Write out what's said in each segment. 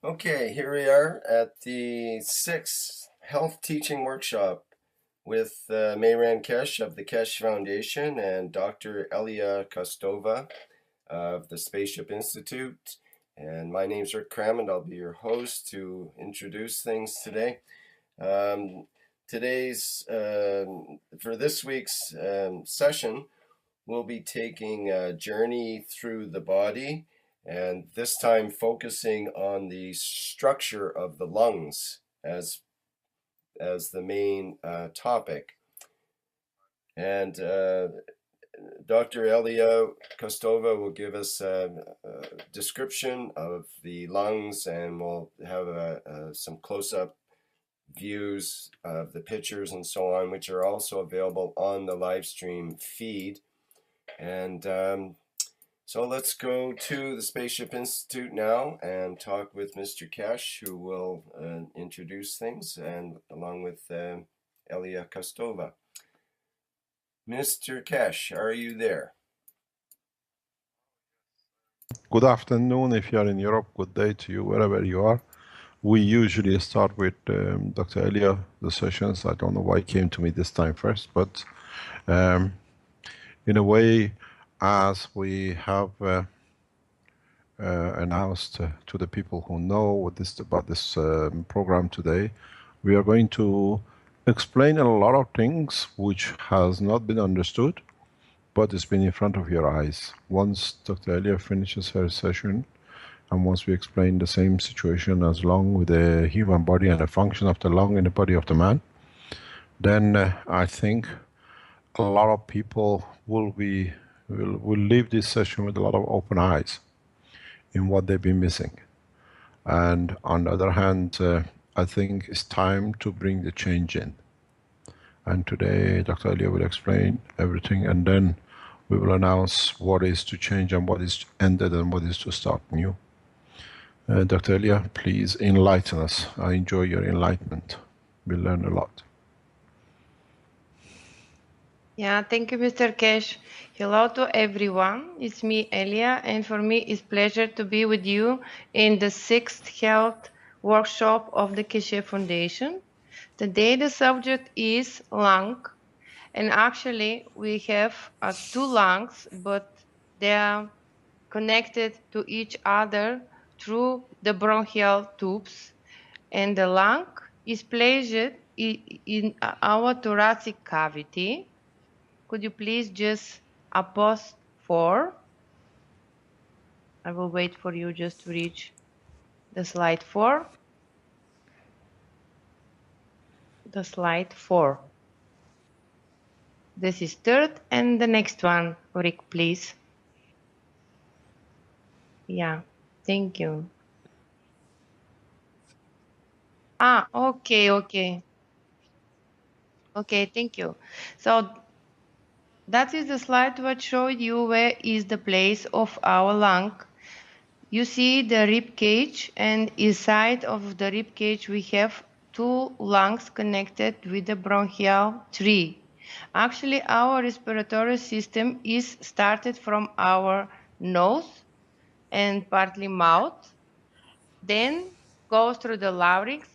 Okay, here we are at the 6th Health Teaching Workshop with Mr.MT.Keshe of the Keshe Foundation and Dr. E.Kostova of the Spaceship Institute. And my name's Rick Crammond. I'll be your host to introduce things today. Um, for this week's session, we'll be taking a journey through the body, and this time focusing on the structure of the lungs as the main topic. And Dr. E.Kostova will give us a description of the lungs, and we'll have some close-up views of the pictures and so on, which are also available on the live stream feed. And so let's go to the Spaceship Institute now and talk with Mr.MT.Keshe, who will introduce things, and along with E.Kostova. Mr.MT.Keshe, are you there? Good afternoon if you are in Europe. Good day to you wherever you are. We usually start with Dr. Elia, the sessions. I don't know why he came to me this time first, but in a way, as we have announced to the people who know about this program today, we are going to explain a lot of things which has not been understood, but it's been in front of your eyes. Once Dr. Elia finishes her session, and once we explain the same situation as lung with the human body and the function of the lung in the body of the man, then I think a lot of people will leave this session with a lot of open eyes in what they've been missing. And on the other hand, I think it's time to bring the change in. And today Dr. Elia will explain everything, and then we will announce what is to change and what is ended and what is to start new. Dr. Elia, please enlighten us. I enjoy your enlightenment. We learn a lot. Yeah, thank you, Mr. Keshe. Hello to everyone. It's me, Elia, and for me it's pleasure to be with you in the 6th health workshop of the Keshe Foundation. Today the subject is lung, and actually we have 2 lungs, but they are connected to each other through the bronchial tubes, and the lung is placed in our thoracic cavity. Could you please just pause 4? I will wait for you just to reach the slide 4. The slide 4. This is 3rd, and the next one, Rick, please. Yeah, thank you. Okay. Okay, thank you. So that is the slide which showed you where is the place of our lung. You see the rib cage, and inside of the rib cage we have 2 lungs connected with the bronchial tree. Actually, our respiratory system is started from our nose and partly mouth, then goes through the larynx,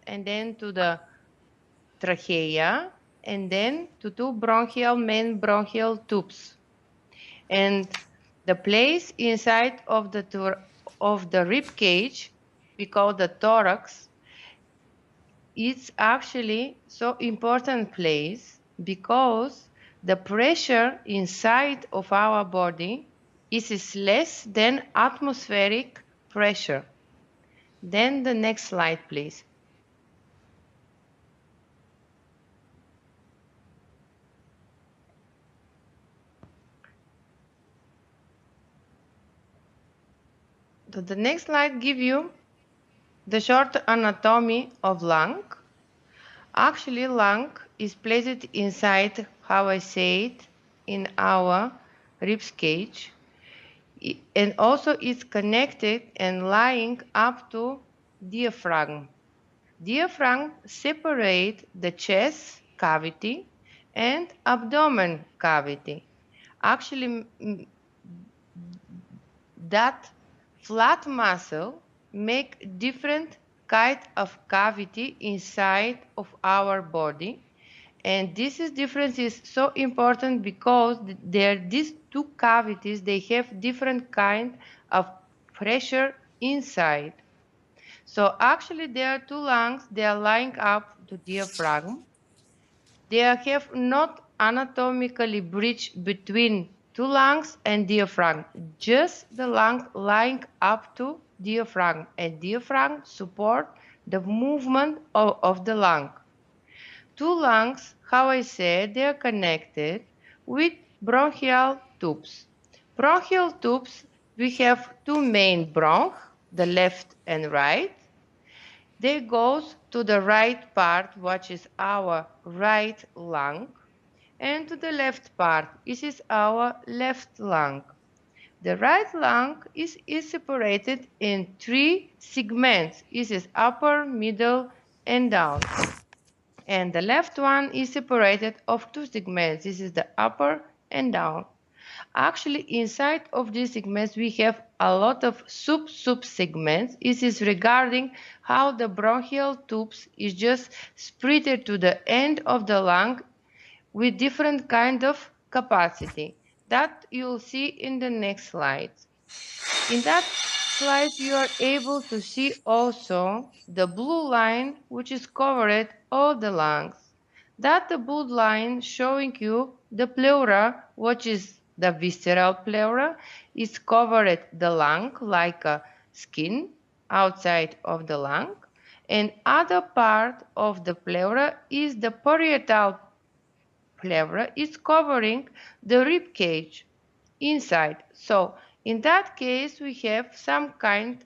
and then to the trachea, and then to 2 main bronchial tubes. And the place inside of the rib cage, we call the thorax, it's actually so important place because the pressure inside of our body is less than atmospheric pressure. Then the next slide, please. The next slide gives you the short anatomy of lung. Actually, lung is placed inside, how I say it, in our rib cage, and also it's connected and lying up to diaphragm. Diaphragm separate the chest cavity and abdomen cavity. Actually, that Flat muscle make different kind of cavity inside of our body, and difference is so important because these two cavities, they have different kind of pressure inside. So actually there are two lungs, they are lying up to diaphragm. They have not anatomically bridge between two lungs and diaphragm, just the lung lying up to diaphragm, and diaphragm support the movement of the lung. Two lungs, how I said, they are connected with bronchial tubes. Bronchial tubes, we have two main bronch, the left and right. They goes to the right part, which is our right lung, and to the left part, this is our left lung. The right lung is separated in three segments. This is upper, middle, and down. And the left one is separated of two segments. This is the upper and down. Actually, inside of these segments, we have a lot of sub-segments. This is regarding how the bronchial tubes is just spread to the end of the lung with different kind of capacity. That you'll see in the next slide. In that slide, you are able to see also the blue line, which is covered all the lungs. That the blue line showing you the pleura, which is the visceral pleura, is covered the lung like a skin outside of the lung, and other part of the pleura is the parietal pleura, is covering the rib cage inside. So in that case, we have some kind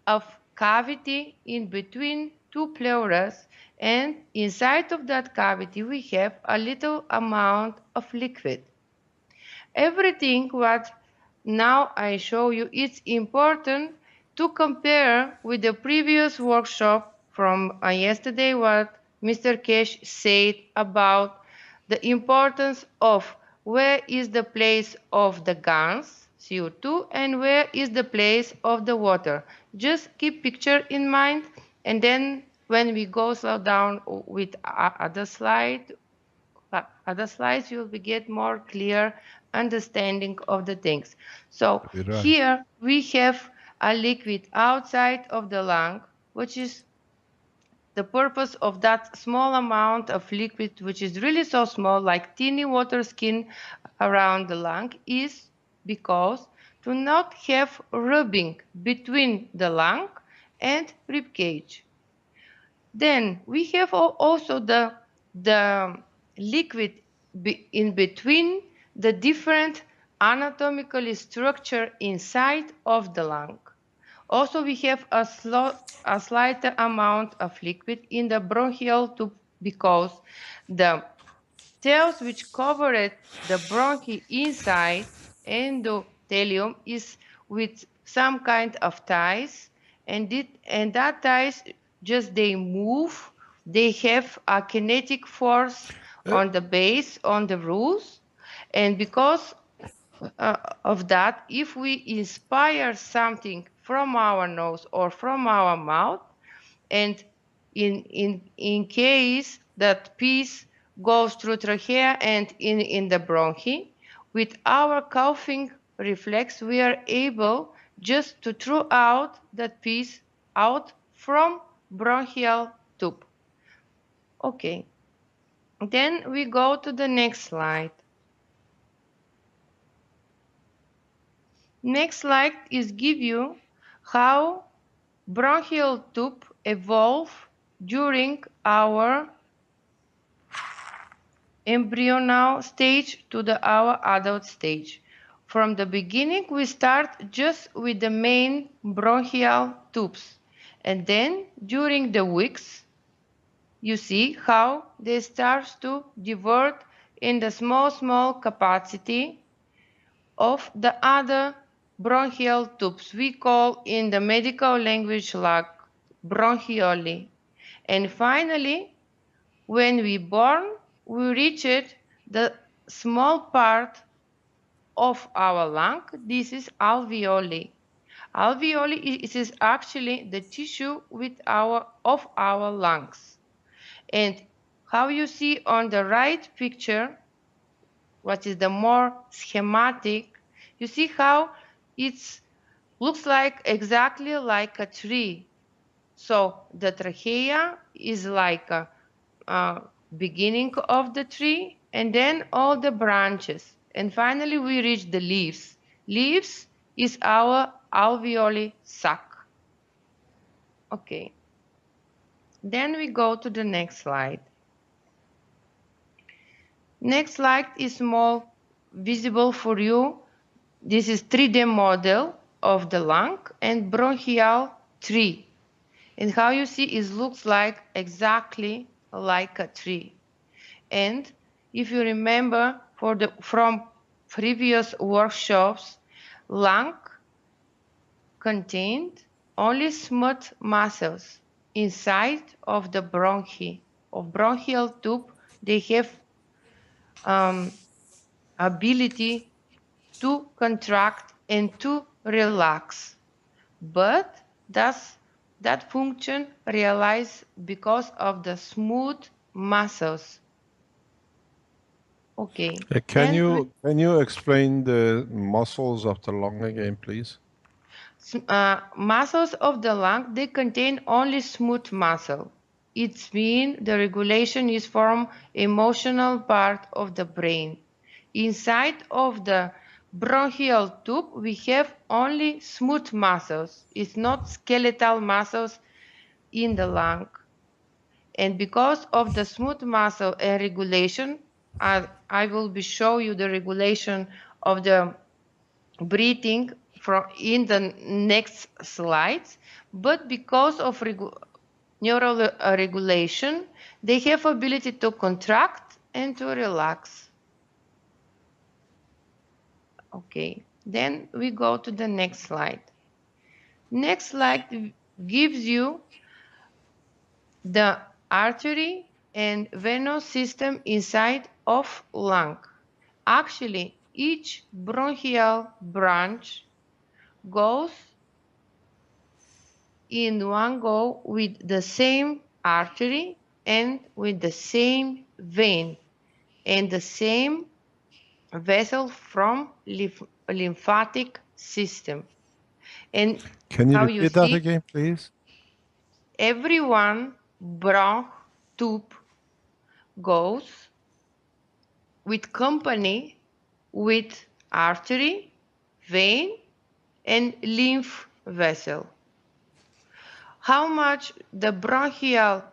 of cavity in between two pleuras, and inside of that cavity we have a little amount of liquid. Everything what now I show you, it's important to compare with the previous workshop from yesterday, what Mr.Keshe said about the importance of where is the place of the Gans, CO2, and where is the place of the water. Just keep picture in mind, and then when we go slow down with other slides, you will get more clear understanding of the things. So Right. here we have a liquid outside of the lung, which is the purpose of that small amount of liquid, which is really so small, like teeny water skin around the lung, is because to not have rubbing between the lung and rib cage. Then we have also the liquid in between the different anatomically structure inside of the lung. Also, we have a slighter amount of liquid in the bronchial tube because the cells which covered the bronchi inside endothelium is with some kind of ties, and that ties just they move. They have a kinetic force on the base, on the roots, and because of that, if we inspire something from our nose or from our mouth, and in case that piece goes through trachea and in the bronchi, with our coughing reflex, we are able just to throw out that piece out from bronchial tube. Okay, then we go to the next slide. Next slide is give you how bronchial tube evolve during our embryonal stage to our adult stage. From the beginning, we start just with the main bronchial tubes, and then during the weeks, you see how they start to divert in the small capacity of the other bronchial tubes. We call in the medical language like bronchioli. And finally, when we born, we reached the small part of our lung. This is alveoli. Alveoli is actually the tissue of our lungs. And how you see on the right picture, what is the more schematic, you see how it looks like exactly like a tree. So the trachea is like a beginning of the tree, and then all the branches. And finally we reach the leaves. Leaves is our alveoli sac. Okay. Then we go to the next slide. Next slide is more visible for you. This is 3D model of the lung and bronchial tree. And how you see it looks like exactly like a tree. And if you remember from previous workshops, lung contained only smooth muscles inside of the bronchi. Of bronchial tube, they have ability to contract and to relax. But that function realized because of the smooth muscles. Okay. Can you explain the muscles of the lung again, please? Muscles of the lung, they contain only smooth muscle. It means the regulation is from emotional part of the brain. Inside of the bronchial tube, we have only smooth muscles. It's not skeletal muscles in the lung. And because of the smooth muscle and regulation, I will be show you the regulation of the breathing in the next slides. But because of neural regulation, they have ability to contract and to relax. Okay, then we go to the next slide. Next slide gives you the artery and venous system inside of lung. Actually, each bronchial branch goes in one go with the same artery and with the same vein and the same vessel from lymphatic system. And can you how you repeat that see, again, please? every one bronch tube goes with company with artery, vein, and lymph vessel. How much the bronchial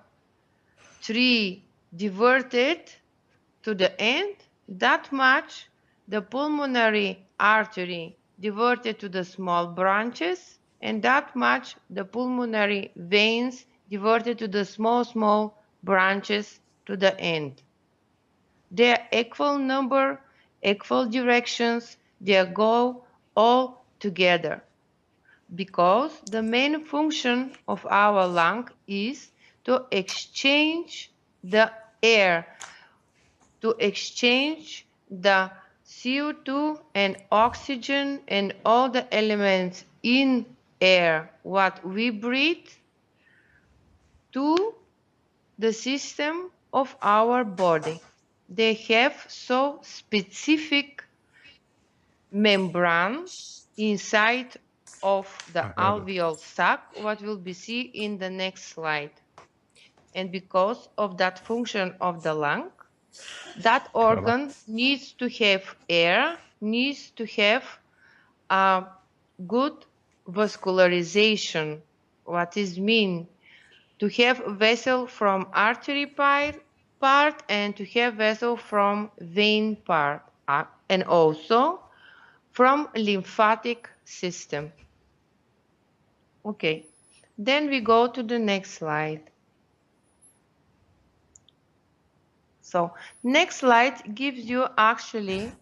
tree diverted to the end, that much the pulmonary artery diverted to the small branches, and that much the pulmonary veins diverted to the small branches to the end. They are equal number, equal directions, they go all together. Because the main function of our lung is to exchange the air, to exchange the CO2 and oxygen and all the elements in air what we breathe to the system of our body. They have so specific membrane inside of the I heard it. alveolar sac, what will be seen in the next slide. And because of that function of the lung, that organ needs to have air, needs to have a good vascularization. What is mean? To have vessel from artery part and to have vessel from vein part, and also from lymphatic system. Okay, then we go to the next slide. So next slide gives you actually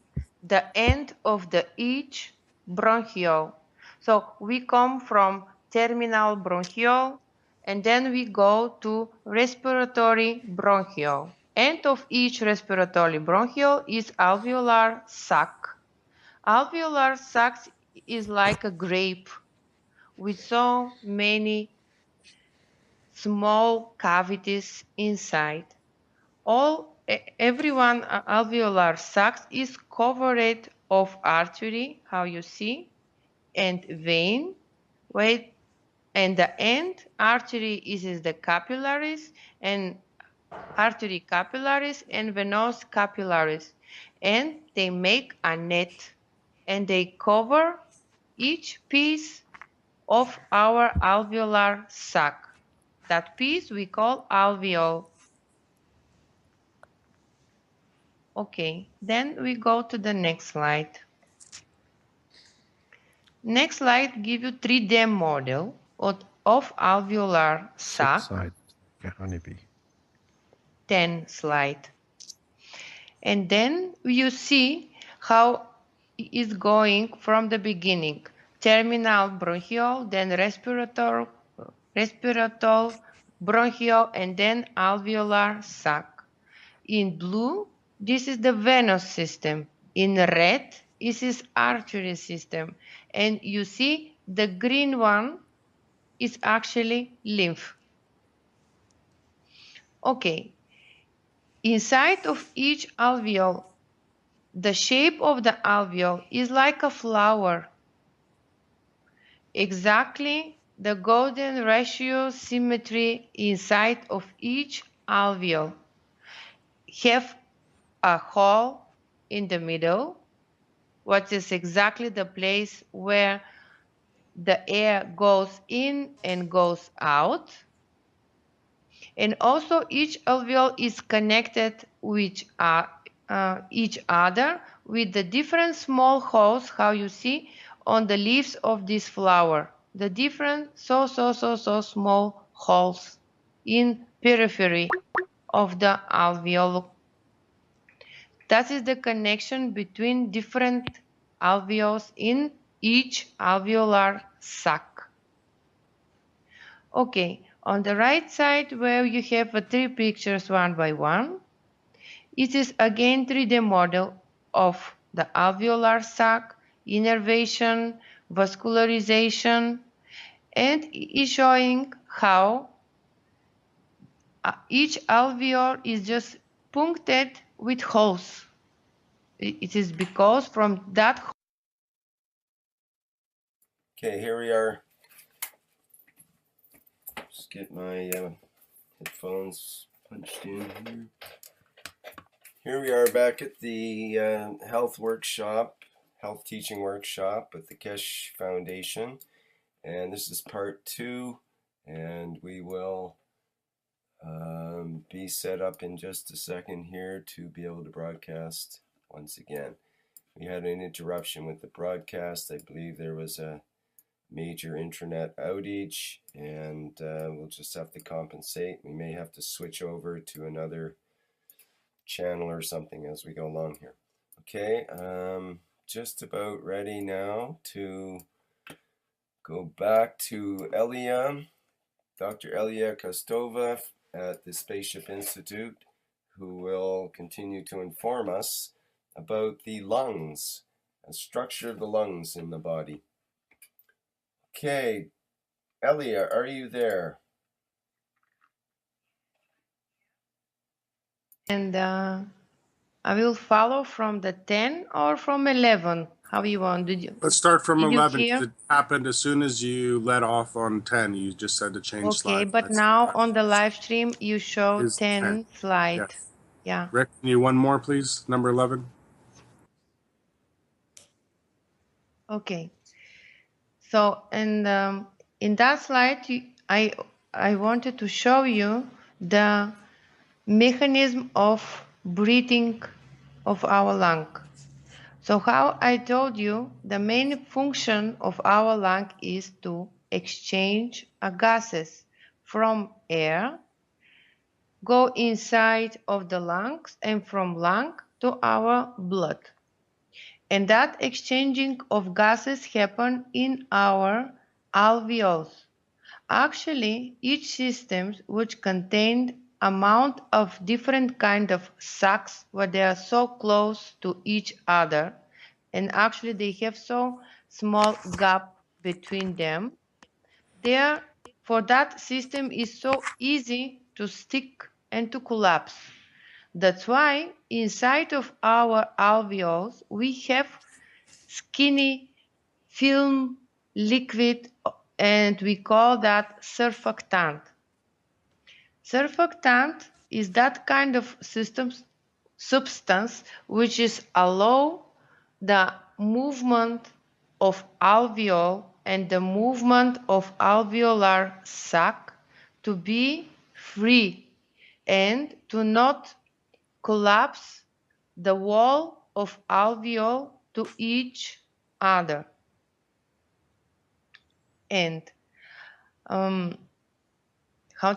the end of the each bronchiole. So we come from terminal bronchiole and then we go to respiratory bronchiole. End of each respiratory bronchiole is alveolar sac. Alveolar sac is like a grape. with so many small cavities inside. Everyone alveolar sac is covered of artery, how you see, and vein. Wait, and the end artery is the capillaries and artery capillaries and venous capillaries, and they make a net, and they cover each piece of our alveolar sac. That piece we call alveole. Okay, then we go to the next slide. Next slide give you 3D model of alveolar sac. 6 side. Okay, honeybee. 10 slide. And then you see how it's going from the beginning. Terminal bronchiole, then respiratory, bronchiole, and then alveolar sac. In blue, this is the venous system. In red, this is artery system. And you see the green one is actually lymph. Okay. Inside of each alveole, the shape of the alveole is like a flower. Exactly the golden ratio symmetry inside of each alveole. Have a hole in the middle, what is exactly the place where the air goes in and goes out. And also each alveole is connected with each other with the different small holes, how you see on the leaves of this flower. The different so small holes in periphery of the alveole. That is the connection between different alveoles in each alveolar sac. Okay, on the right side where you have 3 pictures one by one, it is again 3D model of the alveolar sac, innervation, vascularization, and is showing how each alveole is just punctured with holes. It is because from that. Okay, here we are. Just get my headphones punched in here. Here we are back at the health teaching workshop with the Keshe Foundation, and this is part 2, and we will be set up in just a second here to be able to broadcast once again. We had an interruption with the broadcast. I believe there was a major internet outage, and we'll just have to compensate. We may have to switch over to another channel or something as we go along here. Okay, just about ready now to go back to Dr. E.Kostova at the Spaceship Institute, who will continue to inform us about the lungs, the structure of the lungs in the body. Okay, Elia, are you there? And I will follow from the 10 or from 11. How you want? Let's start from 11. Hear? It happened as soon as you let off on 10. You just said to change slide. Okay, but now on the live stream you show 10 slide. Yes. Yeah. Rick, can you one more, please? Number 11. Okay. So, and in that slide, I wanted to show you the mechanism of breathing of our lung. So how I told you, the main function of our lung is to exchange gases from air, go inside of the lungs, and from lung to our blood. And that exchanging of gases happen in our alveoles. Actually, each system which contained amount of different kind of sacs where they are so close to each other, and actually they have so small gap between them. For that system is so easy to stick and to collapse. That's why inside of our alveoles we have skinny film liquid, and we call that surfactant. Surfactant is that kind of substance which is allow the movement of alveole and the movement of alveolar sac to be free and to not collapse the wall of alveole to each other. And how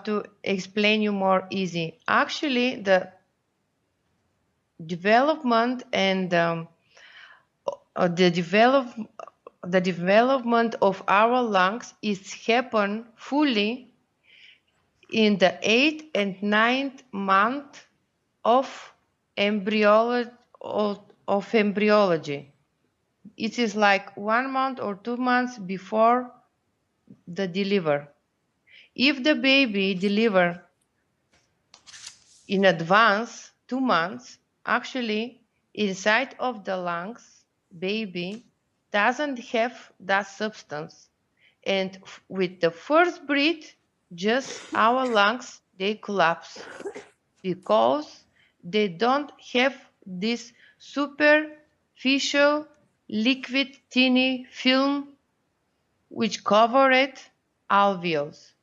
to explain you more easy? Actually, the development and the development of our lungs is happen fully in the 8th and 9th month of embryology. It is like 1 month or 2 months before the deliver. If the baby deliver in advance, 2 months, actually inside of the lungs, baby doesn't have that substance. And with the first breath, just our lungs, they collapse because they don't have this superficial liquid tiny film which covered alveoles.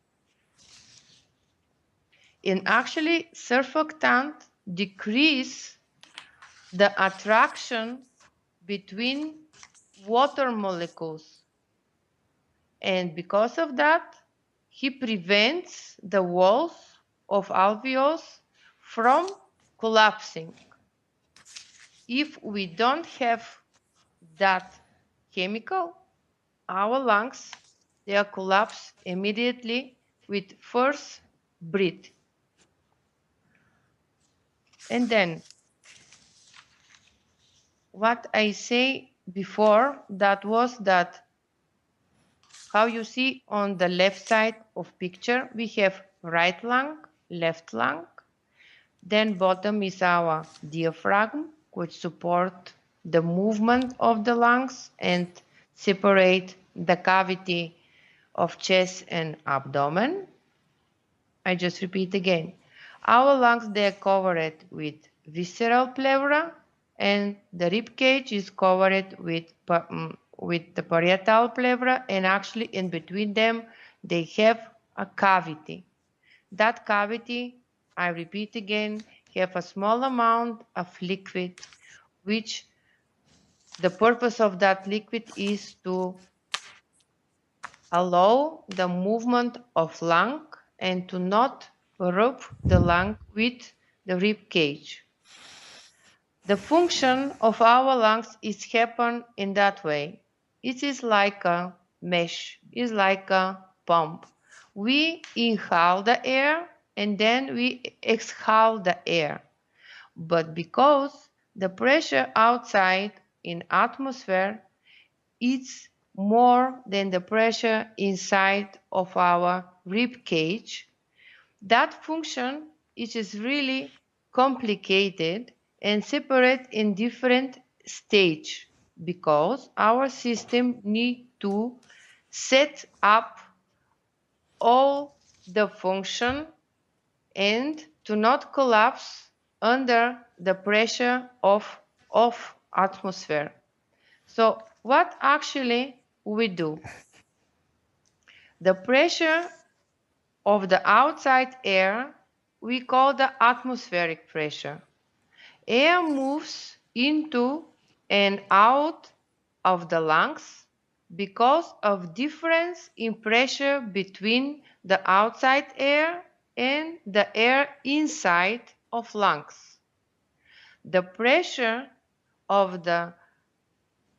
And actually, surfactant decrease the attraction between water molecules. And because of that, he prevents the walls of alveoles from collapsing. If we don't have that chemical, our lungs, they collapse immediately with first breath. And then what I say before, that was that how you see on the left side of picture, we have right lung, left lung. Then bottom is our diaphragm, which support the movement of the lungs and separate the cavity of chest and abdomen. I just repeat again. Our lungs, they are covered with visceral pleura, and the rib cage is covered with the parietal pleura, and actually in between them they have a cavity. That cavity, I repeat again, have a small amount of liquid, which the purpose of that liquid is to allow the movement of lung and to not rub the lung with the rib cage. The function of our lungs is happen in that way. It is like a mesh, it's like a pump. We inhale the air and then we exhale the air. But because the pressure outside in atmosphere is more than the pressure inside of our rib cage, that function is really complicated and separate in different stage because our system need to set up all the function and to not collapse under the pressure of atmosphere. So what actually we do? The pressure of the outside air we call the atmospheric pressure. Air moves into and out of the lungs because of difference in pressure between the outside air and the air inside of lungs. The pressure of the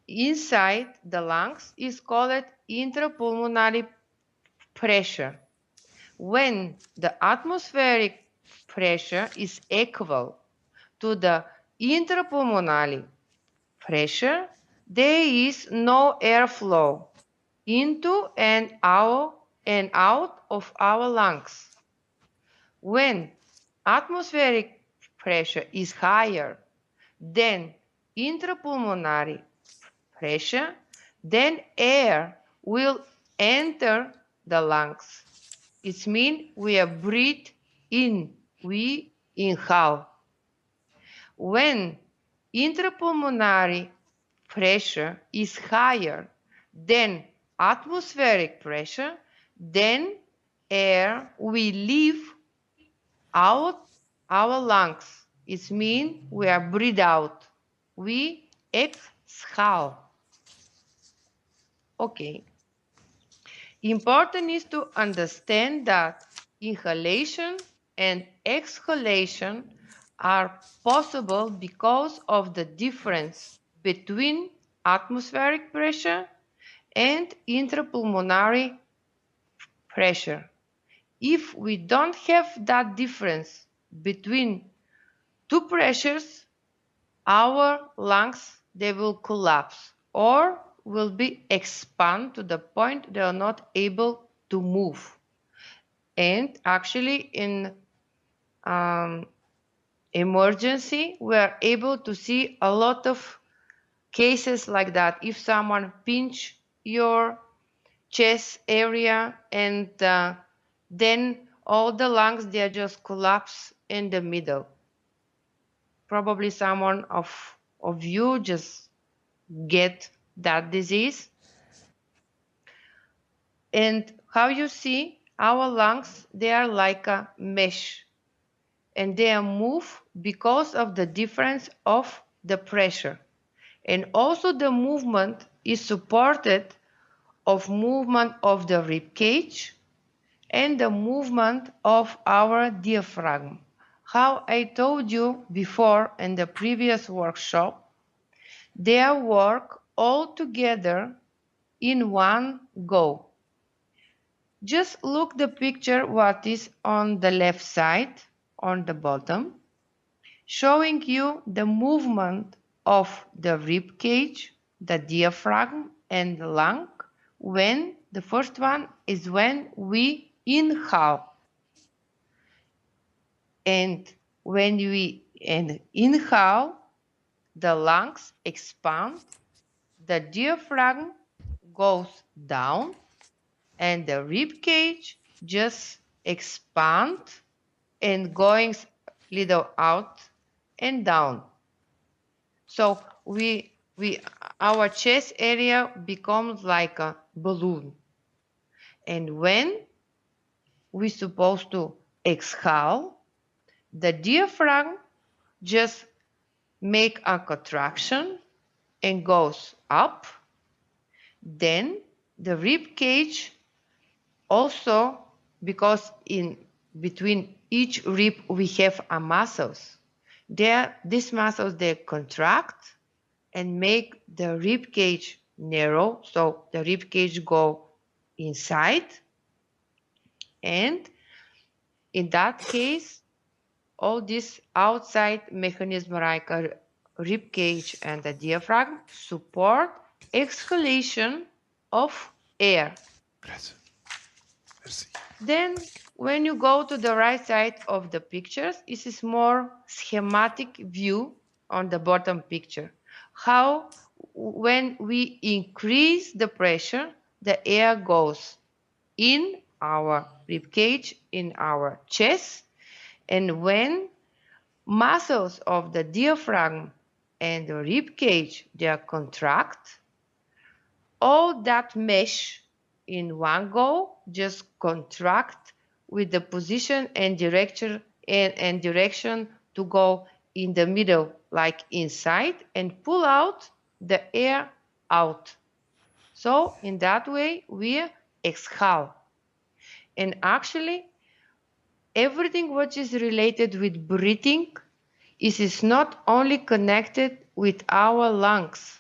inside the lungs is called intrapulmonary pressure. When the atmospheric pressure is equal to the intrapulmonary pressure, there is no airflow into and out and out of our lungs. When atmospheric pressure is higher than intrapulmonary pressure, then air will enter the lungs. It means we are breathe in, we inhale. When intrapulmonary pressure is higher than atmospheric pressure, then air will leave out our lungs. It means we are breathe out. We exhale. Okay. Important is to understand that inhalation and exhalation are possible because of the difference between atmospheric pressure and intrapulmonary pressure. If we don't have that difference between two pressures, our lungs, they will collapse or will be expand to the point they are not able to move. And actually in emergency, we are able to see a lot of cases like that. If someone pinch your chest area and then all the lungs, they are just collapse in the middle. Probably someone of you just get that disease. And how you see, our lungs, they are like a mesh, and they are moved because of the difference of the pressure. And also the movement is supported of movement of the rib cage and the movement of our diaphragm. How I told you before in the previous workshop, they work all together in one go. Just look the picture what is on the left side, on the bottom, showing you the movement of the rib cage, the diaphragm and the lung. When the first one is when we inhale. And when we inhale, the lungs expand, the diaphragm goes down, and the rib cage just expand and going little out and down. So our chest area becomes like a balloon. And when we're supposed to exhale, the diaphragm just make a contraction and goes up. Then the rib cage also, because in between each rib we have a muscles. These muscles, they contract and make the rib cage narrow, so the rib cage go inside. And in that case, all this outside mechanism like a rib cage and the diaphragm support exhalation of air. Then when you go to the right side of the pictures, this is more schematic view on the bottom picture. How when we increase the pressure, the air goes in our rib cage, in our chest, and when muscles of the diaphragm and the rib cage, they are contract, all that mesh in one go just contract with the position and direction to go in the middle, like inside, and pull out the air out. So in that way we exhale. And actually everything which is related with breathing is not only connected with our lungs.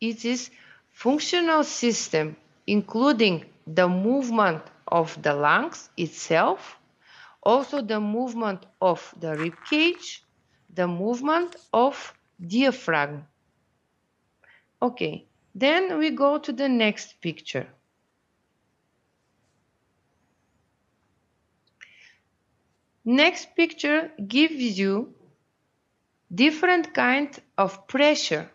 It is functional system, including the movement of the lungs itself, also the movement of the rib cage, the movement of diaphragm. Okay, then we go to the next picture. Next picture gives you different kind of pressure.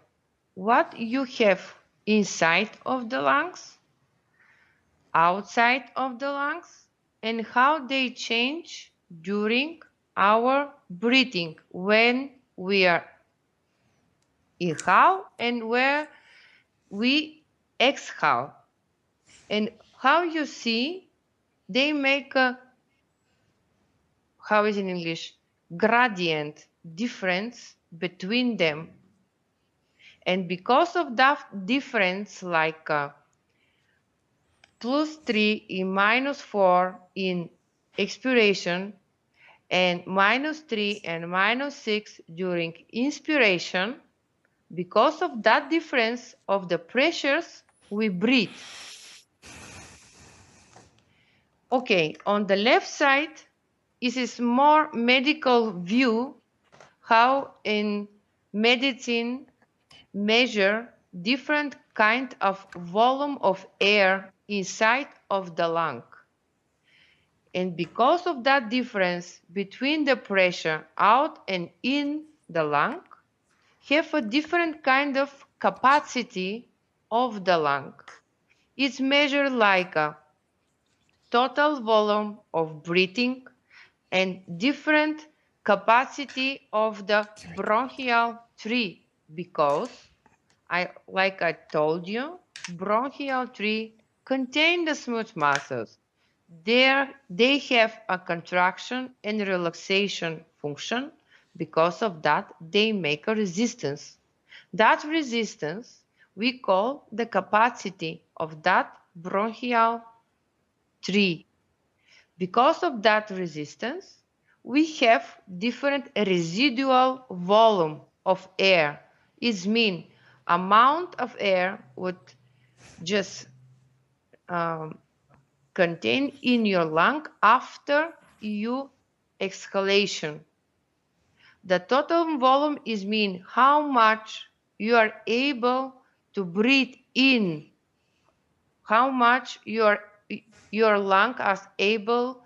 What you have inside of the lungs, outside of the lungs, and how they change during our breathing when we are inhale and where we exhale. And how you see, they make a, how is in English, gradient difference between them. And because of that difference, like +3 in -4 in expiration and -3 and -6 during inspiration, because of that difference of the pressures, we breathe. Okay, on the left side is a more medical view how in medicine measure different kind of volume of air inside of the lung. And because of that difference between the pressure out and in the lung, have a different kind of capacity of the lung. It's measured like a total volume of breathing and different capacity of the bronchial tree, because like I told you, bronchial tree contain the smooth muscles. They have a contraction and relaxation function. Because of that, they make a resistance. That resistance we call the capacity of that bronchial tree. Because of that resistance, we have different residual volume of air. It means amount of air would just contain in your lung after you exhalation. The total volume is mean how much you are able to breathe in, how much your lung is able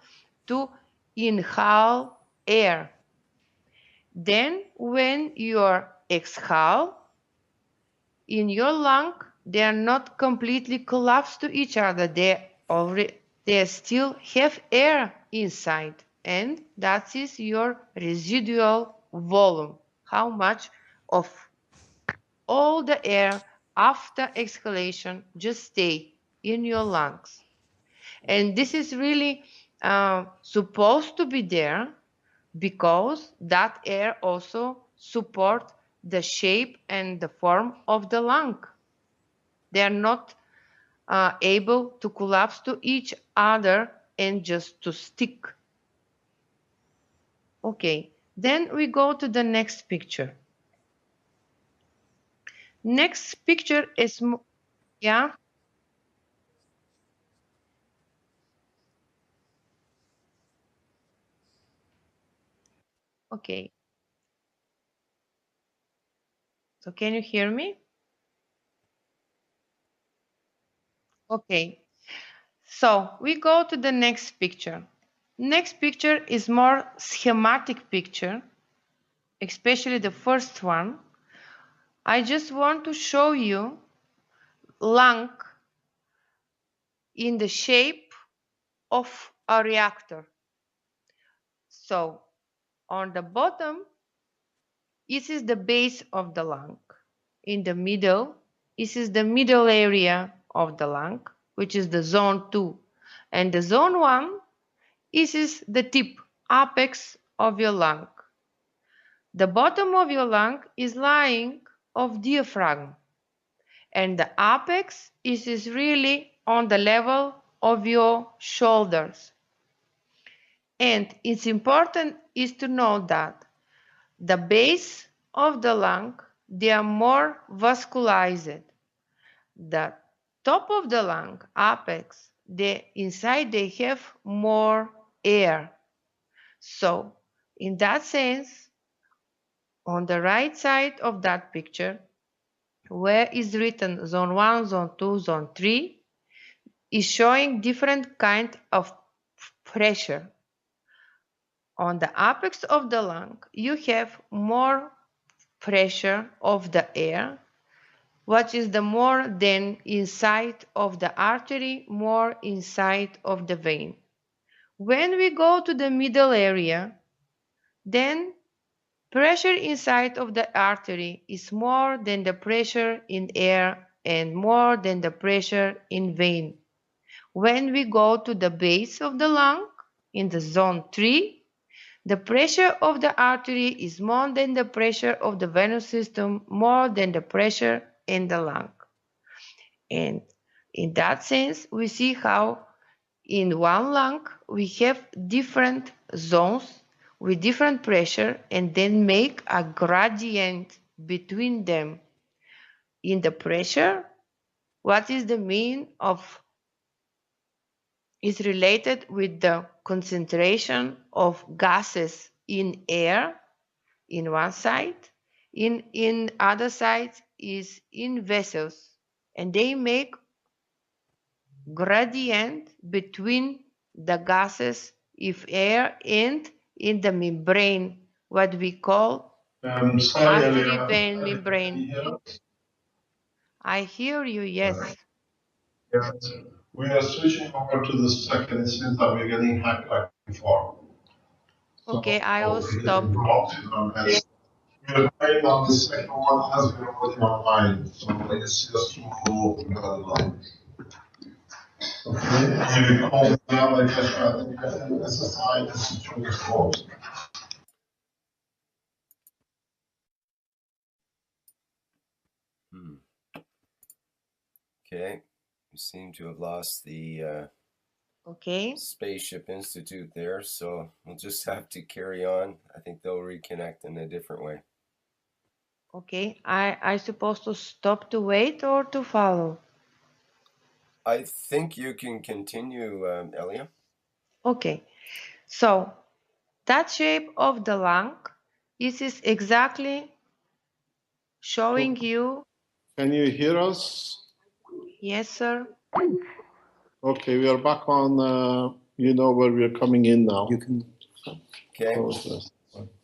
to inhale air. Then when you exhale, in your lung, they are not completely collapsed to each other. They still have air inside, and that is your residual volume. How much of all the air after exhalation just stay in your lungs. And this is really supposed to be there because that air also supports the shape and the form of the lung. They are not able to collapse to each other and just to stick. Okay, then we go to the next picture. Next picture is, yeah? Okay. So can you hear me? Okay. So we go to the next picture. Next picture is more schematic picture, especially the first one. I just want to show you lung in the shape of a reactor. So on the bottom, this is the base of the lung. In the middle, this is the middle area of the lung, which is the zone 2. And the zone 1, this is the tip, apex of your lung. The bottom of your lung is lying of diaphragm. And the apex is really on the level of your shoulders. And it's important is to know that the base of the lung, they are more vascularized. The top of the lung, apex, inside they have more air. So in that sense, on the right side of that picture, where is written zone 1, zone 2, zone 3, is showing different kind of pressure. On the apex of the lung, you have more pressure of the air, which is the more than inside of the artery, more inside of the vein. When we go to the middle area, then pressure inside of the artery is more than the pressure in air and more than the pressure in vein. When we go to the base of the lung, in the zone 3, the pressure of the artery is more than the pressure of the venous system, more than the pressure in the lung. And in that sense, we see how in one lung we have different zones with different pressure and then make a gradient between them. In the pressure, what is the mean of is related with the concentration of gases in air in one side, in other side is in vessels, and they make gradient between the gases of air and in the membrane, what we call artery vein membrane. I hear you, yes. Yes. We are switching over to the second since that we're getting hacked like before. Okay, I will We're getting stop. blocked in our mess. We're going on the second one has been already online, so it's just to go the line. Okay, you call it now, I guess, I think SSI, this is 24. Okay, we seem to have lost the Spaceship Institute there, so we'll just have to carry on. I think they'll reconnect in a different way. Okay, I supposed to stop to wait or to follow? I think you can continue, Elia. Okay, so that shape of the lung is exactly showing you. Can you hear us? Yes, sir. Okay, we are back on, you know where we are coming in now. You can. Okay.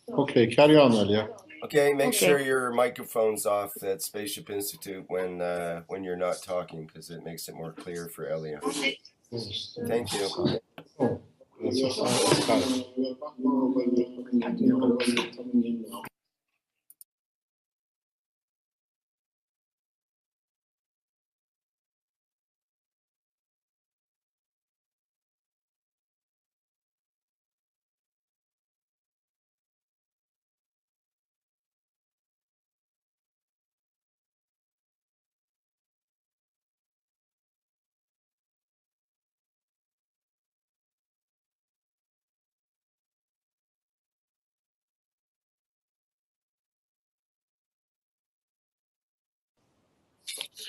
Okay, carry on, Elia. Okay, make sure your microphone's off at Spaceship Institute when you're not talking, because it makes it more clear for Elia. Thank you.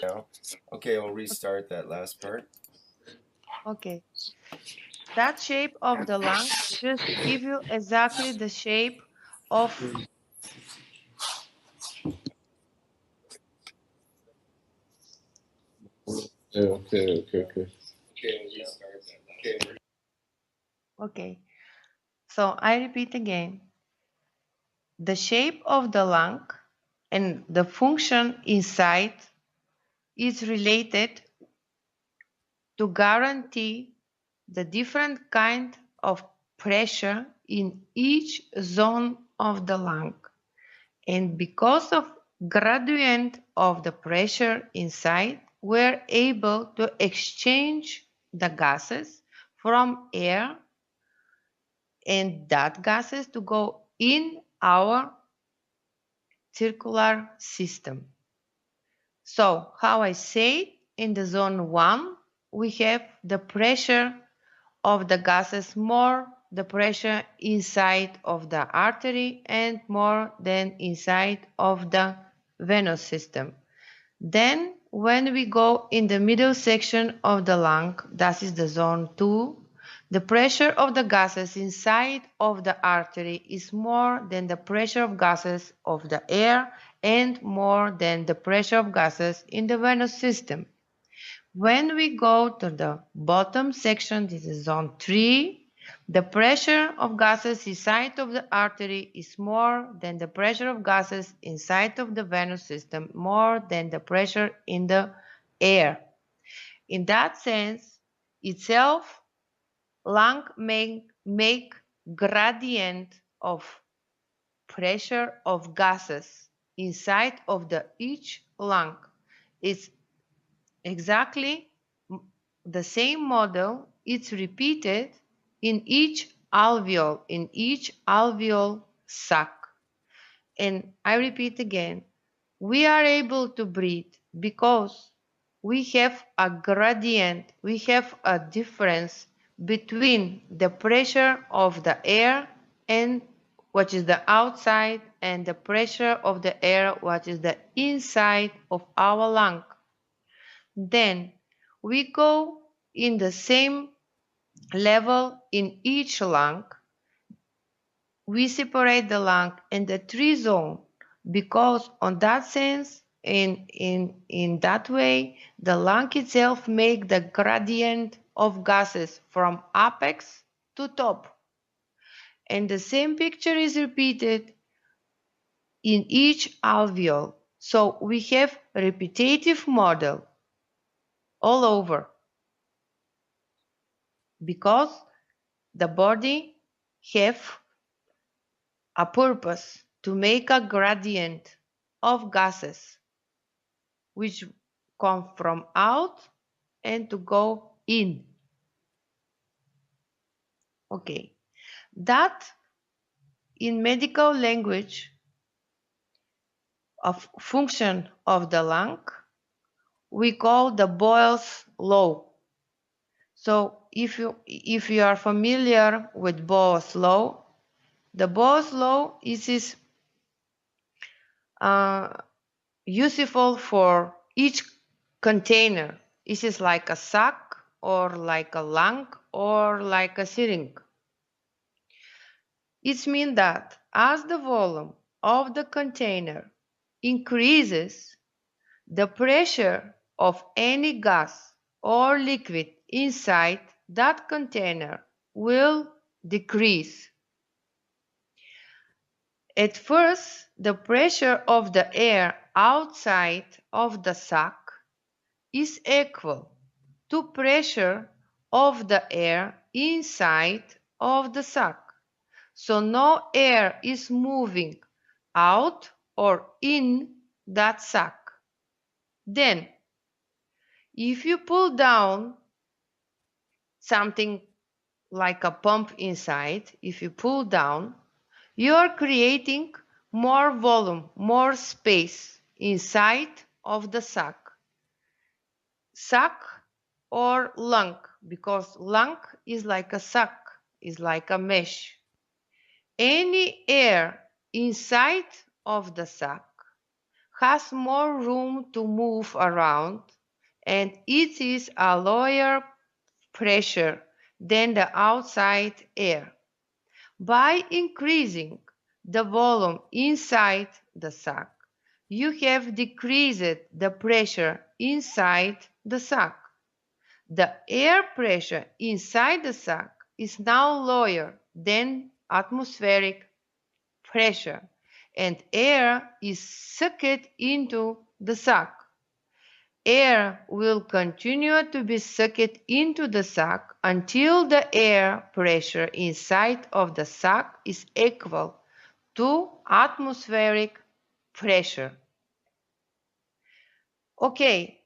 Now, okay, we'll restart that last part. Okay. That shape of the lung just give you exactly the shape of Okay. So I repeat again. The shape of the lung and the function inside is related to guarantee the different kind of pressure in each zone of the lung. And because of gradient of the pressure inside, we're able to exchange the gases from air and that gases to go in our circular system. So how I say, in the zone 1, we have the pressure of the gases more the pressure inside of the artery and more than inside of the venous system. Then when we go in the middle section of the lung, that is the zone 2, the pressure of the gases inside of the artery is more than the pressure of gases of the air and more than the pressure of gases in the venous system. When we go to the bottom section, this is zone 3, The pressure of gases inside of the artery is more than the pressure of gases inside of the venous system, more than the pressure in the air. In that sense, itself, lung make gradient of pressure of gases inside of the each lung. It's exactly the same model. It's repeated in each alveol sac. And I repeat again, we are able to breathe because we have a gradient, we have a difference between the pressure of the air and what is the outside and the pressure of the air what is the inside of our lung. Then we go in the same level in each lung. We separate the lung in the three zones because on that sense, in that way, the lung itself make the gradient of gases from apex to top. And the same picture is repeated in each alveol. So we have repetitive model all over because the body have a purpose to make a gradient of gases which come from out and to go in. Okay, that in medical language of function of the lung we call the Boyle's law. So if you are familiar with Boyle's law, the Boyle's law is useful for each container. This is like a sac or like a lung or like a syringe. It means that as the volume of the container increases, the pressure of any gas or liquid inside that container will decrease. At first, the pressure of the air outside of the sac is equal to pressure of the air inside of the sac. So no air is moving out or in that sac. Then, if you pull down something like a pump inside, if you pull down, you are creating more volume, more space inside of the sac. Sac or lung, because lung is like a sac, is like a mesh. Any air inside of the sac has more room to move around and it is a lower pressure than the outside air. By increasing the volume inside the sac, you have decreased the pressure inside the sac. The air pressure inside the sac is now lower than atmospheric pressure, and air is sucked into the sac. Air will continue to be sucked into the sac until the air pressure inside of the sac is equal to atmospheric pressure. Okay,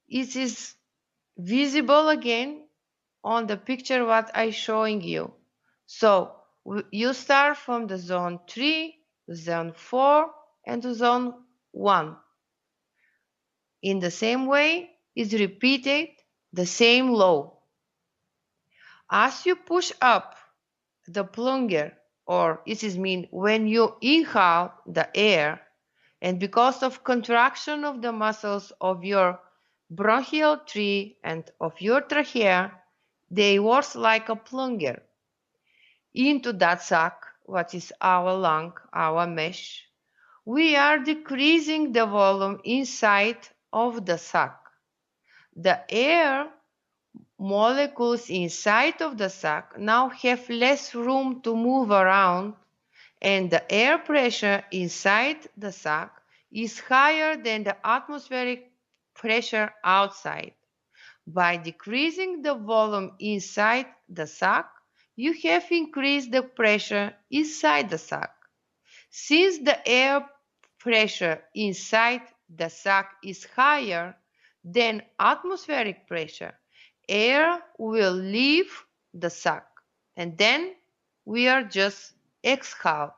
it is visible again on the picture what I'm showing you. So you start from the zone 3, zone 4 and to zone 1. In the same way, is repeated the same law. As you push up the plunger, or it is mean when you inhale the air, and because of contraction of the muscles of your bronchial tree and of your trachea, they work like a plunger into that sac, what is our lung, our mesh. We are decreasing the volume inside of the sac. The air molecules inside of the sac now have less room to move around, and the air pressure inside the sac is higher than the atmospheric pressure outside. By decreasing the volume inside the sac, you have increased the pressure inside the sac. Since the air pressure inside the sac is higher than atmospheric pressure, air will leave the sac, and then we are just exhale.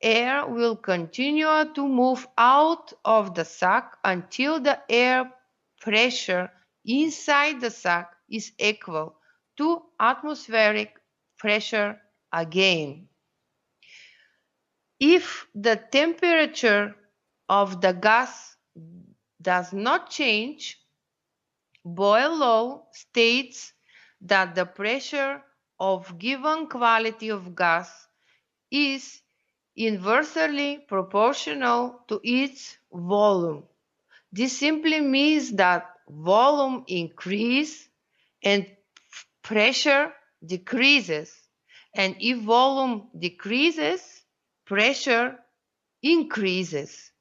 Air will continue to move out of the sac until the air pressure inside the sac is equal to atmospheric pressure again. If the temperature of the gas does not change, Boyle law states that the pressure of given quality of gas is inversely proportional to its volume. This simply means that volume increases and pressure decreases, and if volume decreases, pressure increases.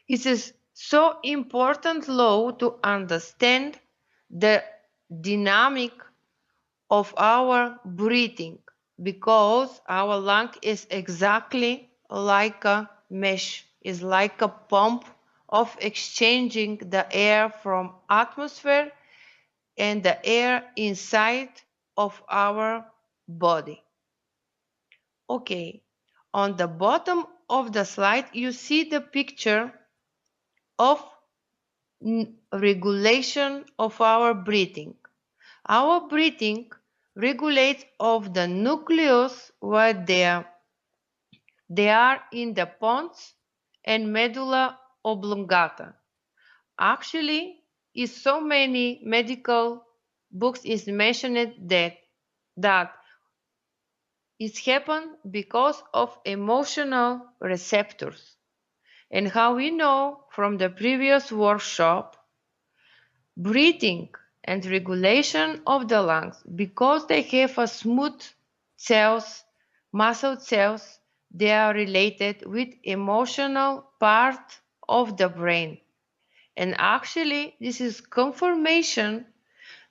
It is so important law to understand the dynamic of our breathing, because our lung is exactly like a mesh, is like a pump of exchanging the air from atmosphere and the air inside of our body. Okay, on the bottom of the slide you see the picture of regulation of our breathing. Our breathing regulates of the nucleus where they are in the pons and medulla oblongata. Actually, in so many medical books is mentioned that it happened because of emotional receptors. And how we know from the previous workshop, breathing and regulation of the lungs, because they have a smooth cells, muscle cells, they are related with emotional part of the brain. And actually, this is confirmation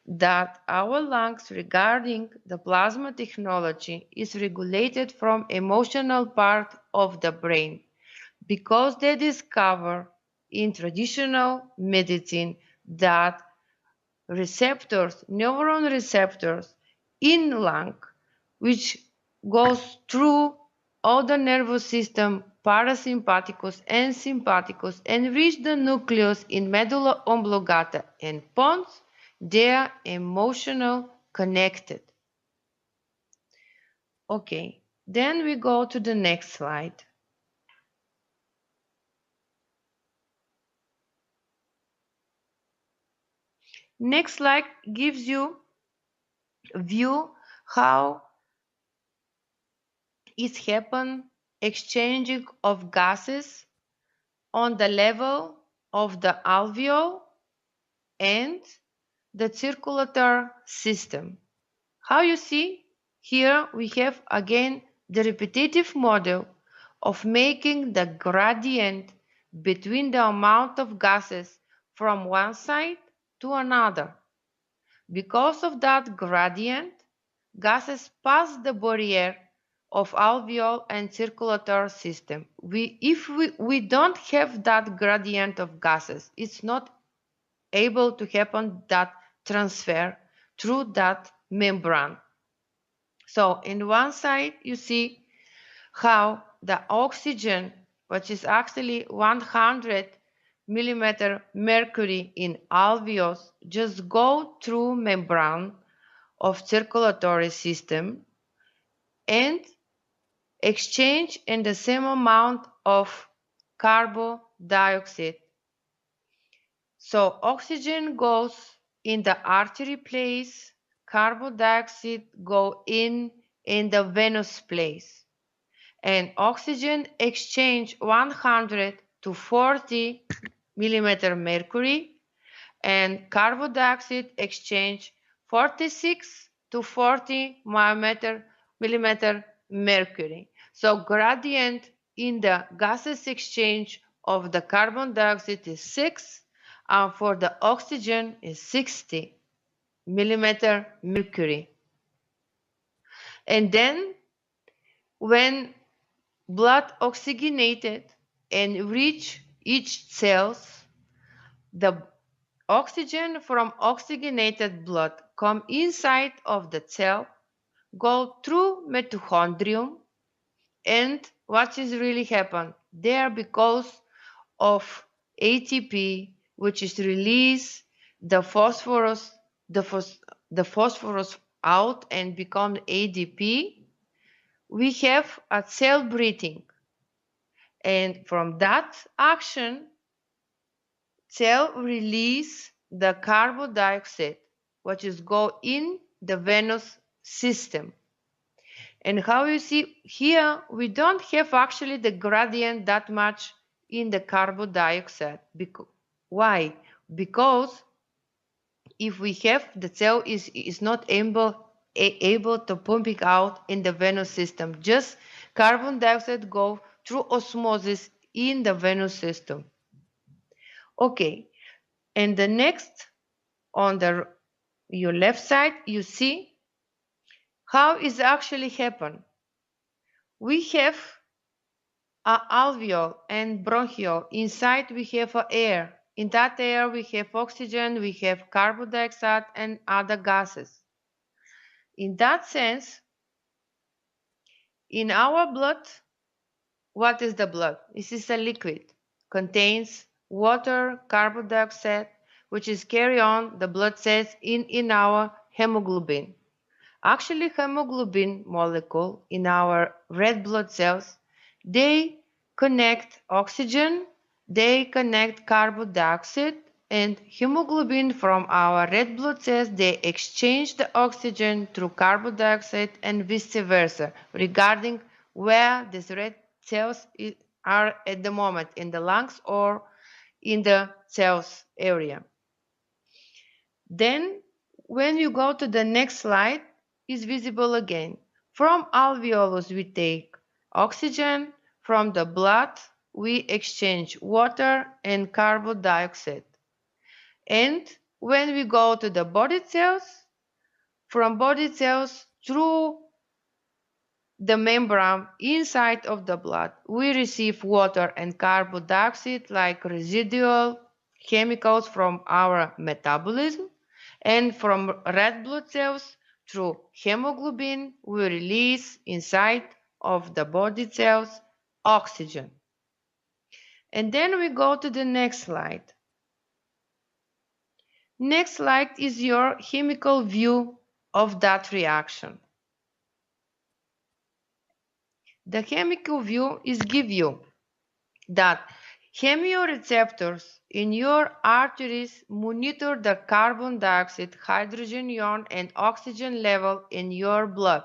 that our lungs regarding the plasma technology is regulated from emotional part of the brain, because they discover in traditional medicine that receptors, neuron receptors in lung, which goes through all the nervous system, parasympathicus and sympathicus, and reach the nucleus in medulla oblongata and pons, they are emotional connected. Okay, then we go to the next slide. Next slide gives you a view how it happens, exchanging of gases on the level of the alveoli and the circulatory system. How you see here we have again the repetitive model of making the gradient between the amount of gases from one side to another. Because of that gradient, gases pass the barrier of alveoli and circulatory system. If we don't have that gradient of gases, it's not able to happen that transfer through that membrane. So in one side you see how the oxygen, which is actually 100 millimeter mercury in alveoli, just go through membrane of circulatory system and exchange in the same amount of carbon dioxide. So oxygen goes in the artery place, carbon dioxide go in the venous place, and oxygen exchange 100 to 40 millimeter mercury, and carbon dioxide exchange 46 to 40 millimeter mercury. So gradient in the gases exchange of the carbon dioxide is 6, and for the oxygen is 60 millimeter mercury. And then when blood oxygenated and reach each cells, the oxygen from oxygenated blood come inside of the cell, go through mitochondrium, and what is really happen there because of ATP, which is release the phosphorus, the phosphorus out and become ADP. We have a cell breathing, and from that action, cell release the carbon dioxide, which is go in the venous system. And how you see here, we don't have actually the gradient that much in the carbon dioxide. Why? Because if we have the cell is not able to pump it out in the venous system, just carbon dioxide go through osmosis in the venous system. Okay, and the next on your left side, you see how is actually happen. We have a alveol and bronchiole. Inside we have air. In that air we have oxygen, we have carbon dioxide and other gases. In that sense, in our blood, what is the blood? This is a liquid. Contains water, carbon dioxide, which is carry on the blood cells in our hemoglobin. Actually, hemoglobin molecule in our red blood cells, they connect oxygen, they connect carbon dioxide, and hemoglobin from our red blood cells, they exchange the oxygen through carbon dioxide and vice versa, regarding where these red cells are at the moment, in the lungs or in the cells area. Then when you go to the next slide, is visible again. From alveolus we take oxygen, from the blood we exchange water and carbon dioxide. And when we go to the body cells, from body cells through the membrane inside of the blood, we receive water and carbon dioxide like residual chemicals from our metabolism. And from red blood cells through hemoglobin, we release inside of the body cells oxygen. And then we go to the next slide. Next slide is your chemical view of that reaction. The chemical view is give you that chemioreceptors in your arteries monitor the carbon dioxide, hydrogen ion, and oxygen level in your blood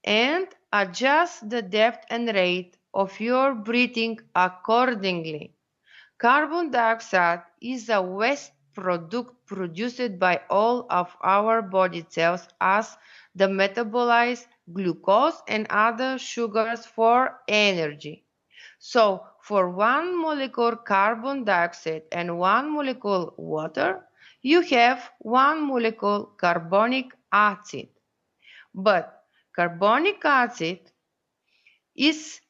and adjust the depth and rate of your breathing accordingly. Carbon dioxide is a waste product produced by all of our body cells as the metabolized glucose and other sugars for energy. So for one molecule carbon dioxide and one molecule water, you have one molecule carbonic acid. But carbonic acid is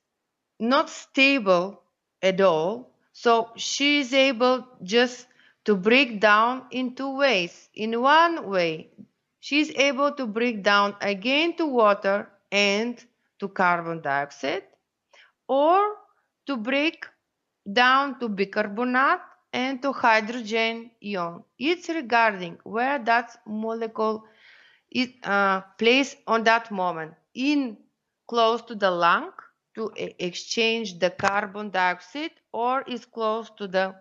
not stable at all, so she is able just to break down in two ways. In one way, she is able to break down again to water and to carbon dioxide, or to break down to bicarbonate and to hydrogen ion. It's regarding where that molecule is placed on that moment, in close to the lung to exchange the carbon dioxide, or is close to the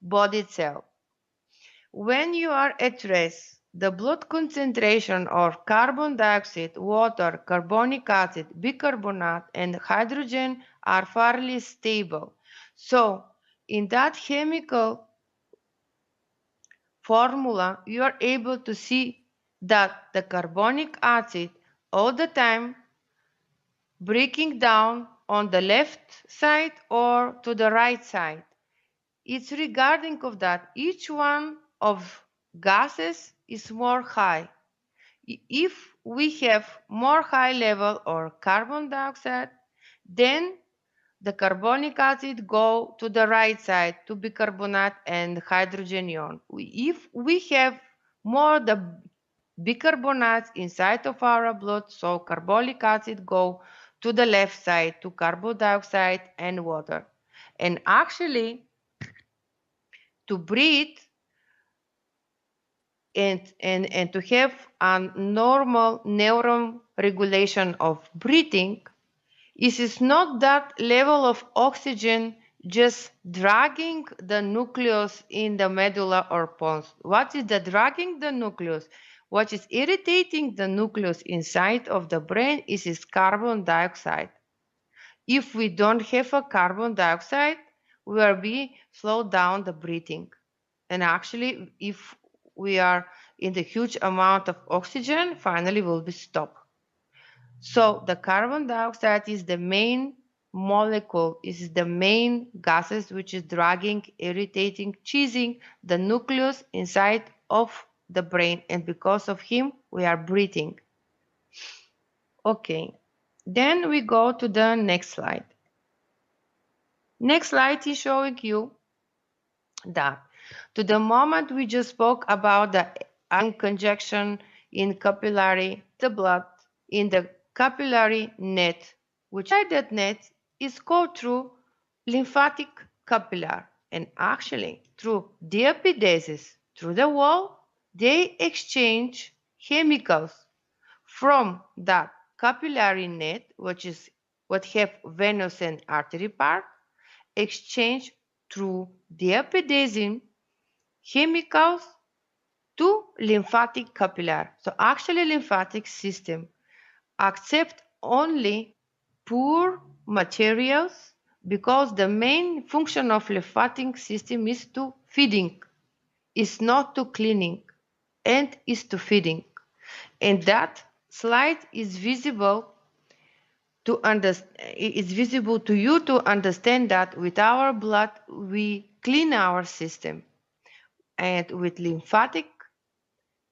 body cell. When you are at rest, the blood concentration of carbon dioxide, water, carbonic acid, bicarbonate, and hydrogen are fairly stable. So, in that chemical formula, you are able to see that the carbonic acid all the time breaking down on the left side or to the right side. It's regarding of that each one of gases is more high. If we have more high level or carbon dioxide, then the carbonic acid go to the right side to bicarbonate and hydrogen ion. If we have more the bicarbonates inside of our blood, so carbonic acid go to the left side to carbon dioxide and water. And actually, to breathe and to have a normal neuron regulation of breathing, it is not that level of oxygen just dragging the nucleus in the medulla or pons. What is the dragging the nucleus? What is irritating the nucleus inside of the brain is carbon dioxide. If we don't have a carbon dioxide, we will be slow down the breathing. And actually, if we are in the huge amount of oxygen, finally will be stopped. So the carbon dioxide is the main molecule, is the main gases which is dragging, irritating, cheesing the nucleus inside of the brain, and because of him we are breathing. Okay, then we go to the next slide. Next slide is showing you that to the moment we just spoke about the ion conjunction in capillary, the blood in the capillary net, which that net is go through lymphatic capillary, and actually through the epidasis, through the wall, they exchange chemicals from that capillary net, which is what have venous and artery part, exchange through the epidasim chemicals to lymphatic capillary. So actually lymphatic system accept only poor materials because the main function of lymphatic system is to feeding, is not to cleaning, and is to feeding. And that slide is visible it's visible to you to understand that with our blood we clean our system, and with lymphatic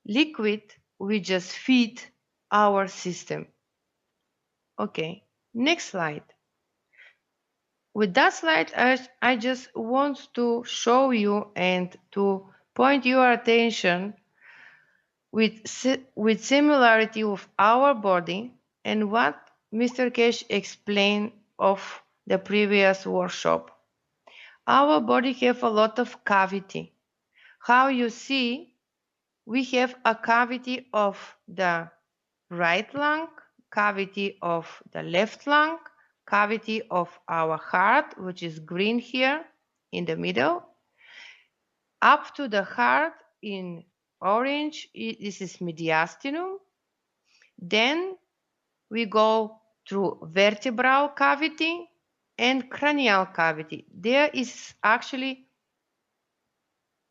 liquid we just feed our system. Okay, next slide. With that slide, I just want to show you and to point your attention with similarity of our body and what Mr. Keshe explained of the previous workshop. Our body have a lot of cavity. How you see, we have a cavity of the right lung, cavity of the left lung, cavity of our heart, which is green here in the middle, up to the heart in orange, this is mediastinum. Then we go through vertebral cavity and cranial cavity. There is actually,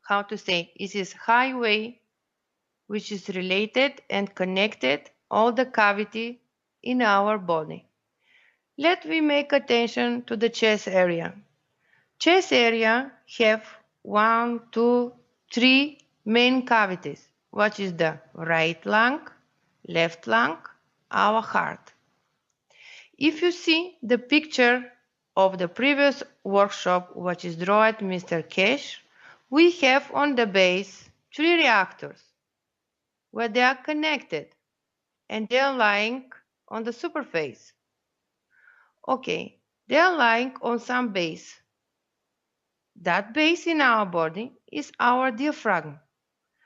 how to say, this is highway which is related and connected all the cavity in our body. Let me make attention to the chest area. Chest area have 1, 2, 3 main cavities, which is the right lung, left lung, our heart. If you see the picture of the previous workshop, which is drawn at Mr.MT.Keshe, we have on the base 3 reactors where they are connected and they are lying on the surface. Okay, they are lying on some base. That base in our body is our diaphragm.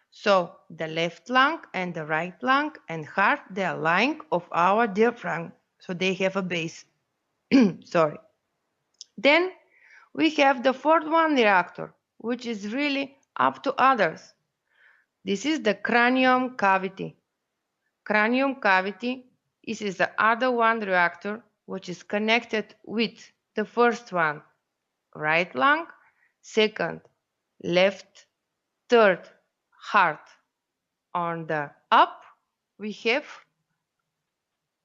So the left lung and the right lung and heart, they are lying of our diaphragm. So they have a base. Sorry. Then we have the fourth one reactor, which is really up to others. This is the cranium cavity. Cranium cavity is the other one reactor which is connected with the first one, right lung, second, left, third, heart. On the up, we have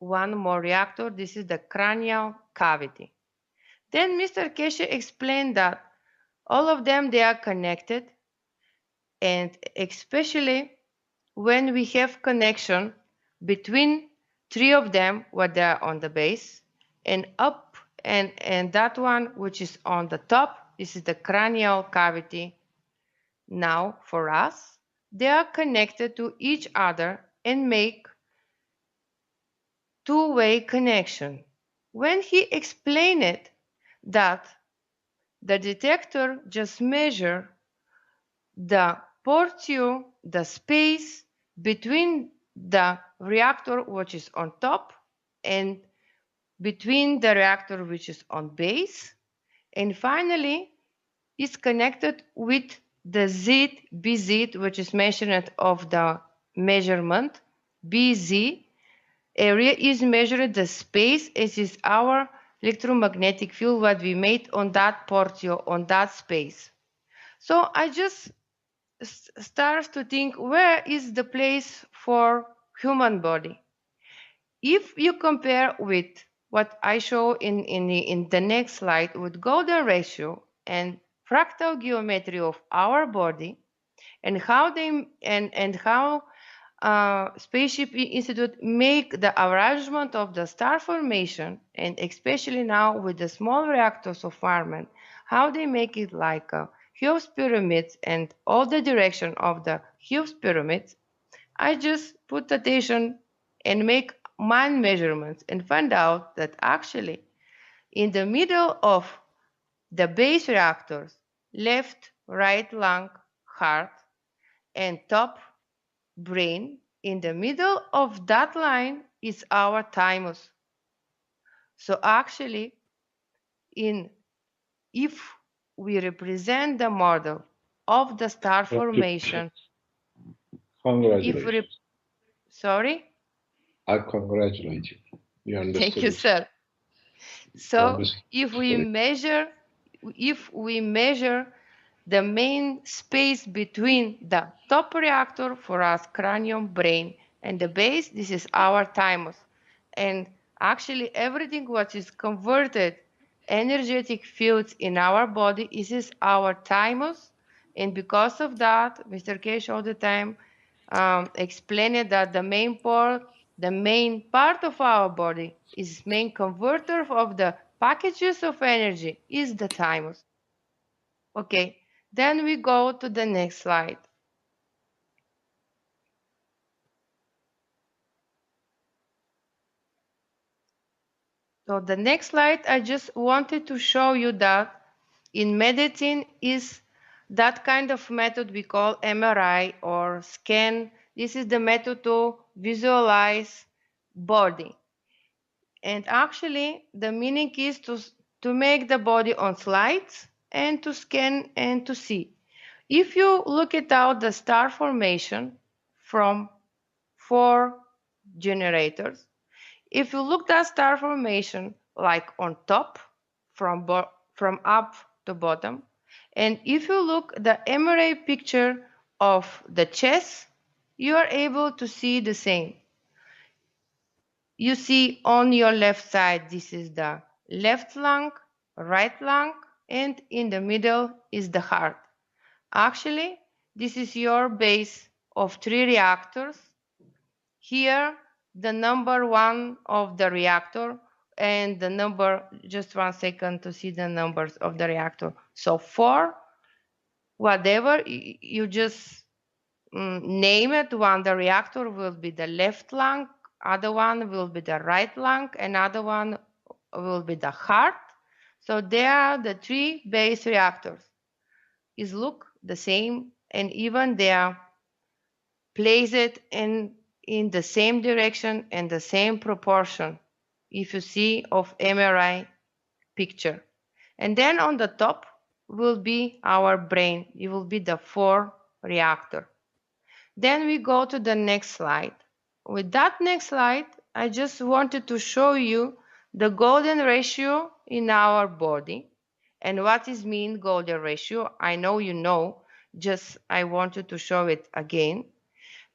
one more reactor. This is the cranial cavity. Then Mr.Keshe explained that all of them, they are connected, and especially when we have connection between three of them, where they are on the base, and up, and that one which is on the top, this is the cranial cavity. Now for us, they are connected to each other and make two-way connection. When he explained it, that the detector just measure the portio, the space between the reactor which is on top and between the reactor which is on base, and finally is connected with the Z, BZ, which is measurement of the measurement. BZ area is measured the space, as is our electromagnetic field what we made on that portio, on that space. So I just start to think, where is the place for human body? If you compare with what I show in the next slide with golden ratio and fractal geometry of our body, and how they and how Spaceship Institute make the arrangement of the star formation, and especially now with the small reactors of Farman, how they make it like a Hughes pyramids and all the direction of the Hughes pyramids. I just put attention and make mind measurements and find out that actually in the middle of the base reactors, left, right lung, heart, and top brain, in the middle of that line is our thymus. So actually, if we represent the model of the star formation, Congratulations. Sorry? I congratulate you. You understood. Thank you, it. sir. So if we Sorry. measure the main space between the top reactor, for us cranium brain, and the base, this is our thymus. And actually everything what is converted energetic fields in our body is our thymus. And because of that, Mr.Keshe all the time explained that the main part of our body is main converter of the packages of energy is the thymus. Okay, then we go to the next slide. So the next slide, I just wanted to show you that in medicine is that kind of method we call MRI or scan. This is the method to visualize body. And actually the meaning is to make the body on slides and to scan and to see. If you look at out the star formation from 4 generators, if you look at star formation like on top from up to bottom, and if you look the MRI picture of the chest, you are able to see the same. You see on your left side, this is the left lung, right lung, and in the middle is the heart. Actually, this is your base of 3 reactors. Here, the number 1 of the reactor and the number, just 1 second to see the numbers of the reactor. So 4, whatever, you just name it. One, the reactor will be the left lung, other one will be the right lung, another one will be the heart. So there are the 3 base reactors. Is look the same, and even they are placed in the same direction and the same proportion if you see of MRI picture. And then on the top will be our brain. It will be the 4 reactor. Then we go to the next slide. With that next slide, I just wanted to show you the golden ratio in our body. And what is mean golden ratio? I know you know. Just I wanted to show it again.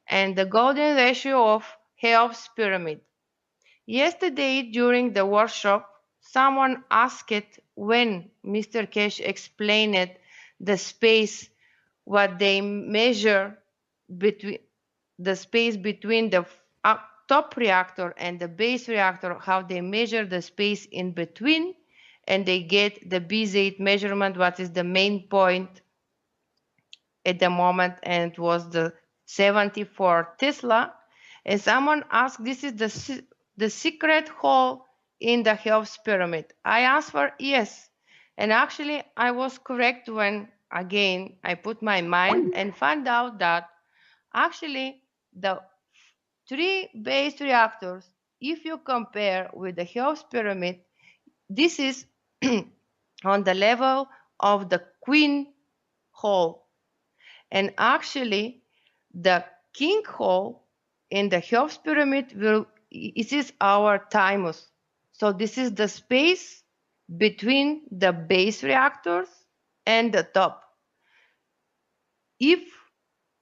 And the golden ratio of Cheops pyramid. Yesterday during the workshop, someone asked when Mr.Keshe explained the space, what they measure between the space between the top reactor and the base reactor, how they measure the space in between, and they get the B8 measurement, what is the main point at the moment, and it was the 74 Tesla. And someone asked, this is the secret hole in the Cheops pyramid. I answered yes. And actually, I was correct when, again, I put my mind and found out that actually the 3 base reactors, if you compare with the Cheops pyramid, this is on the level of the queen hole. And actually, the king hole in the Cheops pyramid it is our thymus. So this is the space between the base reactors and the top. If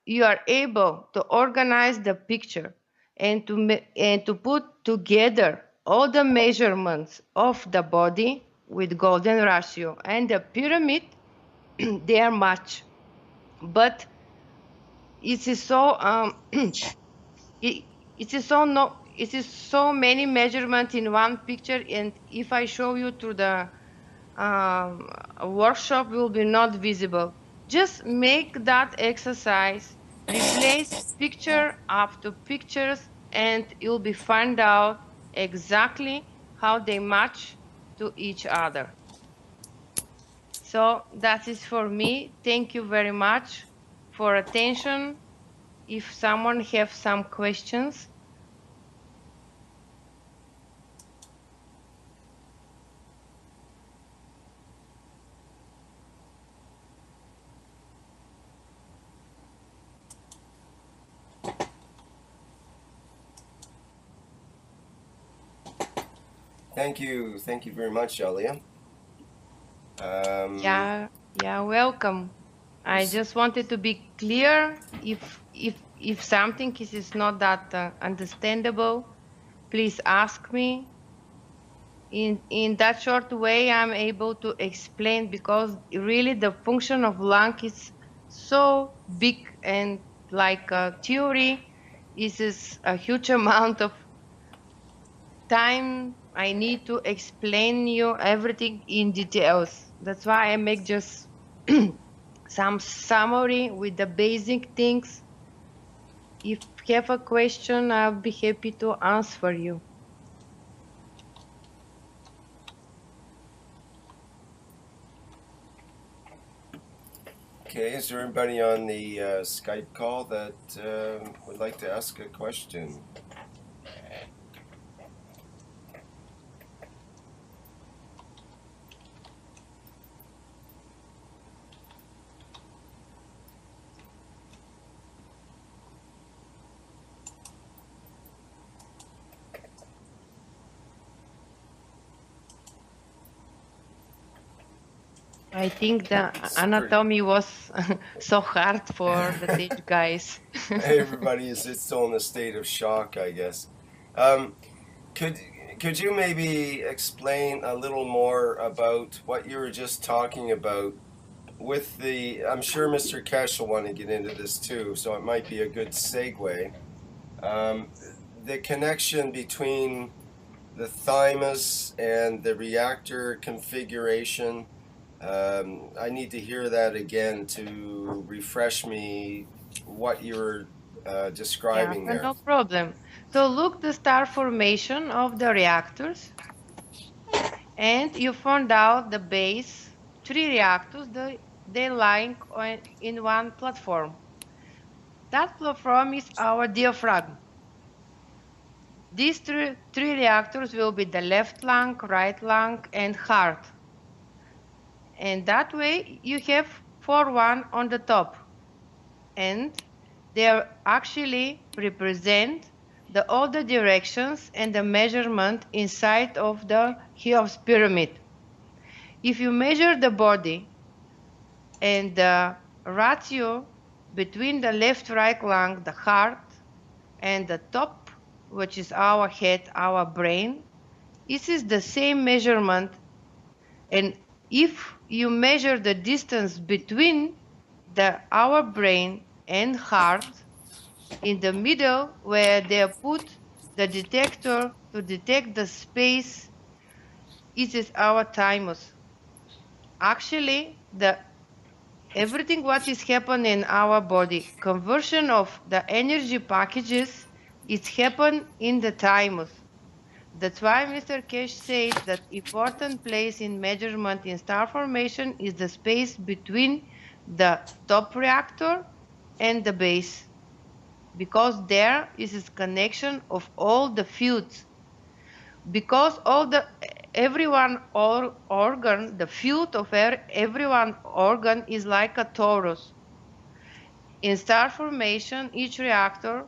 you are able to organize the picture and to put together all the measurements of the body with golden ratio and the pyramid, they are matched. But it is so it is so many measurements in one picture, and if I show you to the workshop will be not visible. Just make that exercise, replace picture after pictures, and you'll be find out exactly how they match to each other. So that is for me. Thank you very much for attention. If someone have some questions. Thank you very much, Elia. Yeah, welcome. I just wanted to be clear. If something is not that understandable, please ask me. In that short way, I'm able to explain, because really the function of lung is so big, and like a theory is a huge amount of time I need to explain you everything in details. That's why I make just some summary with the basic things. If you have a question, I'll be happy to answer you. Okay, is there anybody on the Skype call that would like to ask a question? I think the anatomy was so hard for the stage guys. Everybody is still in a state of shock, I guess. Could you maybe explain a little more about what you were just talking about with the, I'm sure Mr.Keshe will want to get into this too, so it might be a good segue. The connection between the thymus and the reactor configuration. I need to hear that again to refresh me what you were describing there. No problem. So look the star formation of the reactors, and you found out the base 3 reactors, they lying in one platform. That platform is our diaphragm. These three reactors will be the left lung, right lung, and heart. And that way you have 4-1 on the top. And they actually represent all the directions and the measurement inside of the Cheops pyramid. If you measure the body and the ratio between the left-right lung, the heart, and the top, which is our head, our brain. This is the same measurement, and if you measure the distance between our brain and heart, in the middle where they put the detector to detect the space, it is our thymus. Actually, everything what is happening in our body, conversion of the energy packages, is happen in the thymus. That's why Mr. Keshe said that important place in measurement in star formation is the space between the top reactor and the base, because there is this connection of all the fields. Because everyone organ, the field of everyone organ is like a torus. In star formation, each reactor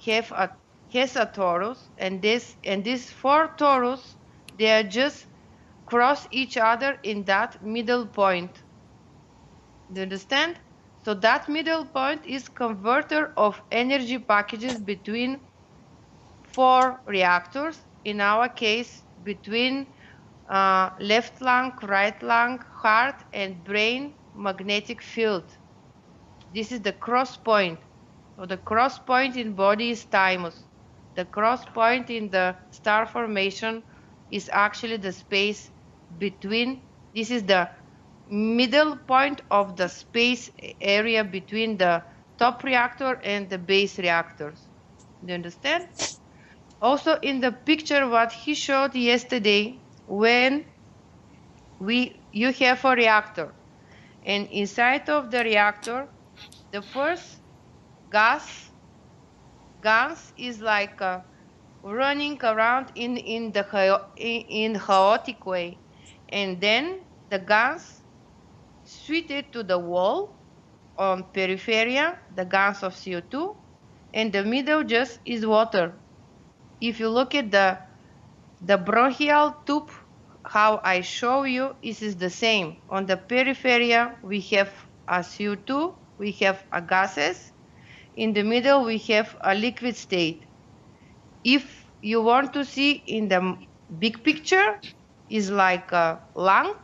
has a torus, and these four torus, they are just cross each other in that middle point. Do you understand? So that middle point is converter of energy packages between four reactors. In our case, between left lung, right lung, heart, and brain magnetic field. This is the cross point. So the cross point in body is thymus. The cross point in the star formation is actually the space between. This is the middle point of the space area between the top reactor and the base reactors. Do you understand? Also in the picture what he showed yesterday, when you have a reactor, and inside of the reactor, the first Gans is like running around in chaotic way, and then the Gans suited to the wall on peripheria, the Gans of CO2, and the middle just is water. If you look at the bronchial tube, how I show you, this is the same. On the peripheria, we have a CO2, we have a gases. In the middle, we have a liquid state. If you want to see in the big picture, is like a lung.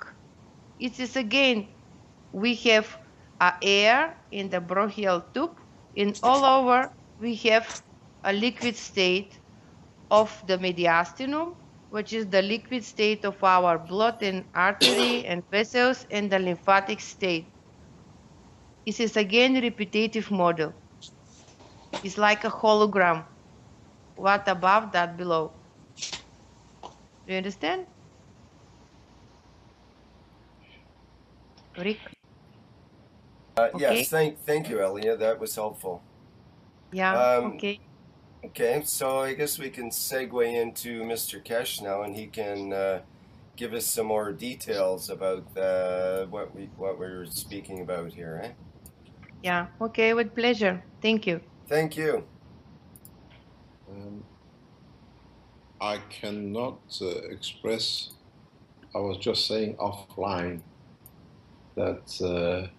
It is again, we have air in the bronchial tube, and all over we have a liquid state of the mediastinum, which is the liquid state of our blood and artery and vessels, and the lymphatic state. This is again repetitive model. It's like a hologram. What above, that below. Do you understand? Rick? Yes, Okay. thank you, Elia. That was helpful. Yeah. Okay. Okay, so I guess we can segue into Mr. Keshe now, and he can give us some more details about what we're speaking about here. Eh? Yeah. Okay. With pleasure. Thank you. Thank you. I cannot express. I was just saying offline that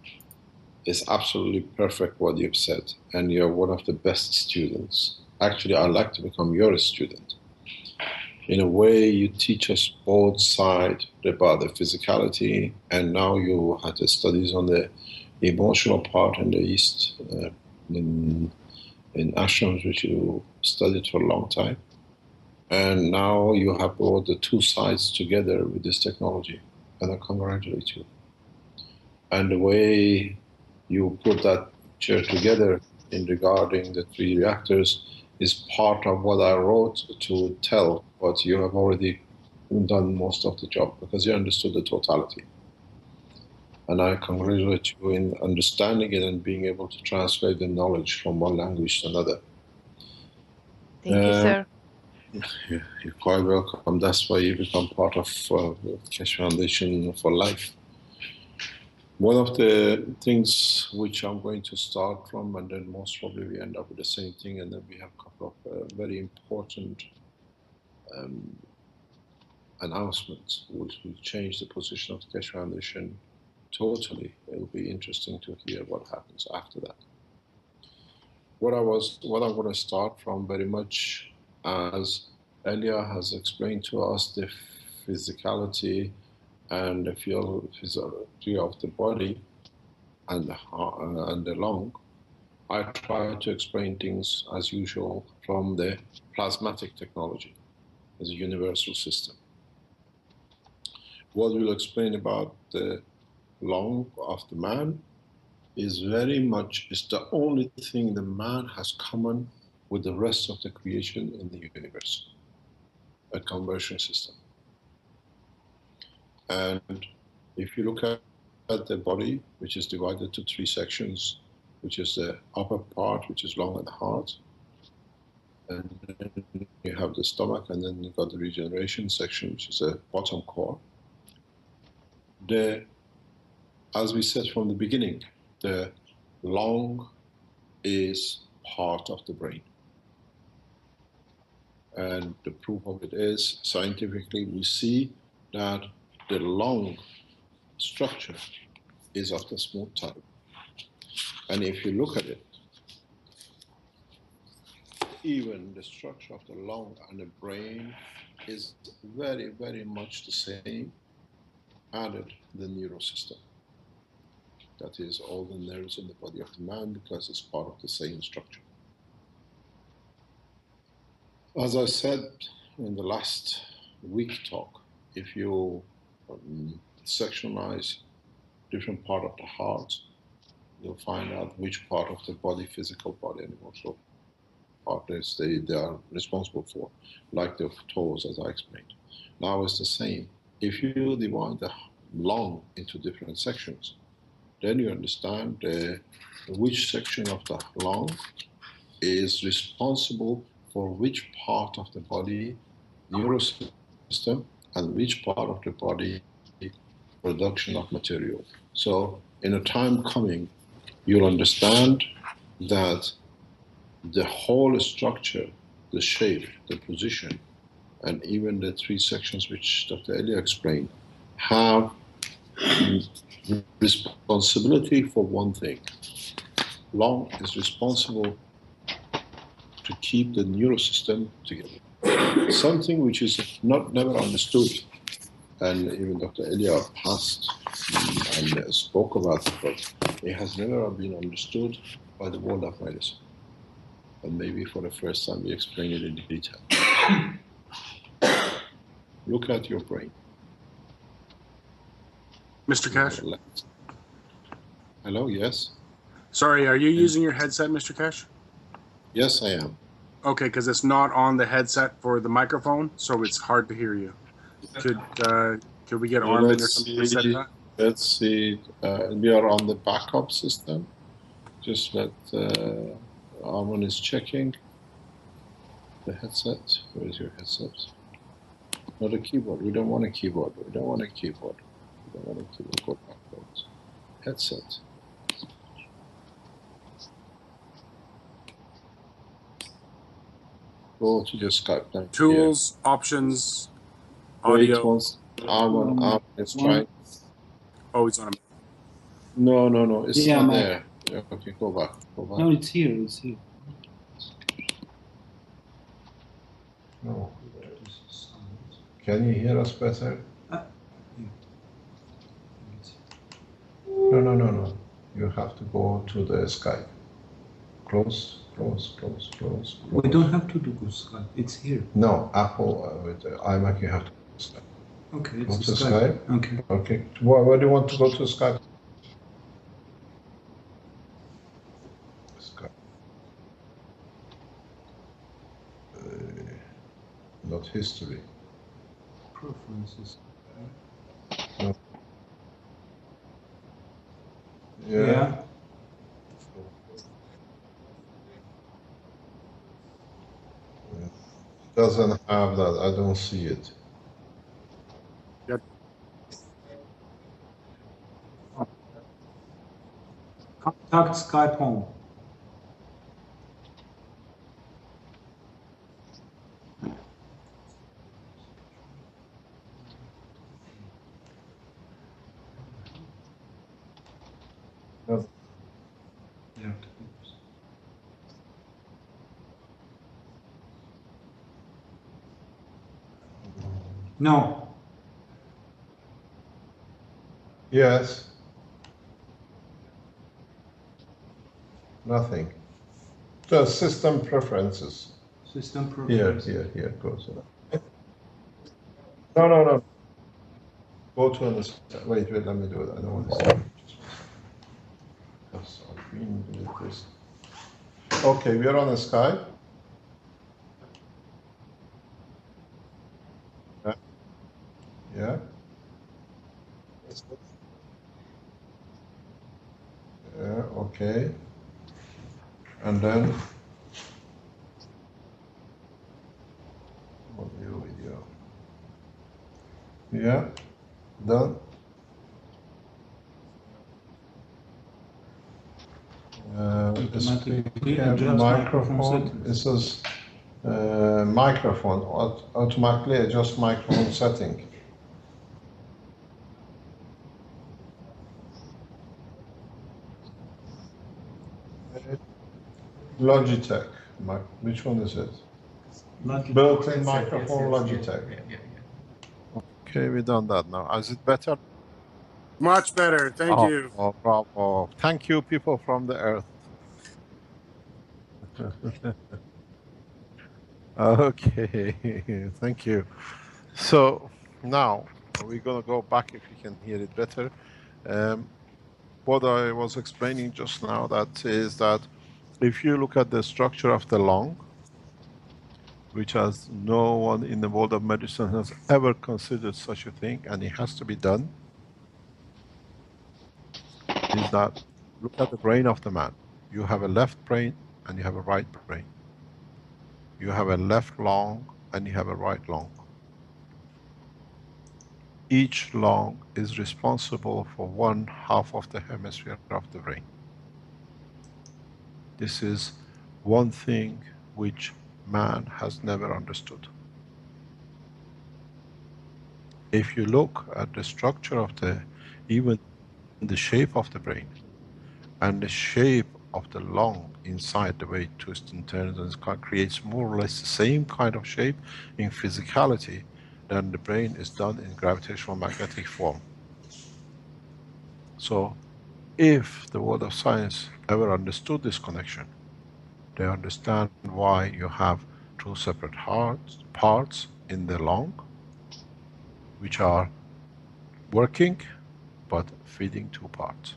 it's absolutely perfect what you've said, and you're one of the best students. Actually, I'd like to become your student. In a way, you teach us both sides about the physicality, and now you had the studies on the emotional part in the East, in ashrams, which you studied for a long time. And now you have brought the two sides together with this technology, and I congratulate you. And the way you put that chair together in regarding the three reactors is part of what I wrote to tell, but you have already done most of the job because you understood the totality. And I congratulate you in understanding it and being able to translate the knowledge from one language to another. Thank you, sir. You're quite welcome. That's why you become part of the Keshe Foundation for life. One of the things which I'm going to start from, and then most probably we end up with the same thing, and then we have a couple of very important announcements which will change the position of the Keshe Foundation totally. It'll be interesting to hear what happens after that. What I'm going to start from very much, as Elia has explained to us, the physicality and the physiology of the body and the heart and the lung. I try to explain things as usual from the plasmatic technology as a universal system. What we'll explain about the lung of the man is very much, is the only thing the man has common with the rest of the creation in the universe, a conversion system. And if you look at the body, which is divided to 3 sections, which is the upper part, which is lung and heart, and then you have the stomach, and then you got the regeneration section, which is the bottom core. As we said from the beginning, the lung is part of the brain. And the proof of it is, scientifically, we see that the lung structure is of the smooth type. And if you look at it, even the structure of the lung and the brain is very, very much the same, added the neural system. That is all the nerves in the body of the man, because it's part of the same structure. As I said in the last week talk, if you sectionalize different part of the heart, you'll find out which part of the body, physical body and emotional part they are responsible for, like the toes, as I explained. Now it's the same. If you divide the lung into different sections, then you understand which section of the lung is responsible for which part of the body, neural system, and which part of the body, production of material. So in a time coming, you'll understand that the whole structure, the shape, the position, and even the 3 sections which Dr. Elia explained, have responsibility for one thing. Lung is responsible to keep the neural system together. Something which is never understood, and even Dr. Elia passed and spoke about it, but it has never been understood by the world of medicine. And maybe for the first time we explain it in detail. Look at your brain. Mr.Keshe? Hello, yes? Sorry, are you using your headset, Mr.Keshe? Yes, I am. Okay, because it's not on the headset for the microphone, so it's hard to hear you. Could we get Armin or something to set that? Let's see. We are on the backup system. Just let Armin is checking the headset. Where is your headset? Not a keyboard. We don't want a keyboard. We don't want a keyboard. We don't want a keyboard. Go backwards. Headset. Go to the Skype line. Tools, options, Wait audio. once. Armin is trying. Oh, it's on a... No. It's not there. Okay, go back. No, it's here. It's here. No. Can you hear us better? No. You have to go to the Skype. Close. We don't have to do Skype. It's here. No, Apple with the iMac, you have to go to Skype. Okay, Go it's to Skype. Skype. Okay. Where do you want to go to Skype? Skype. Not history. Preferences. No. Yeah. Doesn't have that. I don't see it. Yep. Contact Skype home. No. Yes. Nothing. Just system preferences. System preferences. Here goes. No. Go to understand. Wait, let me do it. I don't want to start. Because I've been doing this. Okay, we are on the Skype. Yeah. Yeah, okay. And then audio, video. Yeah, done. Automatically adjust microphone Microphone. It settings. says microphone. Automatically adjust microphone setting. Logitech. Which one is it? Logitech. Built-in microphone, Yes. Logitech. Yeah. Okay, we've done that now. Is it better? Much better. Thank you. Oh, bravo. Thank you, people from the earth. Okay, thank you. So now we're going to go back if you can hear it better. What I was explaining just now, that is that if you look at the structure of the lung, which has no one in the world of medicine has ever considered such a thing, and it has to be done, is that look at the brain of the man. You have a left brain and you have a right brain. You have a left lung and you have a right lung. Each lung is responsible for 1/2 of the hemisphere of the brain. This is one thing which man has never understood. If you look at the structure of even the shape of the brain and the shape of the lung inside, the way it twists and turns and creates more or less the same kind of shape in physicality, then the brain is done in gravitational magnetic form. So if the world of science ever understood this connection, they understand why you have two separate parts in the lung, which are working but feeding two parts.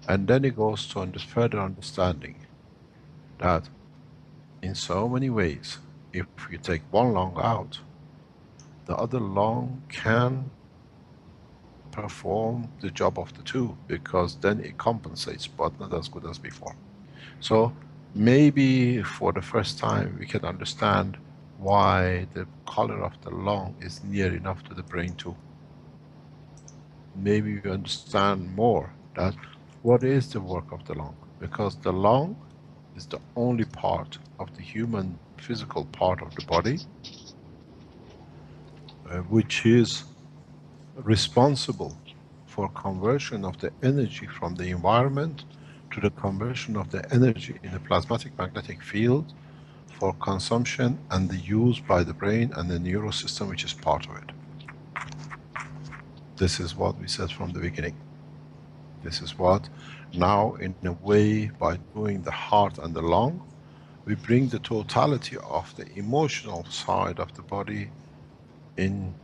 And then it goes to further understanding that in so many ways, if you take one lung out, the other lung can perform the job of the two, because then it compensates, but not as good as before. So maybe for the first time we can understand why the color of the lung is near enough to the brain too. Maybe you understand more that what is the work of the lung, because the lung is the only part of the human physical part of the body which is responsible for conversion of the energy from the environment to the conversion of the energy in the plasmatic magnetic field for consumption and the use by the brain and the neural system which is part of it. This is what we said from the beginning. This is what now, in a way, by doing the heart and the lung, we bring the totality of the emotional side of the body in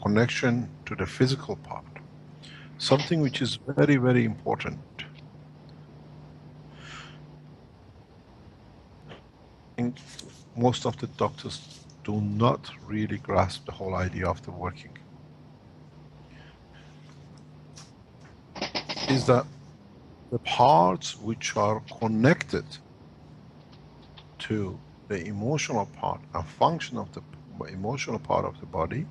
connection to the physical part. Something which is very, very important. I think most of the doctors do not really grasp the whole idea of the working. Is that the parts which are connected to the emotional part and function of the emotional part of the body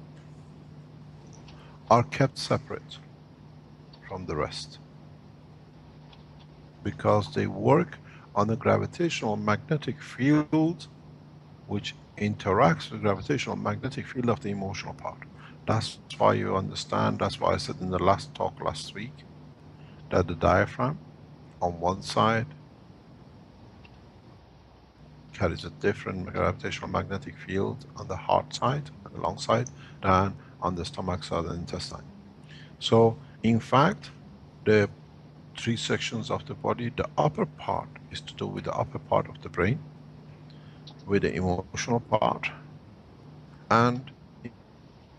are kept separate from the rest, because they work on a gravitational magnetic field which interacts with the gravitational magnetic field of the emotional part. That's why you understand, that's why I said in the last talk last week that the diaphragm on one side carries a different gravitational magnetic field on the heart side, on the lung side, than on the stomach side and intestine. So, in fact, the three sections of the body, the upper part is to do with the upper part of the brain, with the emotional part, and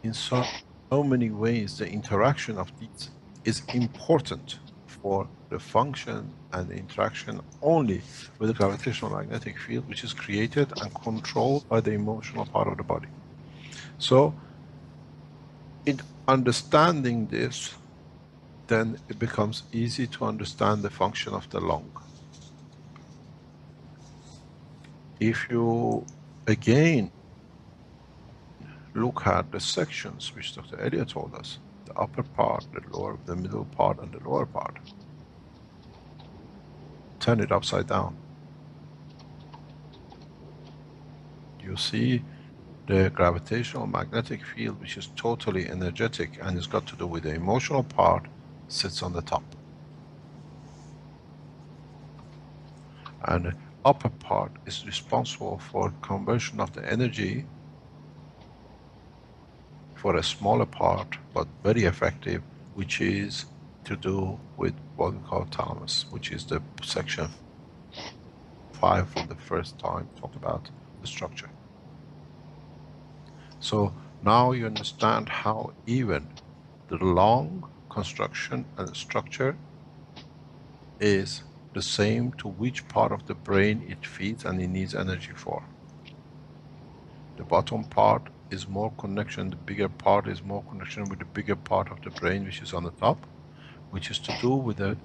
in so many ways the interaction of these is important for the function and the interaction only with the gravitational magnetic field, which is created and controlled by the emotional part of the body. So in understanding this, then it becomes easy to understand the function of the lung. If you again look at the sections which Dr. Elliot told us, the upper part, the lower, the middle part, and the lower part, turn it upside down. You see the gravitational magnetic field, which is totally energetic and has got to do with the emotional part, sits on the top. And the upper part is responsible for conversion of the energy for a smaller part, but very effective, which is to do with what we call thalamus, which is the section 5 from the first time talked about the structure. So now you understand how even the lung construction and structure is the same to which part of the brain it feeds and it needs energy for. The bottom part is more connection, the bigger part is more connection with the bigger part of the brain, which is on the top, which is to do with the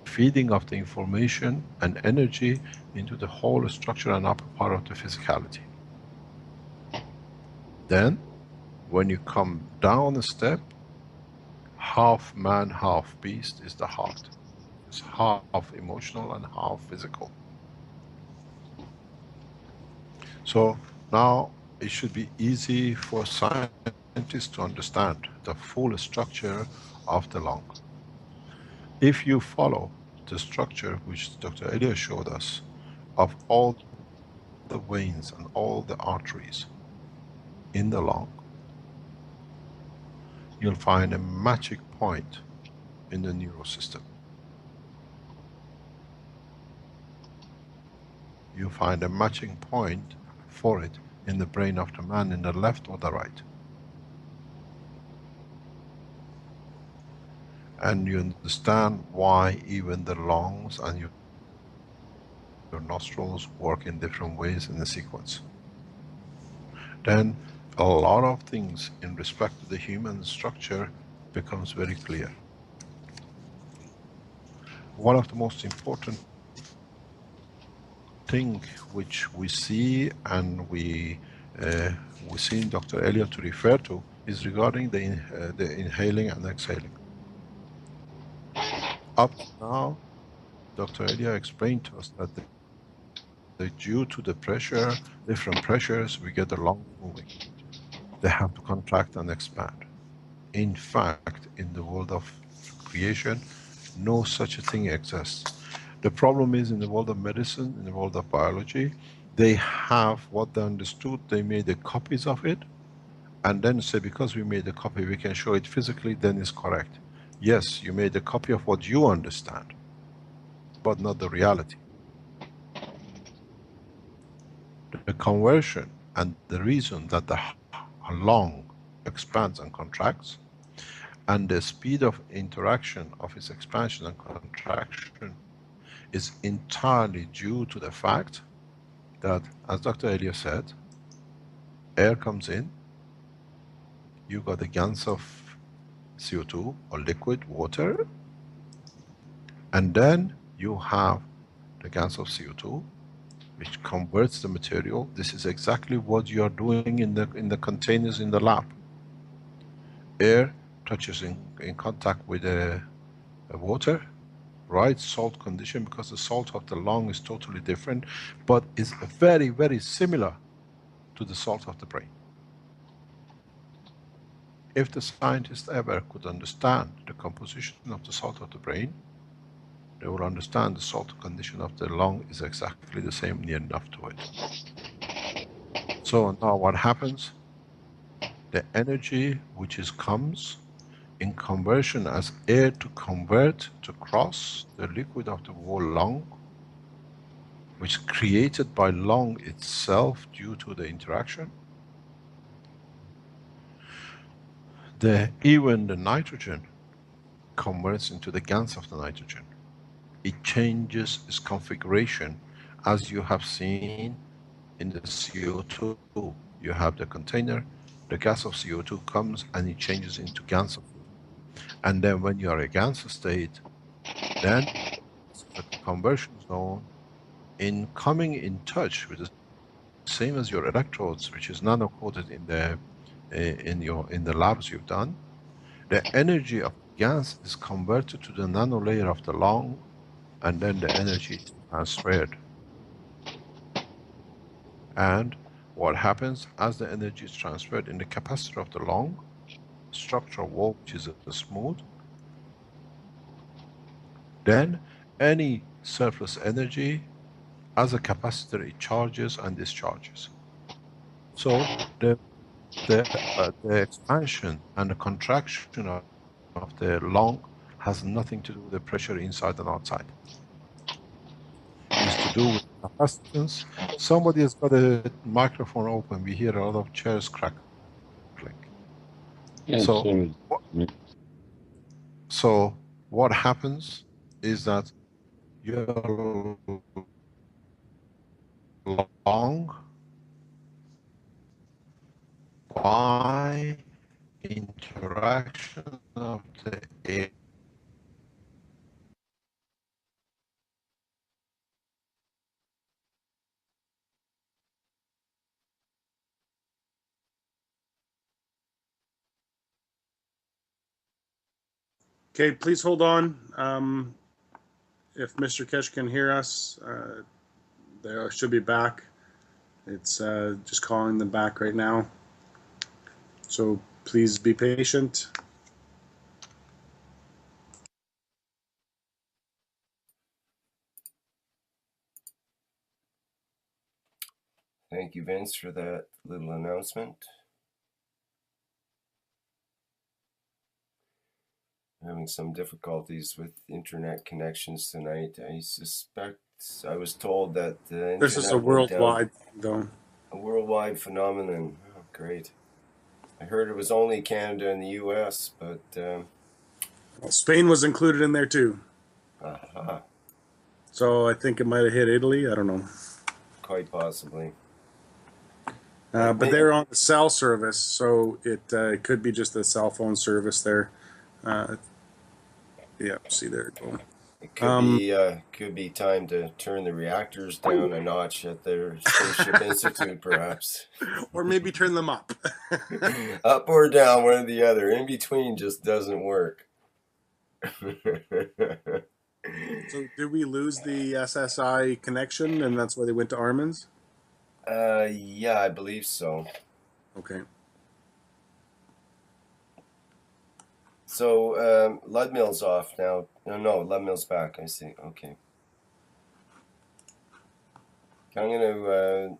feeding of the information and energy into the whole structure and upper part of the physicality. Then, when you come down a step, half man, half beast is the heart. It's half emotional and half physical. So now it should be easy for scientists to understand the full structure of the lung. If you follow the structure which Dr. Elia showed us of all the veins and all the arteries in the lung, you'll find a magic point in the neural system. You find a matching point for it in the brain of the man, in the left or the right. And you understand why even the lungs and your nostrils work in different ways in the sequence. Then a lot of things in respect to the human structure becomes very clear. One of the most important thing which we see and we seen Dr. Elliot to refer to is regarding the inhaling and exhaling. Up to now, Dr. Elia explained to us that due to the pressure, different pressures, we get the lungs moving. They have to contract and expand. In fact, in the world of creation, no such a thing exists. The problem is in the world of medicine, in the world of biology, they have what they understood, they made the copies of it, and then say because we made a copy, we can show it physically, then it's correct. Yes, you made a copy of what you understand, but not the reality. The conversion and the reason that the lung expands and contracts, and the speed of interaction of its expansion and contraction is entirely due to the fact that, as Dr. Elia said, air comes in, you got the Gans of CO2 or liquid water, and then you have the Gans of CO2 which converts the material. This is exactly what you are doing in the containers in the lab. Air touches in contact with the water, right? Salt condition, because the salt of the lung is totally different, but is very, very similar to the salt of the brain. If the scientist ever could understand the composition of the salt of the brain, they will understand the salt condition of the lung is exactly the same, near enough to it. So now what happens? The energy which comes in conversion as air to convert to cross the liquid of the whole lung, which is created by lung itself due to the interaction. Even the nitrogen converts into the Gans of the nitrogen. It changes its configuration, as you have seen in the CO2. You have the container, the gas of CO2 comes and it changes into Gans of CO2. And then when you are a Gans state, then the conversion zone in coming in touch with the same as your electrodes, which is nano-coated in the labs you've done, the energy of Gans is converted to the nano layer of the lung, and then the energy is transferred. And what happens as the energy is transferred in the capacitor of the lung, structural wall which is smooth, then any surplus energy, as a capacitor, it charges and discharges. So the expansion and the contraction of the lung has nothing to do with the pressure inside and outside. It's to do with capacitance. Somebody has got a microphone open. We hear a lot of chairs crackling. Yeah, so what happens is that your lung, by interaction of the air, Okay, please hold on. If Mr. Keshe can hear us, they should be back. It's just calling them back right now. So please be patient. Thank you, Vince, for that little announcement. Having some difficulties with internet connections tonight. I suspect, I was told that the internet This is a worldwide thing, though. A worldwide phenomenon. Oh, great. I heard it was only Canada and the US, but... well, Spain was included in there too. Aha. So I think it might have hit Italy. I don't know. Quite possibly. But they're on the cell service, so it could be just a cell phone service there. Yeah, see there. Go. It could be time to turn the reactors down a notch at their Spaceship Institute, perhaps. Or maybe turn them up. Up or down, one or the other. In between just doesn't work. So did we lose the SSI connection, and that's why they went to Armin's? Yeah, I believe so. Okay. So Ludmill's off now. No, Ludmill's back. I see. Okay. I'm going to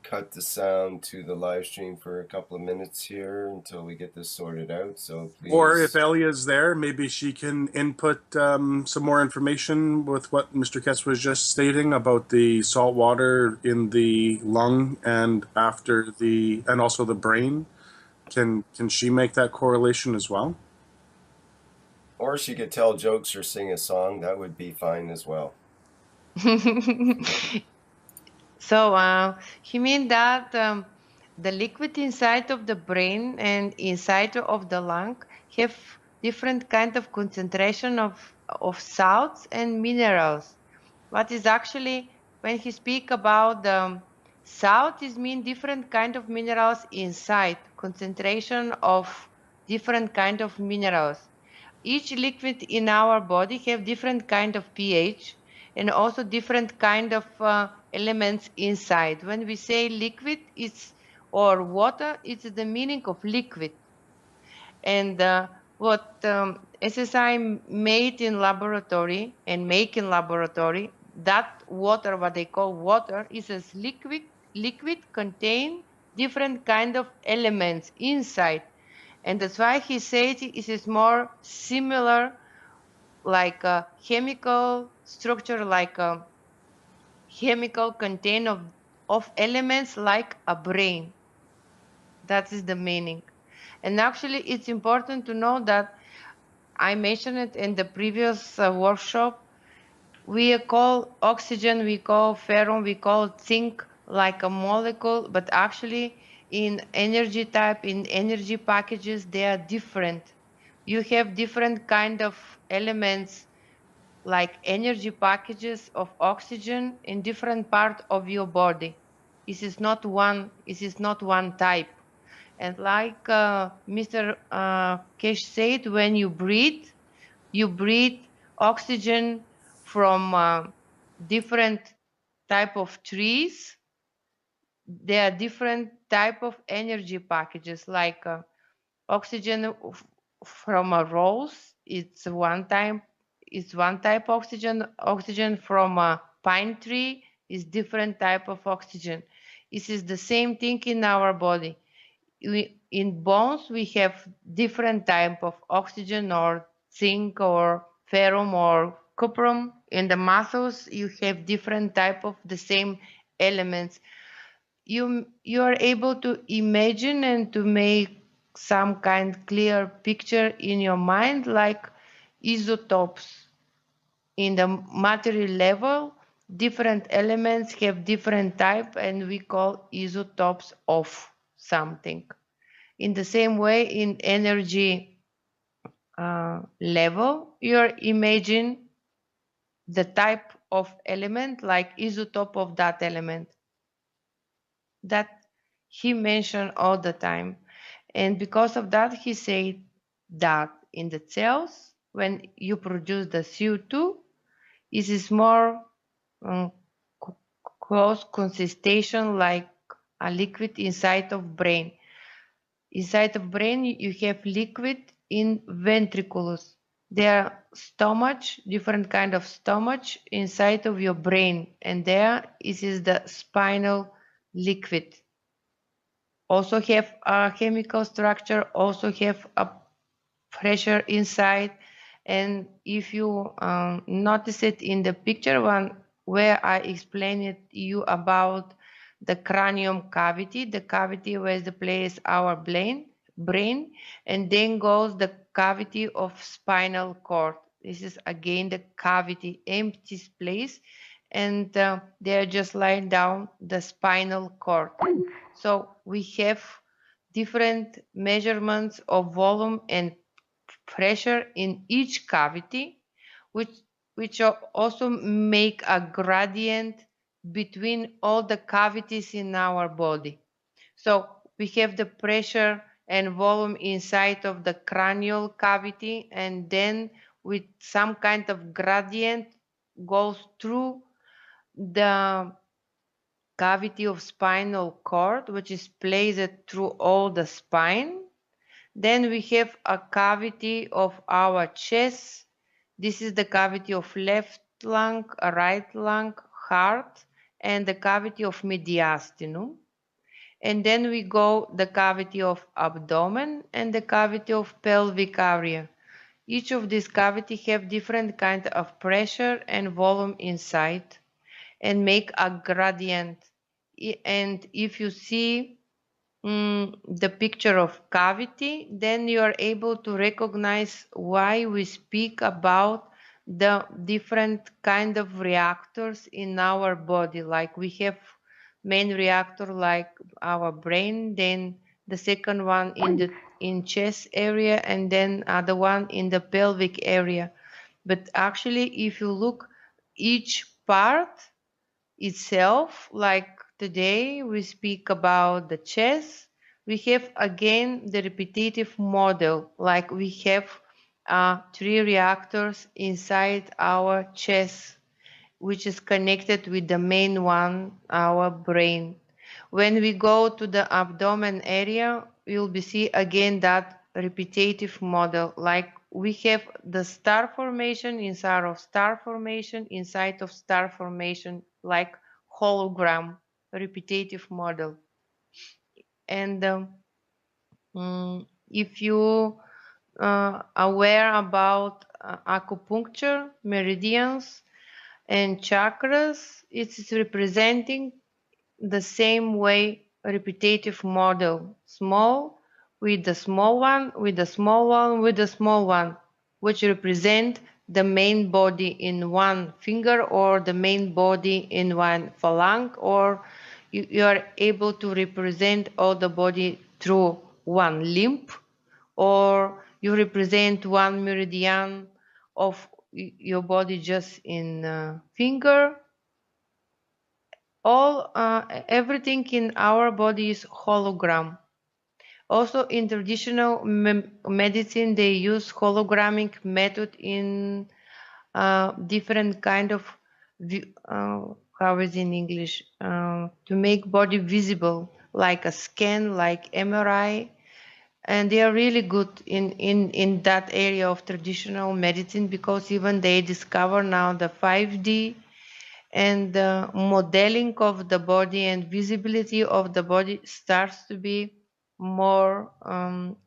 cut the sound to the live stream for a couple of minutes here until we get this sorted out. So please. Or if Elia's there, maybe she can input some more information with what Mr. Keshe was just stating about the salt water in the lung and and also the brain. Can she make that correlation as well? Or she could tell jokes or sing a song. That would be fine as well. So he mean that the liquid inside of the brain and inside of the lung have different kind of concentration of salts and minerals. What is actually, when he speak about the salt, is mean different kind of minerals inside, concentration of different kind of minerals. Each liquid in our body have different kind of pH and also different kind of elements inside. When we say liquid, it's or water, it's the meaning of liquid. And what SSI made in laboratory and make in laboratory, that water, what they call water, is a liquid contain different kind of elements inside. And that's why he said it is more similar like a chemical structure, like a chemical contain of elements like a brain. That is the meaning. And actually it's important to know that I mentioned it in the previous workshop. We call oxygen, we call ferrum, we call zinc like a molecule, but actually in energy type, in energy packages, they are different. You have different kind of elements like energy packages of oxygen in different part of your body. This is not one type. And like Mr. Keshe said, when you breathe oxygen from different type of trees. There are different type of energy packages, like oxygen from a rose. It's one type. It's one type oxygen. Oxygen from a pine tree is different type of oxygen. This is the same thing in our body. In bones we have different type of oxygen or zinc or ferrum or cuprum. In the muscles you have different type of the same elements. You are able to imagine and to make some kind clear picture in your mind, like isotopes. In the material level, different elements have different type and we call isotopes of something. In the same way, in energy level, you imagine the type of element like isotope of that element that he mentioned all the time. And because of that, he said that in the cells, when you produce the CO2, it is more close consistation like a liquid inside of brain. Inside of brain, you have liquid in ventriculus. There are stomach, different kind of stomach inside of your brain, and there is the spinal liquid. Also have a chemical structure, also have a pressure inside. And if you notice it in the picture one where I explained it you about the cranium cavity, the cavity where the place our brain, and then goes the cavity of spinal cord. This is again the cavity, empty place, and they're just lying down the spinal cord. So we have different measurements of volume and pressure in each cavity, which also make a gradient between all the cavities in our body. So we have the pressure and volume inside of the cranial cavity, and then with some kind of gradient goes through the cavity of spinal cord, which is placed through all the spine. Then we have a cavity of our chest. This is the cavity of left lung, right lung, heart, and the cavity of mediastinum. And then we go the cavity of abdomen and the cavity of pelvic area. Each of these cavities have different kind of pressure and volume inside and make a gradient. And if you see the picture of cavity, then you are able to recognize why we speak about the different kind of reactors in our body. Like we have main reactor like our brain, then the second one in chest area, and then other one in the pelvic area. But actually, if you look each part itself, like today we speak about the chest, we have again the repetitive model, like we have 3 reactors inside our chest, which is connected with the main one, our brain. When we go to the abdomen area, you'll be see again that repetitive model. Like we have the star formation inside of star formation, inside of star formation, like hologram repetitive model. And if you aware about acupuncture, meridians, and chakras, it's representing the same way repetitive model. Small with the small one, with the small one, with the small one, which represent the main body in one finger or the main body in one phalanx, or you are able to represent all the body through one limb, or you represent one meridian of your body just in finger. Everything in our body is hologram. Also in traditional medicine they use hologrammic method in different kind of how is in English, to make body visible, like a scan, like MRI. And they are really good in that area of traditional medicine, because even they discover now the 5D and the modeling of the body and visibility of the body starts to be more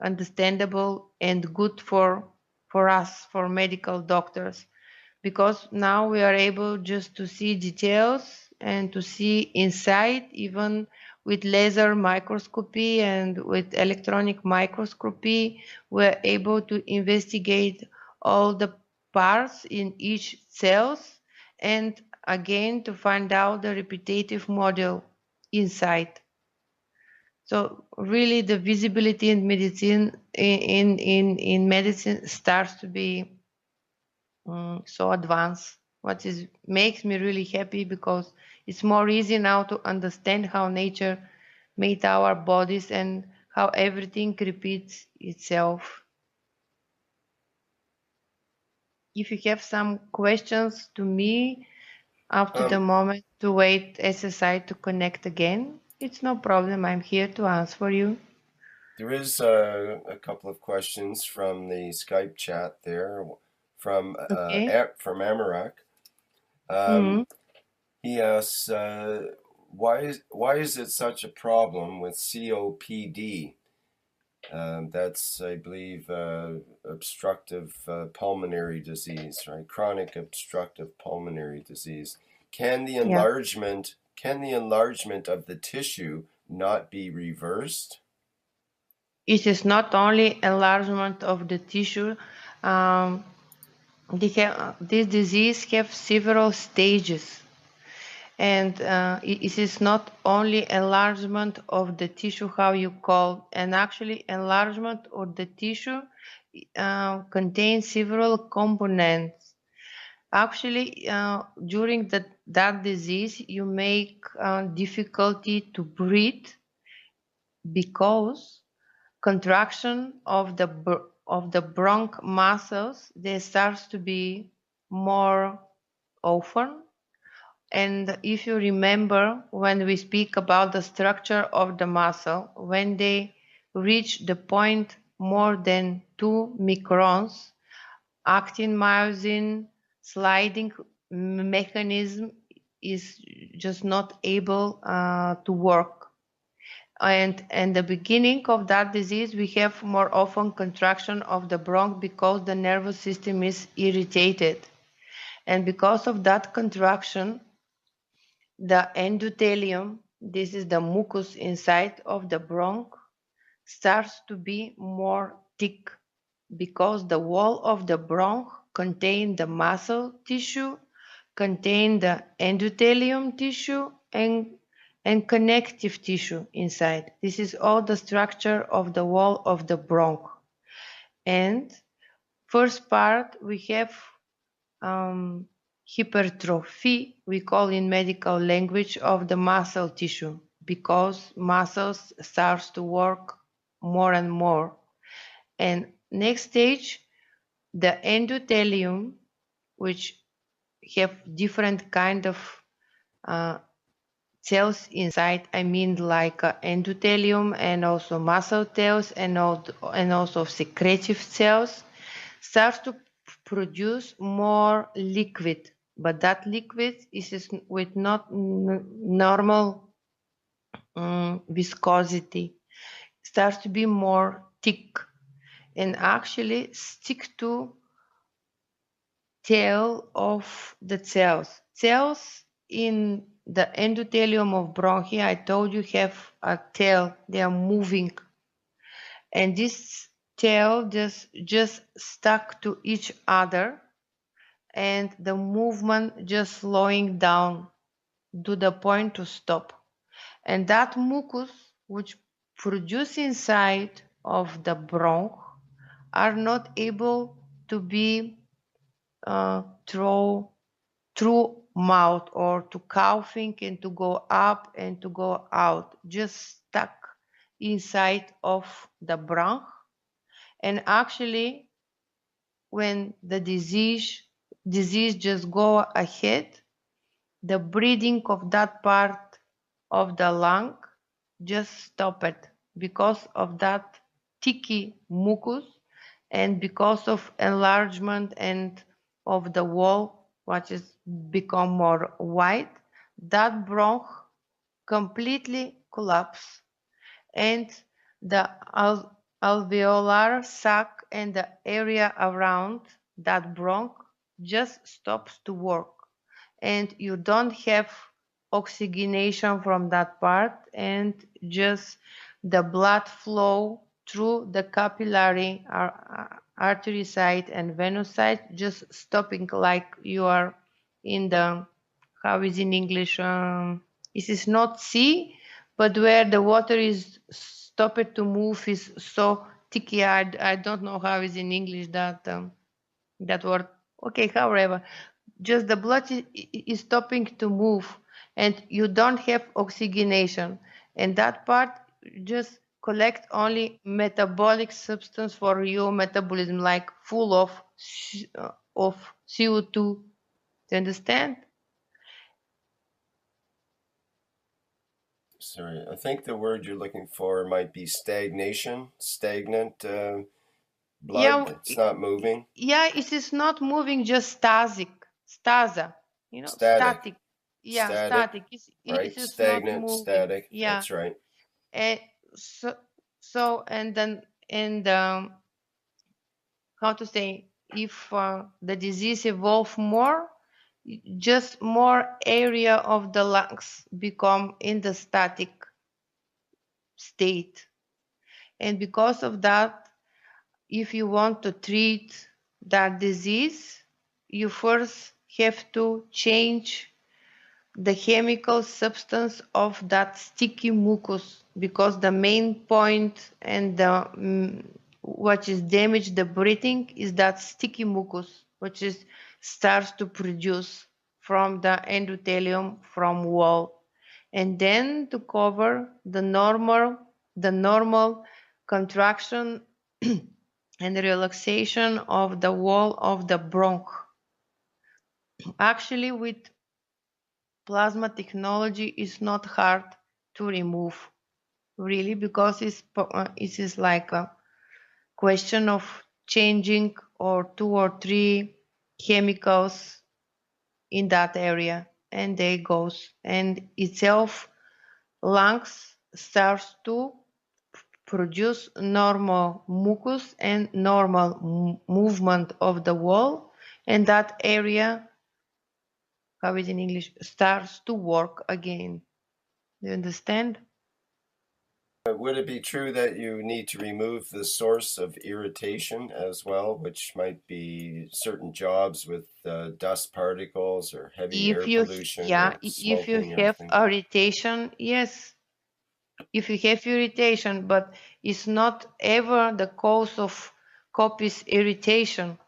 understandable and good for us, for medical doctors, because now we are able just to see details and to see inside, even with laser microscopy and with electronic microscopy. We're able to investigate all the parts in each cells, and again to find out the repetitive model inside. So really the visibility in medicine in medicine starts to be so advanced, what is makes me really happy, because it's more easy now to understand how nature made our bodies and how everything repeats itself. If you have some questions to me up to the moment to wait SSI to connect again, it's no problem. I'm here to answer you. There is a couple of questions from the Skype chat there from Okay. from Amarak. He asks, why is it such a problem with COPD? That's, I believe, obstructive pulmonary disease, right? Chronic obstructive pulmonary disease. Can the enlargement of the tissue not be reversed? It is not only enlargement of the tissue. This disease have several stages, and it is not only enlargement of the tissue, how you call, and actually enlargement of the tissue contains several components. Actually, during that disease, you make difficulty to breathe, because contraction of the bronch muscles, they starts to be more often. And if you remember, when we speak about the structure of the muscle, when they reach the point more than 2 microns, actin myosin sliding mechanism is just not able to work. And the beginning of that disease, we have more often contraction of the bronch, because the nervous system is irritated. And because of that contraction, the endothelium, this is the mucus inside of the bronch, starts to be more thick, because the wall of the bronch contains the muscle tissue, contain the endothelium tissue, and connective tissue inside. This is all the structure of the wall of the bronch. And first part, we have hypertrophy, we call in medical language, of the muscle tissue, because muscles starts to work more and more. And next stage, the cells inside. I mean like endothelium and also muscle cells and also secretive cells starts to produce more liquid, but that liquid is with not normal viscosity, starts to be more thick and actually stick to tail of the cells. Cells in the endothelium of bronchi, I told you, have a tail. They are moving, and this tail just stuck to each other, and the movement just slowing down to the point to stop. And that mucus, which produce inside of the bronch, are not able to be through mouth or to coughing and to go up and to go out, just stuck inside of the bronch. And actually, when the disease just go ahead, the breathing of that part of the lung just stop it because of that sticky mucus and because of enlargement and of the wall, which is become more wide. That bronch completely collapse, and the alveolar sac and the area around that bronch just stops to work, and you don't have oxygenation from that part, and just the blood flow through the capillary artery side and venous side just stopping, like you are in the, how is in English, this is not sea, but where the water is stopped to move is so sticky. I don't know how is in English that word. Okay, however, just the blood is stopping to move and you don't have oxygenation, and that part just collect only metabolic substance for your metabolism, like full of CO2. Do you understand? Sorry, I think the word you're looking for might be stagnation, stagnant blood. Yeah, It's not moving. yeah, it is not moving, just stasa, Static. static. Yeah, static. Right? It is not Stagnant, moving. static. Yeah. That's right. And so and then, and how to say, if the disease evolve more, just more area of the lungs become in the static state, and because of that, if you want to treat that disease, you first have to change the chemical substance of that sticky mucus, because the main point and the what is damaged the breathing is that sticky mucus, which is starts to produce from the endothelium from wall, and then to cover the normal contraction and relaxation of the wall of the bronch. Actually, with plasma technology is not hard to remove, really, because it is like a question of changing or 2 or 3 chemicals in that area, and they goes, and itself lungs starts to produce normal mucus and normal movement of the wall, and that area, how is in English, starts to work again. Do you understand? Would it be true that you need to remove the source of irritation as well, which might be certain jobs with dust particles or heavy air pollution or If you smoking or have things? irritation, yes. If you have irritation, but it's not ever the cause of copious irritation.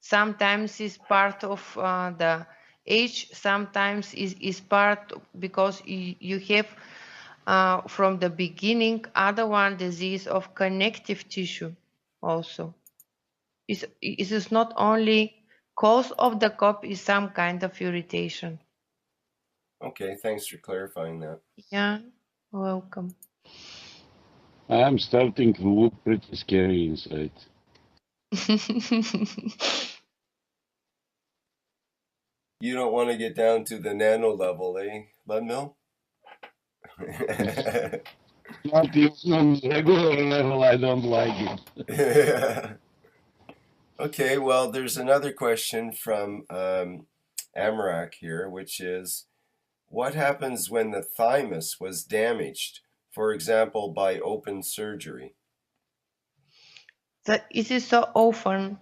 Sometimes it's part of the age, sometimes is part because you have from the beginning other one disease of connective tissue also. It is not only cause of the cop is some kind of irritation. Okay, thanks for clarifying that. Yeah, welcome. I'm starting to look pretty scary inside. You don't want to get down to the nano level, eh, Ludmill? Not even on the regular level, I don't like it. Okay, well, there's another question from Amarak here, which is, what happens when the thymus was damaged, for example, by open surgery? It is so often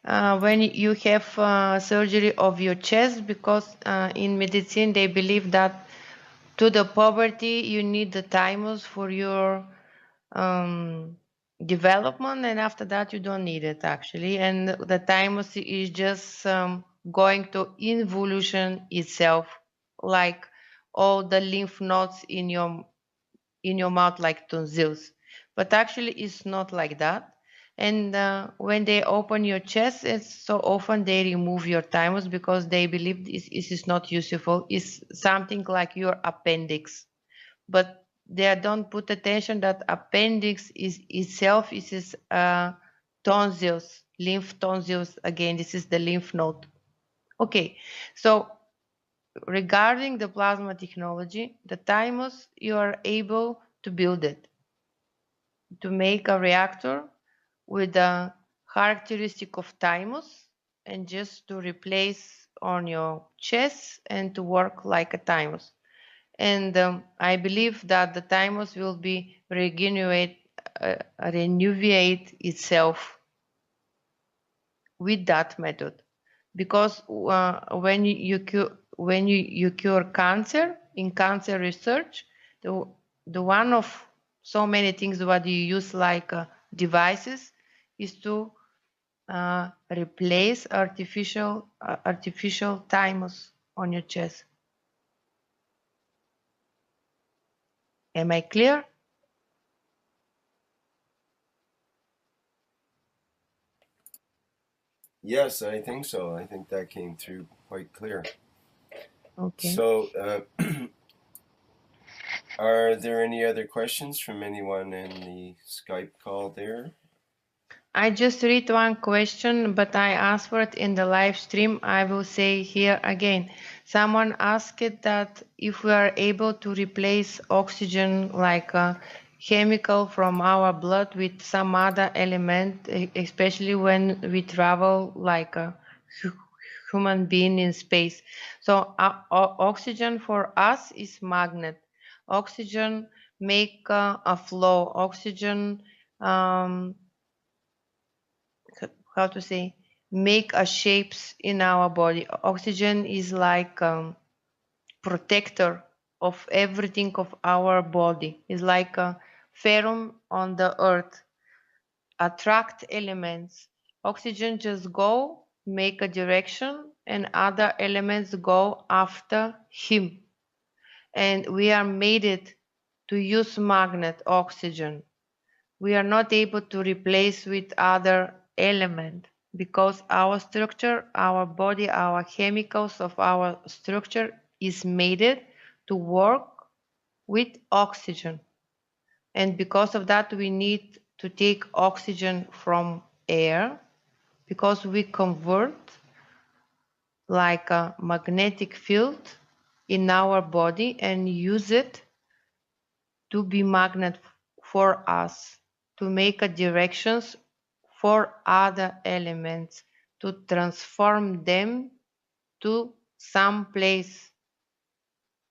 when you have surgery of your chest, because in medicine they believe that to the poverty you need the thymus for your development, and after that you don't need it actually, and the thymus is just going to involution itself, like all the lymph nodes in your mouth, like tonsils. But actually it's not like that. And when they open your chest, it's so often they remove your thymus because they believe this is not useful. It's something like your appendix. But they don't put attention that appendix is itself is tonsils, lymph tonsils. Again, this is the lymph node. Okay, so regarding the plasma technology, the thymus, you are able to build it, to make a reactor with a characteristic of thymus, and just to replace on your chest and to work like a thymus. And I believe that the thymus will be regenerate itself with that method, because when you cure cancer, in cancer research, the one of so many things what you use like devices is to replace artificial thymus on your chest. Am I clear? Yes, I think so. I think that came through quite clear. Okay. So, are there any other questions from anyone in the Skype call there? I just read one question, but I answered in the live stream. I will say here again. Someone asked that if we are able to replace oxygen, like a chemical from our blood, with some other element, especially when we travel like a human being in space. So oxygen for us is magnet. Oxygen make a flow. Oxygen how to say, make a shapes in our body. Oxygen is like protector of everything of our body. It's like a ferrum on the earth, attract elements. Oxygen just go, make a direction, and other elements go after him. And we are made it to use magnet oxygen. We are not able to replace with other element, because our structure, our body, our chemicals of our structure is made to work with oxygen. And because of that, we need to take oxygen from air, because we convert like a magnetic field in our body and use it to be magnet for us, to make a directions for other elements, to transform them to some place,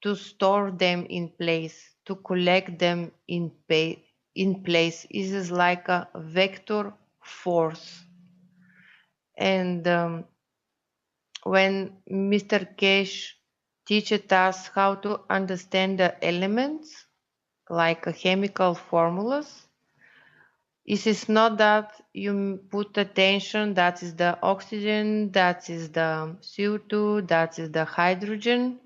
to store them in place, to collect them in place. It is like a vector force. And when Mr.Keshe teaches us how to understand the elements, like chemical formulas, it is not that you put attention, that is the oxygen, that is the CO2, that is the hydrogen.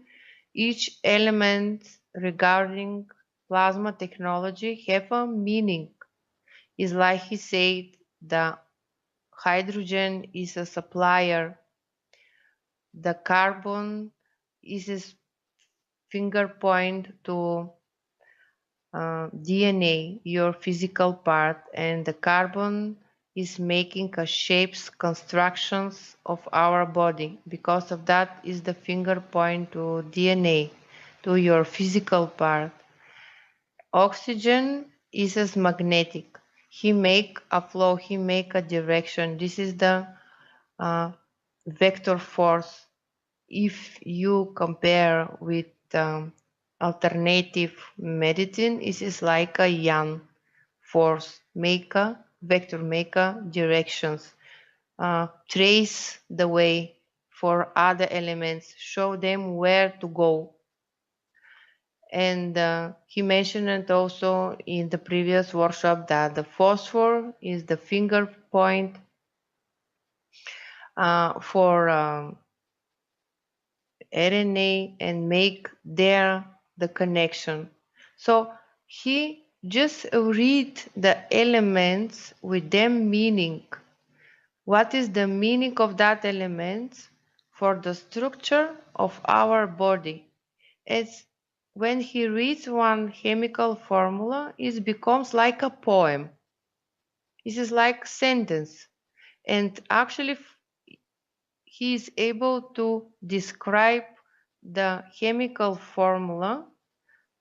Each element regarding plasma technology have a meaning. It's like he said, the hydrogen is a supplier, the carbon is finger point to DNA, your physical part, and the carbon is making a shapes constructions of our body. Because of that is the finger point to DNA, to your physical part. Oxygen is as magnetic. He make a flow, he make a direction. This is the vector force. If you compare with alternative medicine, it is like a yang force, maker, vector maker, directions, trace the way for other elements, show them where to go. And he mentioned it also in the previous workshop that the phosphor is the finger point for RNA and make there the connection. So he just read the elements with them meaning. What is the meaning of that element for the structure of our body? It's when he reads one chemical formula, it becomes like a poem. This is like sentence. And actually he is able to describe the chemical formula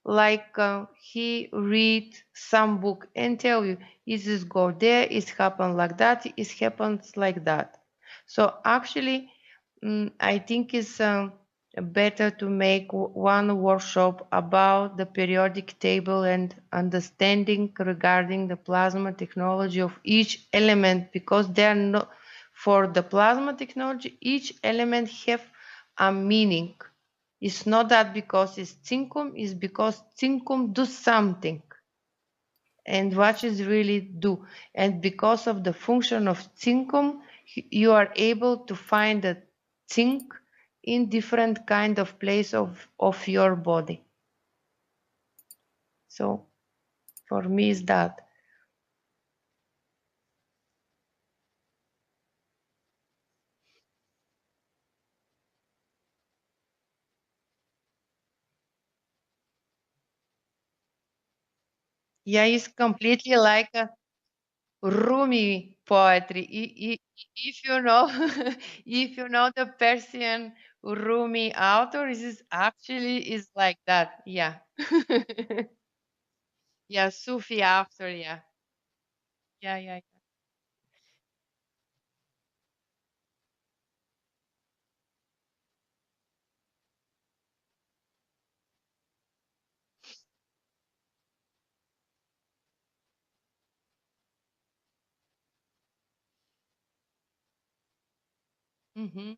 like he read some book and tell you, is this go there, it happens like that, it happens like that. So actually, I think it's better to make one workshop about the periodic table and understanding regarding the plasma technology of each element, because they are not, for the plasma technology, each element have a meaning. It's not that because it's zincum, it's because zincum do something. And what is really do. And because of the function of zincum, you are able to find the zinc in different kind of place of your body. So for me is that. Yeah, it's completely like a Rumi poetry. If you know, if you know the Persian Rumi author, this is actually is like that. Yeah, yeah, Sufi author. Yeah, yeah, yeah. Mm-hmm.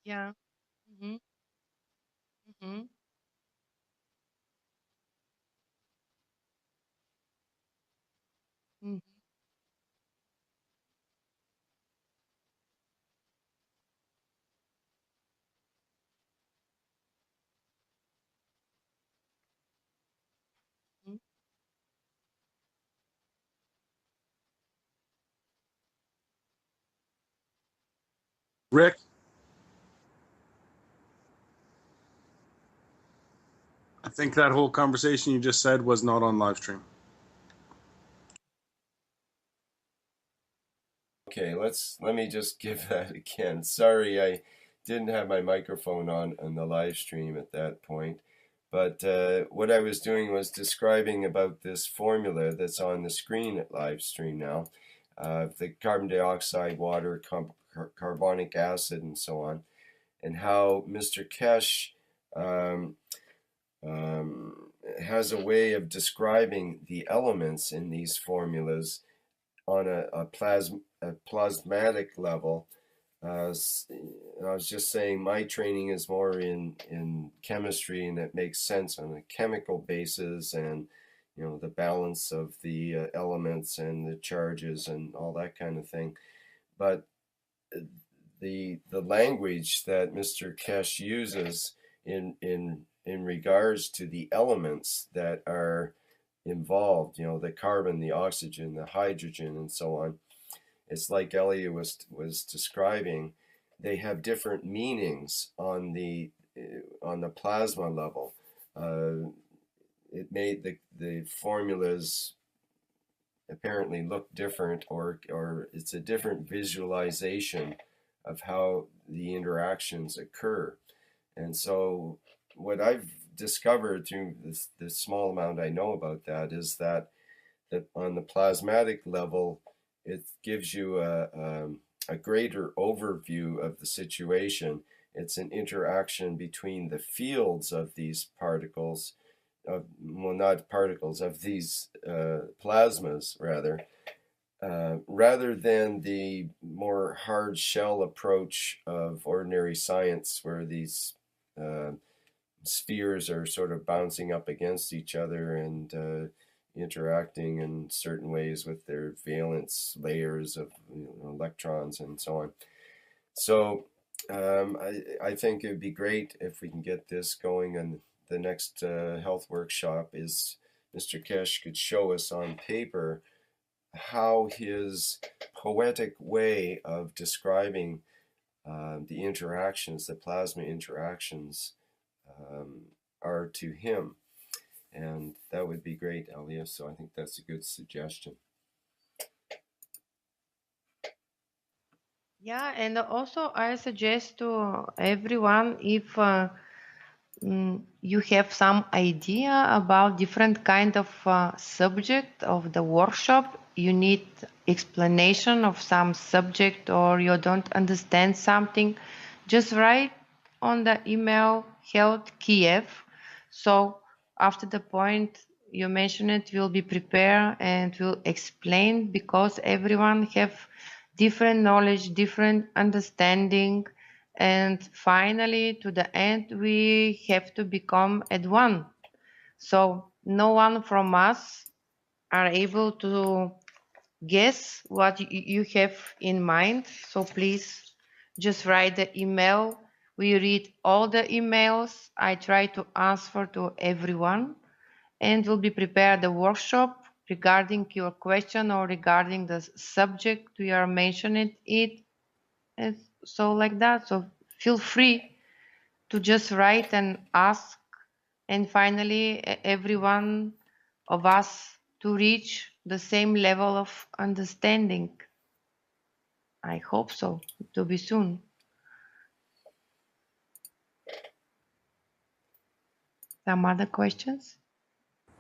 Yeah. Mm-hmm. Mm-hmm. Mm-hmm. Rick, I think that whole conversation you just said was not on live stream. Okay, let me just give that again. Sorry, I didn't have my microphone on the live stream at that point. But what I was doing was describing about this formula that's on the screen at live stream now. The carbon dioxide, water, carbonic acid, and so on. And how Mr. Keshe um, has a way of describing the elements in these formulas on a plasmatic level. I was just saying my training is more in chemistry, and it makes sense on a chemical basis, and the balance of the elements and the charges and all that kind of thing. But the language that Mr. Keshe uses in regards to the elements that are involved, the carbon, the oxygen, the hydrogen, and so on. It's like Elia was describing. they have different meanings on the plasma level. It made the formulas apparently look different, or it's a different visualization of how the interactions occur. And so what I've discovered through the small amount I know about that is that on the plasmatic level, it gives you a greater overview of the situation. It's an interaction between the fields of these particles, well, not particles, of these plasmas, rather than the more hard shell approach of ordinary science, where these spheres are sort of bouncing up against each other and interacting in certain ways with their valence layers of electrons and so on. So I think it would be great if we can get this going, and the next health workshop is Mr.Keshe could show us on paper how his poetic way of describing the interactions, the plasma interactions, are to him. And that would be great, Elia. So I think that's a good suggestion. Yeah, and also I suggest to everyone, if you have some idea about different kind of subject of the workshop, you need explanation of some subject, or you don't understand something, just write on the email Health Kiev. So after the point you mention it, will be prepared and will explain, because everyone have different knowledge, different understanding. And finally, to the end, we have to become at one. So no one from us are able to guess what you have in mind. So please just write the email. We read all the emails. I try to answer to everyone, and will be prepared the workshop regarding your question or regarding the subject we are mentioning it. And so like that. So feel free to just write and ask, and finally every one of us to reach the same level of understanding. I hope so, to be soon. Some other questions?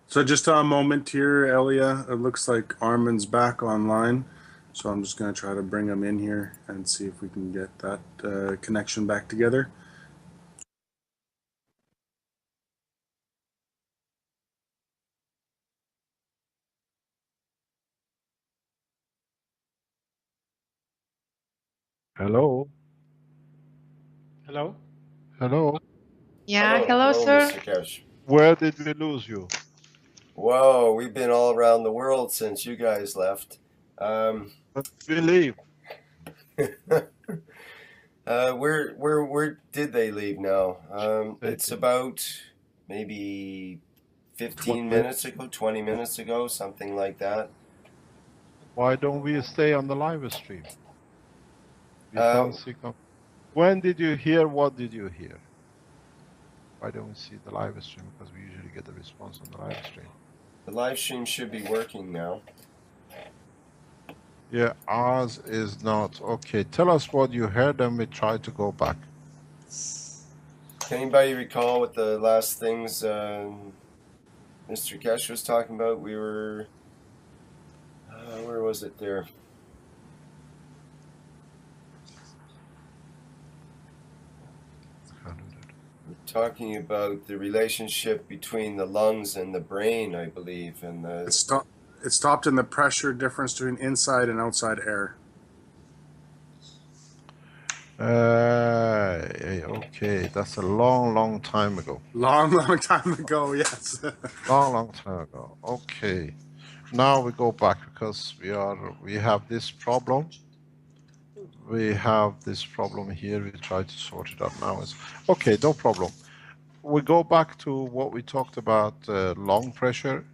So just a moment here, Elia. It looks like Armin's back online. So I'm just going to try to bring him in here and see if we can get that connection back together. Hello. Hello? Hello. Yeah, hello sir. Mr. Keshe. Where did we lose you? Whoa, we've been all around the world since you guys left. When did we leave? Where did they leave now? It's about maybe 15 minutes ago, 20 minutes ago, something like that. Why don't we stay on the live stream? We can't see. When did you hear? What did you hear? Why don't we see the live stream? Because we usually get the response on the live stream. The live stream should be working now. Yeah, ours is not. Okay, tell us what you heard and we try to go back. Can anybody recall what the last things Mr. Keshe was talking about? We were, where was it there? We're talking about the relationship between the lungs and the brain, I believe, and the... It stopped in the pressure difference between inside and outside air. Okay, that's a long time ago. Long time ago, yes. long time ago. Okay, now we go back because we have this problem. We have this problem here. We try to sort it out now. Okay, no problem. We go back to what we talked about, lung pressure.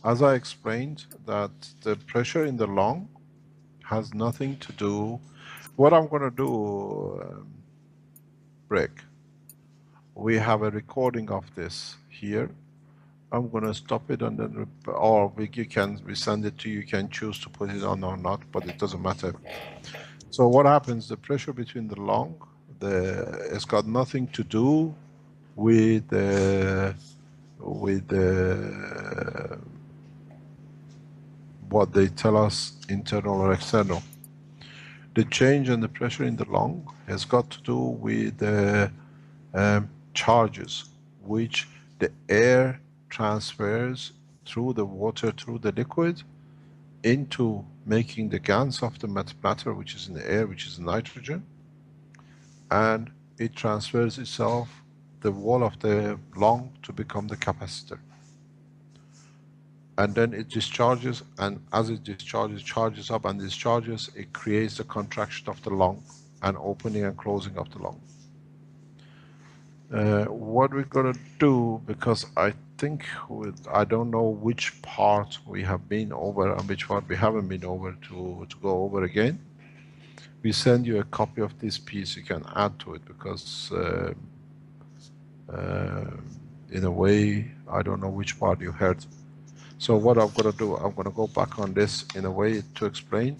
As I explained, that the pressure in the lung has nothing to do What I'm going to do, Rick, we have a recording of this here. I'm going to stop it and then, or we send it to you. You can choose to put it on or not, but it doesn't matter. So what happens? The pressure between the lung, it's got nothing to do with what they tell us, internal or external. The change in the pressure in the lung has got to do with the charges, which the air transfers through the water, through the liquid, into making the Gans of the matter, which is in the air, which is nitrogen, and it transfers itself, the wall of the lung, to become the capacitor. And then it discharges, and as it discharges, charges up and discharges, it creates the contraction of the lung and opening and closing of the lung. What we're going to do, because I think I don't know which part we have been over and which part we haven't been over, to go over again. We send you a copy of this piece, you can add to it, because in a way, I don't know which part you heard. So what I'm going to do, I'm going to go back on this in a way to explain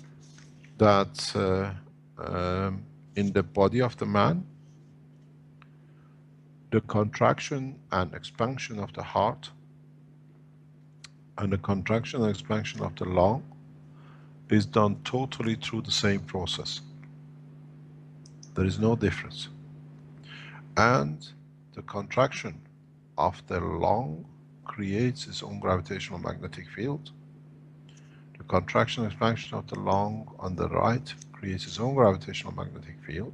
that in the body of the man, the contraction and expansion of the heart and the contraction and expansion of the lung is done totally through the same process. There is no difference. And the contraction of the lung creates its own gravitational magnetic field. The contraction and expansion of the lung on the right creates its own gravitational magnetic field.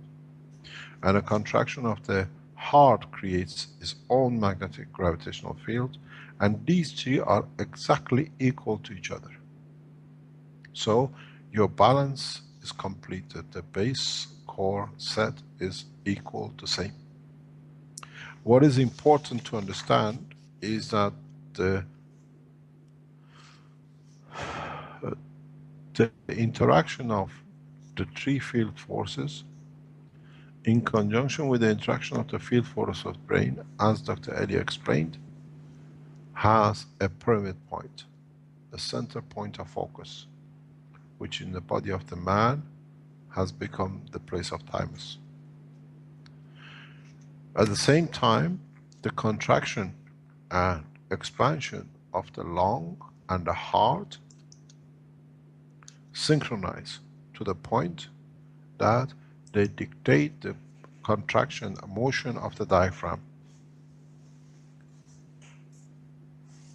And a contraction of the heart creates its own magnetic gravitational field, and these three are exactly equal to each other. So your balance is completed. The base core set is equal to same. What is important to understand is that the interaction of the three field forces in conjunction with the interaction of the field force of brain, as Dr. Elia explained, has a pyramid point, a center point of focus, which in the body of the man has become the place of thymus. At the same time, the contraction and expansion of the lung and the heart synchronize to the point that they dictate the contraction and motion of the diaphragm.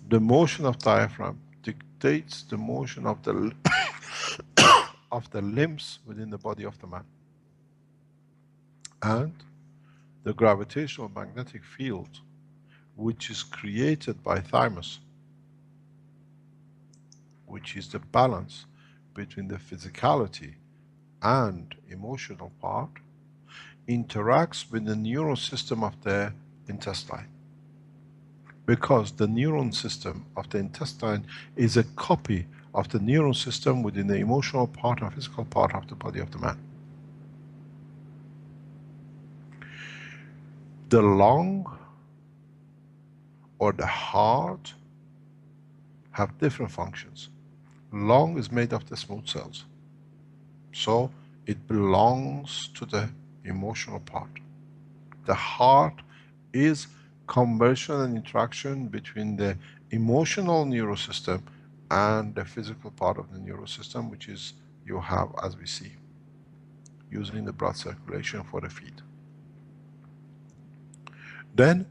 The motion of diaphragm dictates the motion of the of the limbs within the body of the man. And the gravitational magnetic field, which is created by thymus, which is the balance between the physicality and emotional part, interacts with the neural system of the intestine. Because the neuron system of the intestine is a copy of the neuron system within the emotional part and physical part of the body of the man. The lung or the heart have different functions. Lung is made of the smooth cells, so it belongs to the emotional part. The heart is conversion and interaction between the emotional neurosystem and the physical part of the neurosystem, which is you have, as we see, using the blood circulation for the feed. Then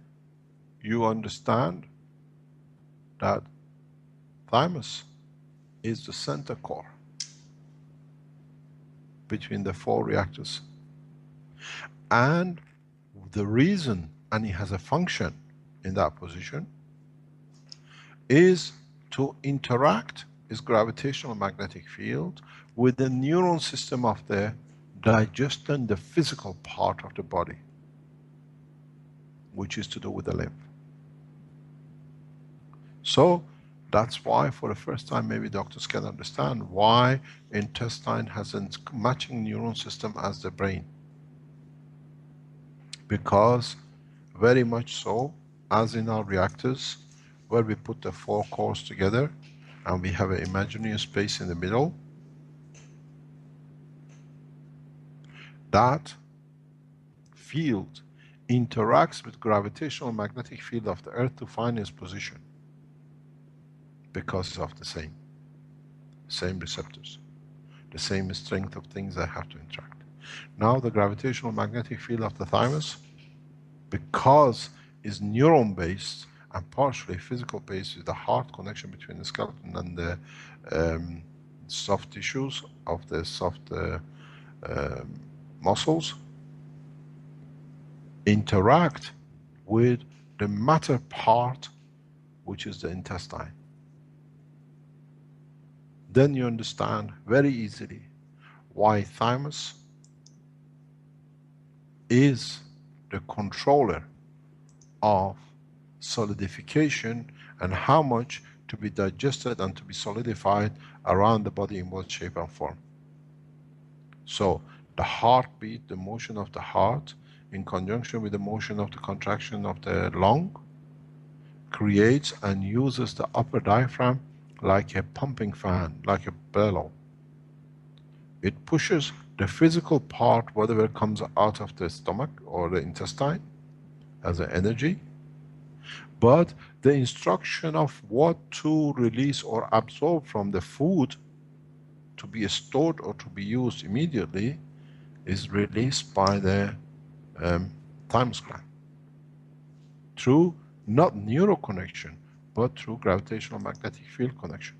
you understand that thymus is the center core between the four reactors. And the reason, and it has a function in that position, is to interact its gravitational magnetic field with the neuron system of the digestion, the physical part of the body, which is to do with the lymph. So That's why for the first time maybe doctors can understand why intestine has a matching neuron system as the brain. Because very much so, as in our reactors, where we put the 4 cores together and we have an imaginary space in the middle, that field interacts with gravitational magnetic field of the Earth to find its position because of the same receptors, the same strength of things that have to interact. Now the gravitational magnetic field of the thymus, because it's neuron based and partially physical based with the heart connection between the skeleton and the soft tissues of the soft muscles, interact with the matter part, which is the intestine. Then you understand very easily why thymus is the controller of solidification and how much to be digested and to be solidified around the body in what shape and form. So the heartbeat, the motion of the heart in conjunction with the motion of the contraction of the lung creates and uses the upper diaphragm like a pumping fan, like a bellow. It pushes the physical part, whatever comes out of the stomach or the intestine as an energy, but the instruction of what to release or absorb from the food to be stored or to be used immediately is released by the thymus gland through not neural connection but through gravitational magnetic field connection.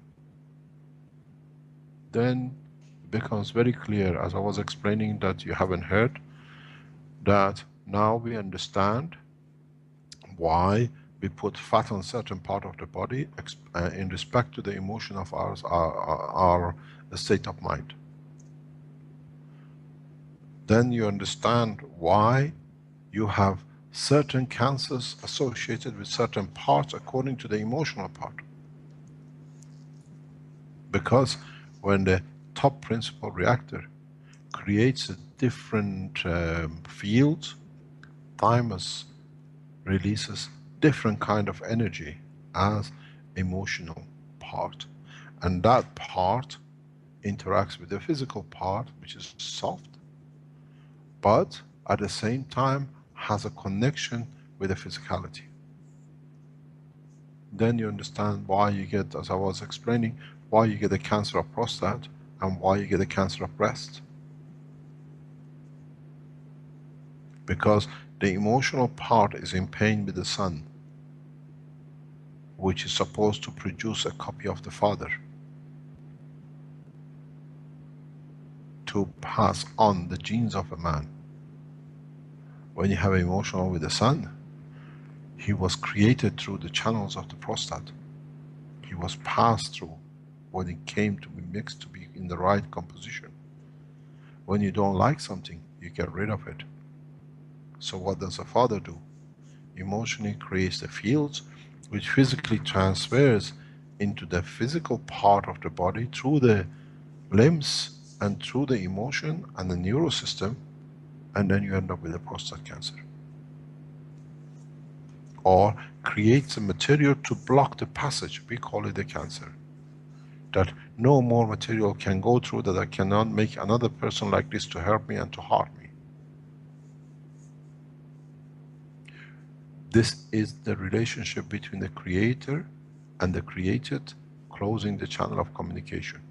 Then it becomes very clear, as I was explaining that you haven't heard, that now we understand why we put fat on certain part of the body in respect to the emotion of our state of mind. Then you understand why you have certain cancers associated with certain parts according to the emotional part. Because when the top principal reactor creates a different field, thymus releases different kind of energy as emotional part. And that part interacts with the physical part, which is soft, but at the same time has a connection with the physicality. Then you understand why you get, as I was explaining, why you get a cancer of prostate and why you get a cancer of breast. Because the emotional part is in pain with the son, which is supposed to produce a copy of the father to pass on the genes of a man. When you have emotional with the son, he was created through the channels of the prostate. He was passed through when it came to be mixed to be in the right composition. When you don't like something, you get rid of it. So what does a father do? Emotionally creates the fields which physically transfers into the physical part of the body through the limbs and through the emotion and the neural system, and then you end up with a prostate cancer. Or creates a material to block the passage, we call it a cancer. That no more material can go through, that I cannot make another person like this to hurt me and to harm me. This is the relationship between the creator and the created, closing the channel of communication.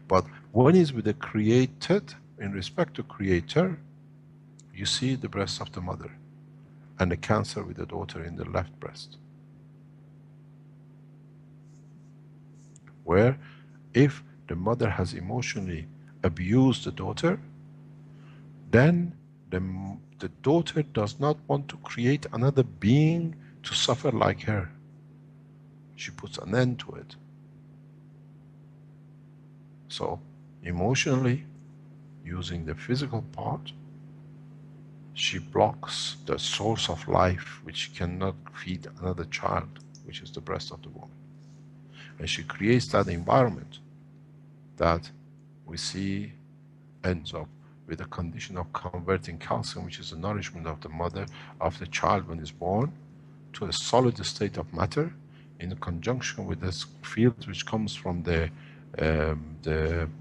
But when it's with the created, in respect to creator, you see the breast of the mother and the cancer with the daughter in the left breast. Where if the mother has emotionally abused the daughter, then the daughter does not want to create another being to suffer like her. She puts an end to it. So emotionally, using the physical part, she blocks the source of life which cannot feed another child, which is the breast of the woman. and she creates that environment that we see ends up with a condition of converting calcium, which is the nourishment of the mother, of the child when it's born, to a solid state of matter in conjunction with this field which comes from the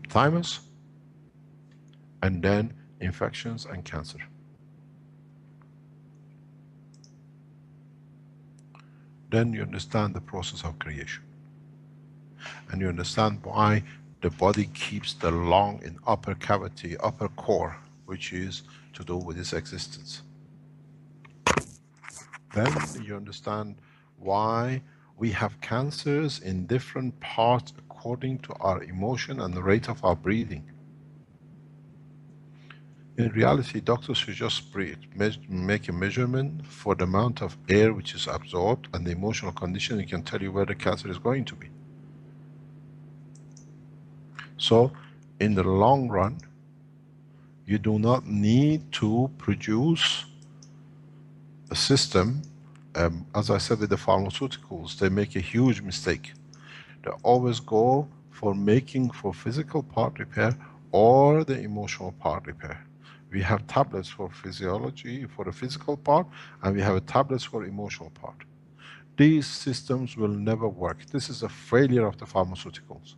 thymus, and then infections and cancer. Then you understand the process of creation. And you understand why the body keeps the lung in upper cavity, upper core, which is to do with its existence. Then you understand why we have cancers in different parts according to our emotion and the rate of our breathing. In reality, doctors should just breathe, make a measurement for the amount of air which is absorbed and the emotional condition. It can tell you where the cancer is going to be. So, in the long run, you do not need to produce a system. As I said with the pharmaceuticals, they make a huge mistake. They always go for making for physical part repair or the emotional part repair. We have tablets for physiology, for the physical part, and we have tablets for emotional part. These systems will never work. This is a failure of the pharmaceuticals.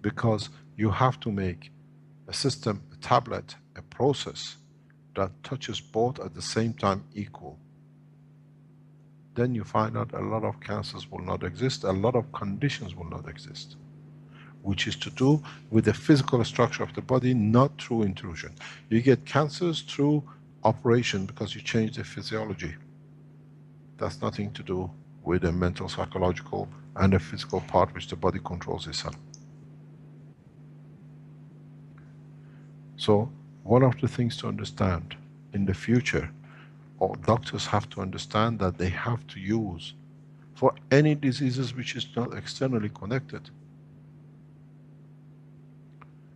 Because you have to make a system, a tablet, a process that touches both at the same time equal. Then you find out a lot of cancers will not exist, a lot of conditions will not exist, which is to do with the physical structure of the body, not through intrusion. You get cancers through operation because you change the physiology. That's nothing to do with the mental, psychological, and the physical part which the body controls itself. So, one of the things to understand in the future, all doctors have to understand that they have to use for any diseases which is not externally connected,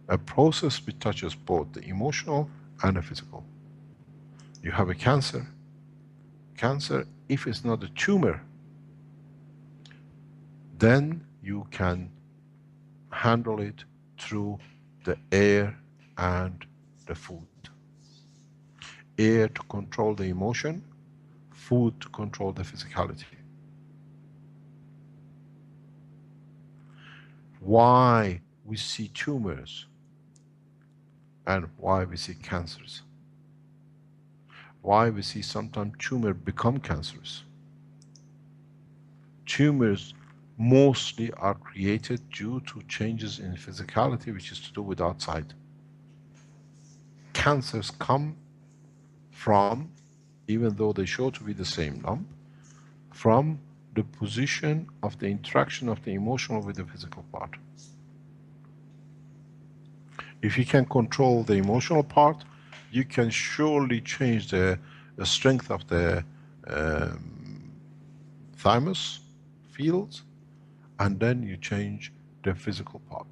a process which touches both the emotional and the physical. You have a cancer. Cancer, if it's not a tumor, then you can handle it through the air and the food. Air to control the emotion, food to control the physicality. Why we see tumors and why we see cancers. Why we see sometimes tumors become cancerous. Tumors mostly are created due to changes in physicality, which is to do with outside. Cancers come from, even though they show to be the same lump, from the position of the interaction of the emotional with the physical part. If you can control the emotional part, you can surely change the strength of the thymus field, and then you change the physical part.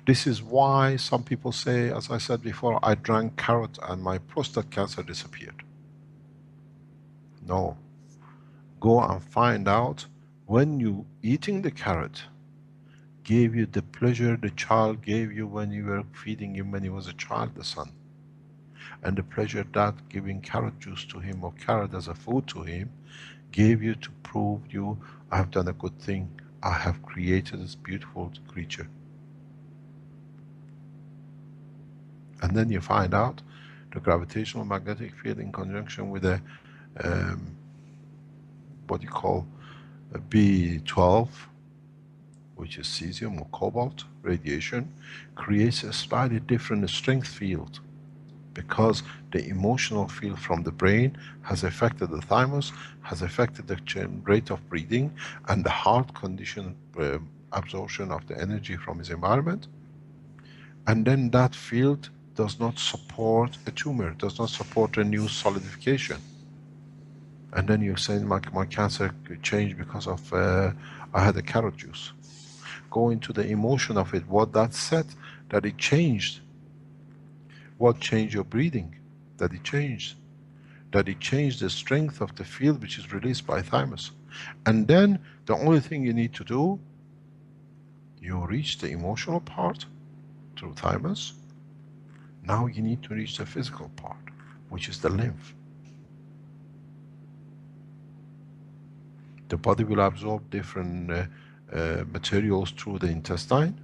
This is why some people say, as I said before, I drank carrot and my prostate cancer disappeared. No. Go and find out when you eating the carrot gave you the pleasure the child gave you when you were feeding him when he was a child, the son. And the pleasure that giving carrot juice to him or carrot as a food to him gave you to prove you, I have done a good thing. I have created this beautiful creature. And then you find out the gravitational magnetic field in conjunction with a what you call a B12, which is cesium or cobalt radiation, creates a slightly different strength field, because the emotional field from the brain has affected the thymus, has affected the rate of breathing and the heart condition, absorption of the energy from his environment. And then that field does not support a tumor, does not support a new solidification. And then you're saying my cancer changed because of I had a carrot juice. Go into the emotion of it, what that said, that it changed. What changed your breathing? That it changed. That it changed the strength of the field which is released by thymus. And then the only thing you need to do You reach the emotional part through thymus. Now you need to reach the physical part, which is the lymph. The body will absorb different materials through the intestine,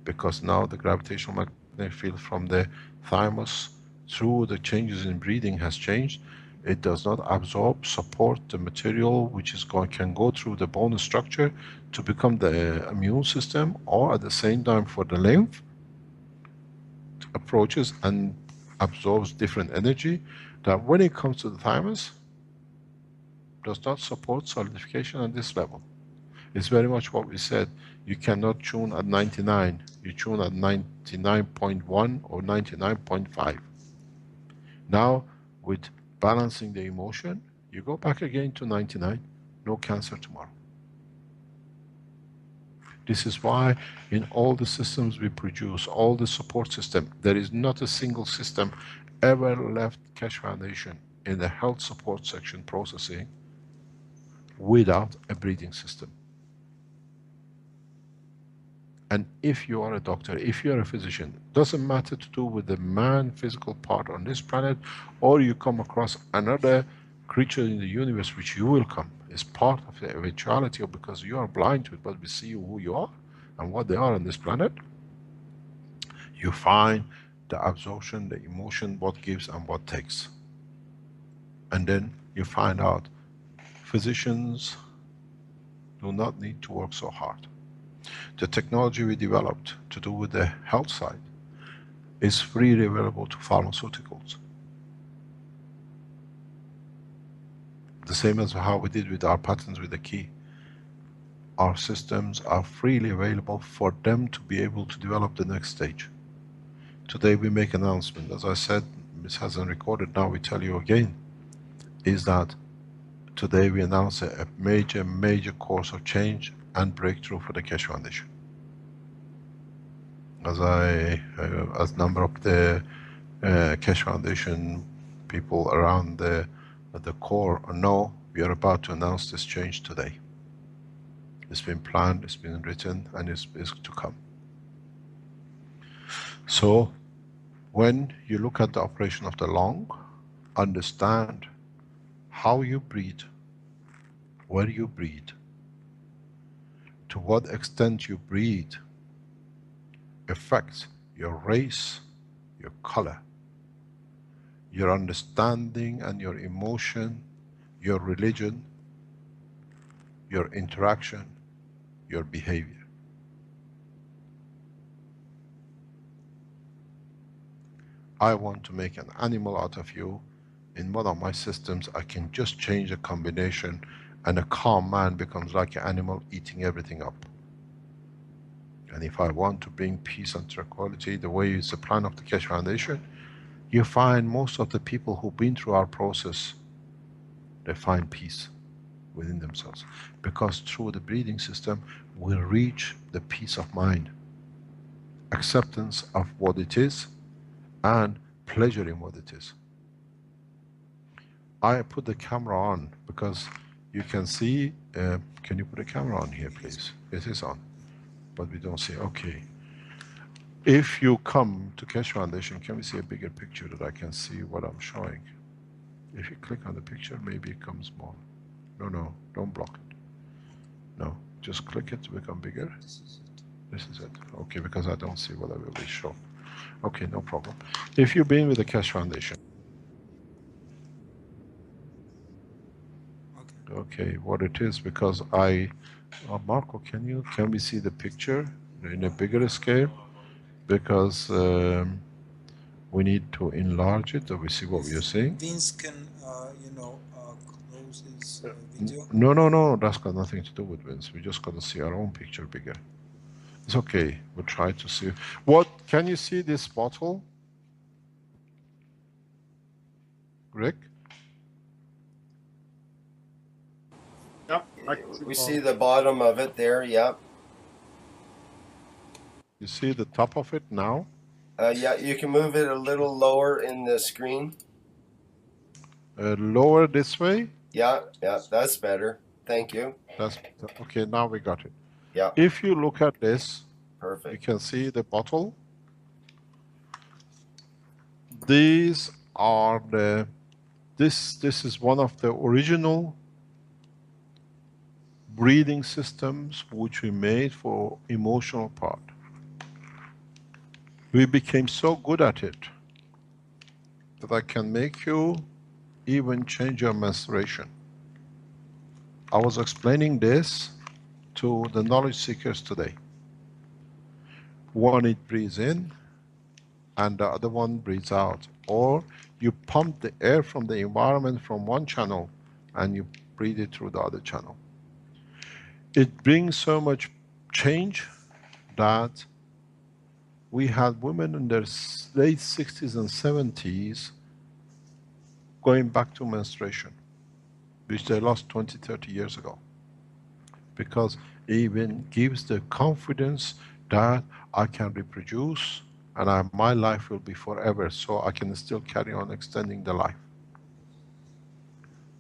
because now the gravitational magnetic field from the thymus through the changes in breathing has changed. It does not absorb, support the material which is can go through the bone structure to become the immune system, or at the same time for the lymph approaches and absorbs different energy that when it comes to the thymus does not support solidification at this level. It's very much what we said. You cannot tune at 99. You tune at 99.1 or 99.5. Now, with balancing the emotion, you go back again to 99. No cancer tomorrow. This is why in all the systems we produce, all the support system, there is not a single system ever left Keshe Foundation in the health support section processing without a breathing system. And if you are a doctor, if you are a physician, doesn't matter to do with the man physical part on this planet, or you come across another creature in the universe, which you will come, is part of the eventuality, or because you are blind to it, but we see who you are and what they are on this planet. You find the absorption, the emotion, what gives and what takes. And then you find out physicians do not need to work so hard. The technology we developed to do with the health side is freely available to pharmaceuticals. The same as how we did with our patents with the key. Our systems are freely available for them to be able to develop the next stage. Today we make an announcement. As I said, this hasn't recorded, now we tell you again, is that today we announce a major course of change and breakthrough for the Keshe Foundation. As number of the Keshe Foundation people around the core know, we are about to announce this change today. It's been planned, it's been written, and it's to come. So, when you look at the operation of the lung, understand how you breathe, where you breathe, to what extent you breathe affects your race, your color, your understanding and your emotion, your religion, your interaction, your behavior. I want to make an animal out of you. In one of my systems, I can just change a combination and a calm man becomes like an animal eating everything up. And if I want to bring peace and tranquility, the way it's the plan of the Keshe Foundation, you find most of the people who've been through our process, they find peace within themselves. Because through the breathing system, we reach the peace of mind, acceptance of what it is, and pleasure in what it is. I put the camera on because you can see, can you put a camera on here, please? It is on, but we don't see, okay. If you come to Keshe Foundation, can we see a bigger picture that I can see what I'm showing? If you click on the picture, maybe it comes more. No, don't block it. No, just click it to become bigger. This is it. Okay, because I don't see what I will be shown. Okay, no problem. If you've been with the Keshe Foundation. Okay, what it is, because Marco, can we see the picture in a bigger scale? Because we need to enlarge it, or we see what we are seeing. Vince can, close his video. No, that's got nothing to do with Vince. We just got to see our own picture bigger. It's okay, we'll try to see. What, can you see this bottle? Rick? Yep. We see the bottom of it there, yep. You see the top of it now? Yeah, you can move it a little lower in the screen. Lower this way? Yeah, that's better. Thank you. That's okay, now we got it. Yeah. If you look at this, Perfect. You can see the bottle. These are the, this is one of the original breathing systems which we made for emotional part. We became so good at it that I can make you even change your menstruation. I was explaining this to the knowledge seekers today. One, it breathes in and the other one breathes out. Or you pump the air from the environment from one channel and you breathe it through the other channel. It brings so much change that we had women in their late 60s and 70s going back to menstruation, which they lost 20, 30 years ago. Because it even gives the confidence that I can reproduce and my life will be forever, so I can still carry on extending the life.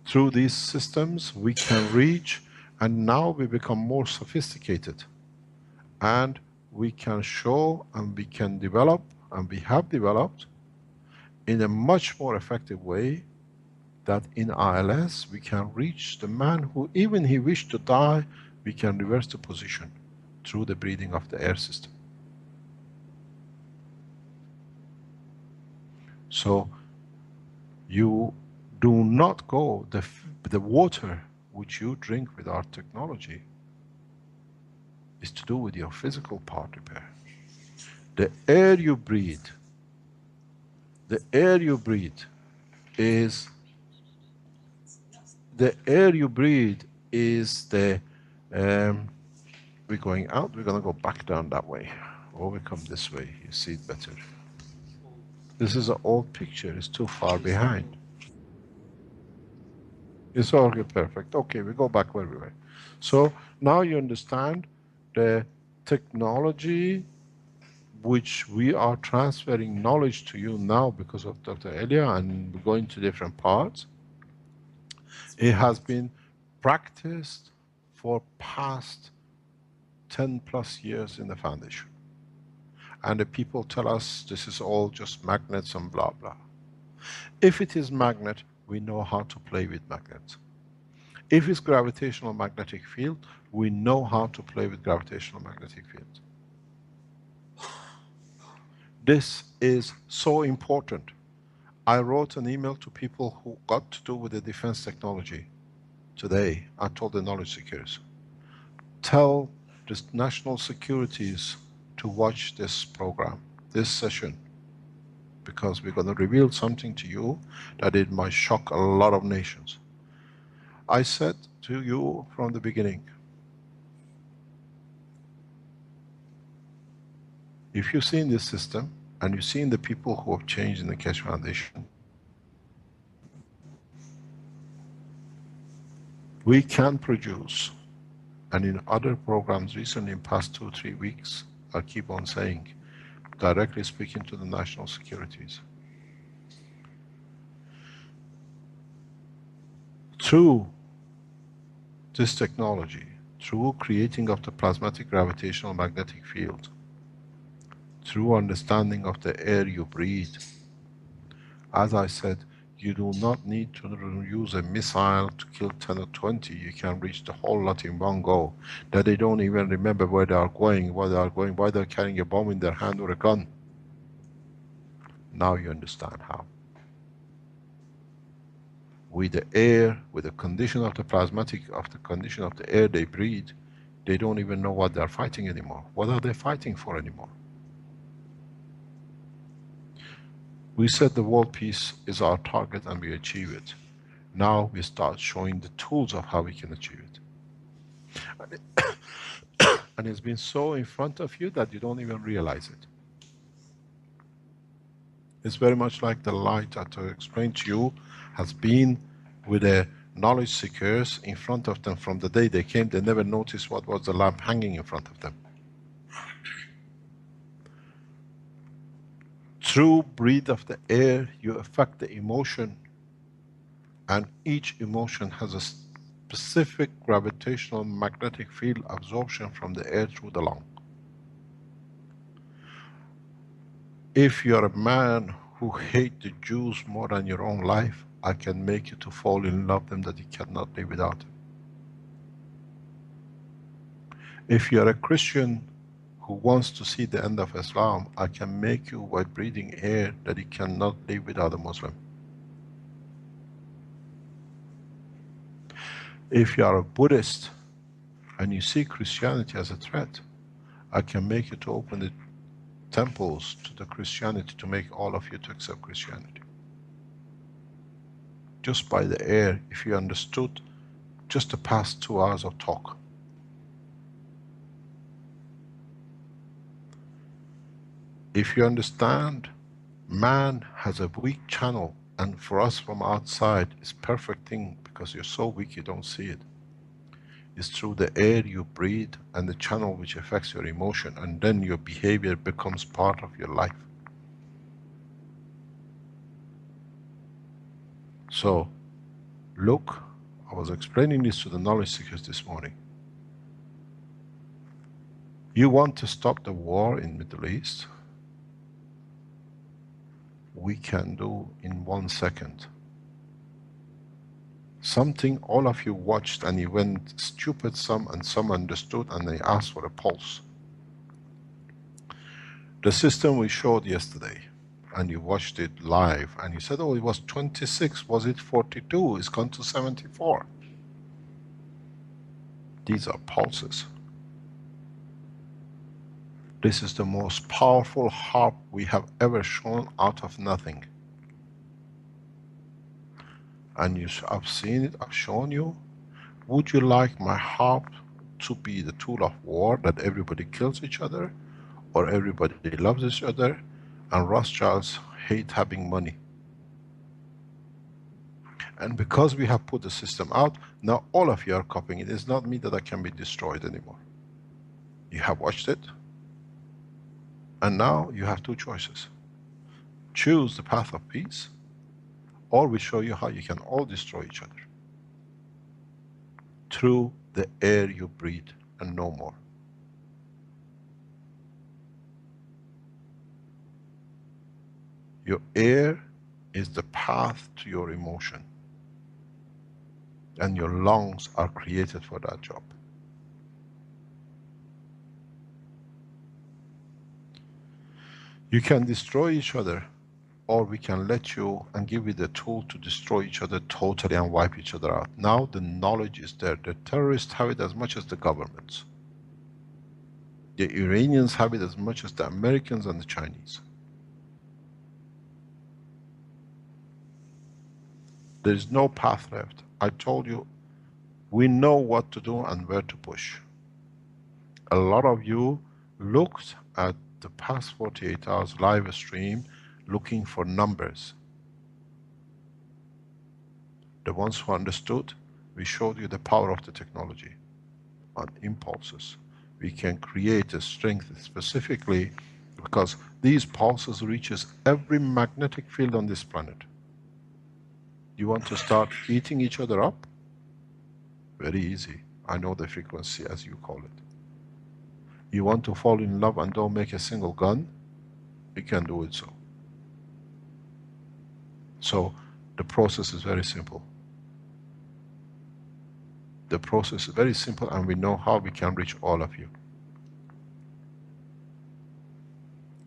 Through these systems we can reach, and now we become more sophisticated, and we can show and we can develop, and we have developed in a much more effective way, that in ILS we can reach the man who, even he wished to die, we can reverse the position through the breathing of the air system. So you do not go, the water which you drink with our technology is to do with your physical part repair. The air you breathe, the air you breathe is, the air you breathe is the, we're going out, we're going to go back down that way. Or we come this way, you see it better. This is an old picture, it's too far behind. It's already perfect. Okay, we go back where we were. So now you understand the technology which we are transferring knowledge to you now because of Dr. Elia, and we're going to different parts. It has been practiced for past 10 plus years in the foundation. And the people tell us this is all just magnets and blah blah. If it is magnet, we know how to play with magnets. If it's gravitational magnetic field, we know how to play with gravitational magnetic field. This is so important. I wrote an email to people who got to do with the defense technology today. I told the knowledge seekers, tell the national securities to watch this program, this session, because we're going to reveal something to you that it might shock a lot of nations. I said to you from the beginning, if you've seen this system and you've seen the people who have changed in the Keshe Foundation, we can produce, and in other programs recently in past 2-3 weeks, I keep on saying, directly speaking to the national securities. Through this technology, through creating of the plasmatic gravitational magnetic field, through understanding of the air you breathe, as I said, you do not need to use a missile to kill 10 or 20. You can reach the whole lot in one go, that they don't even remember where they are going, why they're carrying a bomb in their hand or a gun. Now you understand how. With the air, with the condition of the plasmatic, of the condition of the air they breathe, they don't even know what they're fighting anymore. What are they fighting for anymore? We said the world peace is our target and we achieve it. Now we start showing the tools of how we can achieve it. And it's been so in front of you that you don't even realize it. It's very much like the light that I explained to you has been with the knowledge seekers in front of them from the day they came. They never noticed what was the lamp hanging in front of them. Through breathe of the air, you affect the emotion, and each emotion has a specific gravitational magnetic field absorption from the air through the lung. If you're a man who hates the Jews more than your own life, I can make you to fall in love with them that you cannot live without them. If you're a Christian who wants to see the end of Islam, I can make you while breathing air that you cannot live without a Muslim. If you are a Buddhist and you see Christianity as a threat, I can make you to open the temples to the Christianity to make all of you to accept Christianity. Just by the air, if you understood just the past 2 hours of talk. If you understand, man has a weak channel, and for us from outside, it's perfect thing because you're so weak you don't see it. It's through the air you breathe and the channel which affects your emotion, and then your behavior becomes part of your life. So, look, I was explaining this to the knowledge seekers this morning. You want to stop the war in Middle East? We can do in 1 second. Something all of you watched and you went stupid some and some understood and they asked for a pulse. The system we showed yesterday and you watched it live and you said, oh, it was 26, was it 42? It's gone to 74. These are pulses. This is the most powerful harp we have ever shown out of nothing. And I've seen it, I've shown you. Would you like my harp to be the tool of war, that everybody kills each other, or everybody loves each other, and Rothschilds hate having money? And because we have put the system out, now all of you are copying it. It's not me that I can be destroyed anymore. You have watched it, and now you have 2 choices. Choose the path of peace, or we show you how you can all destroy each other. Through the air you breathe and no more. Your air is the path to your emotion. And your lungs are created for that job. You can destroy each other, or we can let you and give you the tool to destroy each other totally and wipe each other out. Now the knowledge is there. The terrorists have it as much as the governments. The Iranians have it as much as the Americans and the Chinese. There is no path left. I told you, we know what to do and where to push. A lot of you looked at the past 48 hours live stream looking for numbers. The ones who understood, we showed you the power of the technology on impulses. We can create a strength specifically because these pulses reaches every magnetic field on this planet. You want to start eating each other up? Very easy. I know the frequency, as you call it. You want to fall in love and don't make a single gun? We can do it so. So the process is very simple. The process is very simple, and we know how we can reach all of you.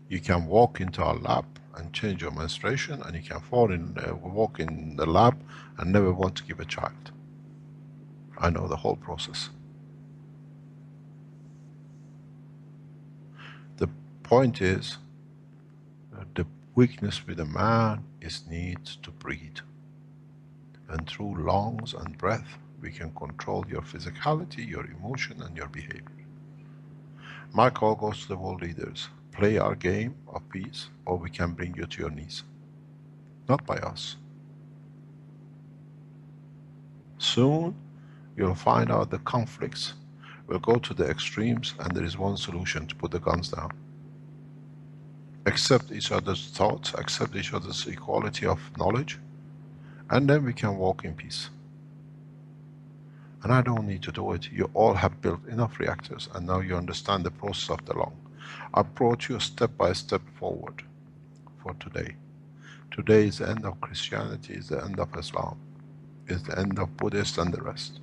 You can walk into our lab and change your menstruation, and you can walk in the lab and never want to give a child. I know the whole process. The point is, the weakness with a man is need to breathe. And through lungs and breath, we can control your physicality, your emotion, and your behavior. My call goes to the world leaders. Play our game of peace, or we can bring you to your knees. Not by us. Soon, you'll find out the conflicts will go to the extremes, and there is one solution: to put the guns down. Accept each other's thoughts, accept each other's equality of knowledge, and then we can walk in peace. And I don't need to do it. You all have built enough reactors, and now you understand the process of the lung. I brought you step by step forward. for today. Today is the end of Christianity, is the end of Islam, is the end of Buddhists and the rest.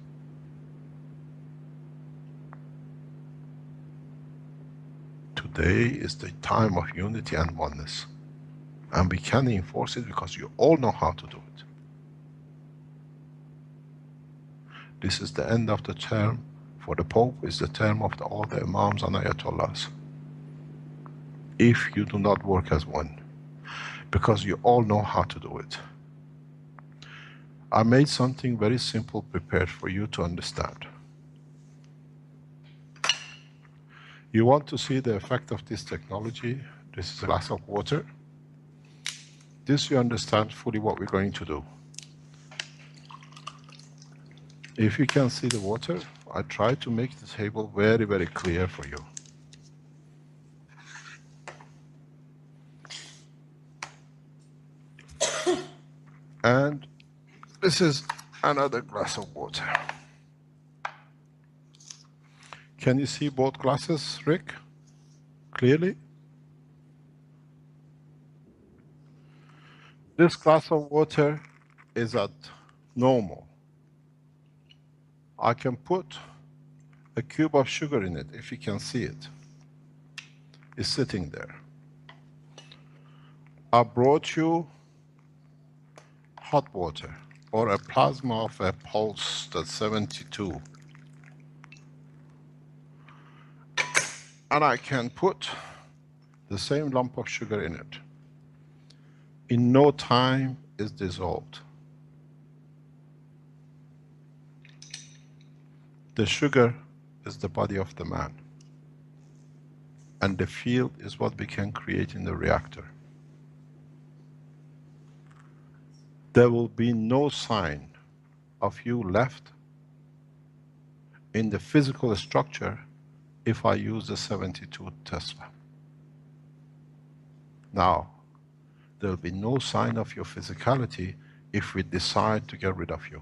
Today is the time of unity and oneness. And we can enforce it because you all know how to do it. This is the end of the term for the Pope, is the term of all the Imams and Ayatollahs. If you do not work as one, because you all know how to do it. I made something very simple prepared for you to understand. You want to see the effect of this technology? This is a glass of water. This you understand fully what we're going to do. If you can see the water, I try to make the table very, very clear for you. And this is another glass of water. Can you see both glasses, Rick? Clearly? This glass of water is at normal. I can put a cube of sugar in it, if you can see it. It's sitting there. I brought you hot water, or a plasma of a pulse that's 72. And I can put the same lump of sugar in it. In no time, it's dissolved. The sugar is the body of the man. And the field is what we can create in the reactor. There will be no sign of you left in the physical structure if I use the 72 Tesla. Now, there will be no sign of your physicality if we decide to get rid of you.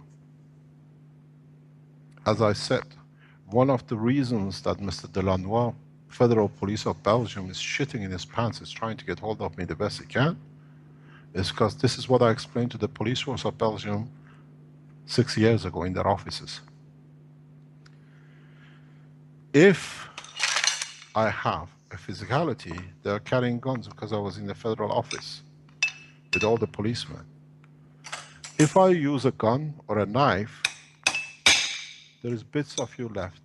As I said, one of the reasons that Mr. Delannoy, Federal Police of Belgium, is shitting in his pants, is trying to get hold of me the best he can, is because this is what I explained to the police force of Belgium 6 years ago in their offices. If I have a physicality, they're carrying guns because I was in the federal office with all the policemen. If I use a gun or a knife, there is bits of you left.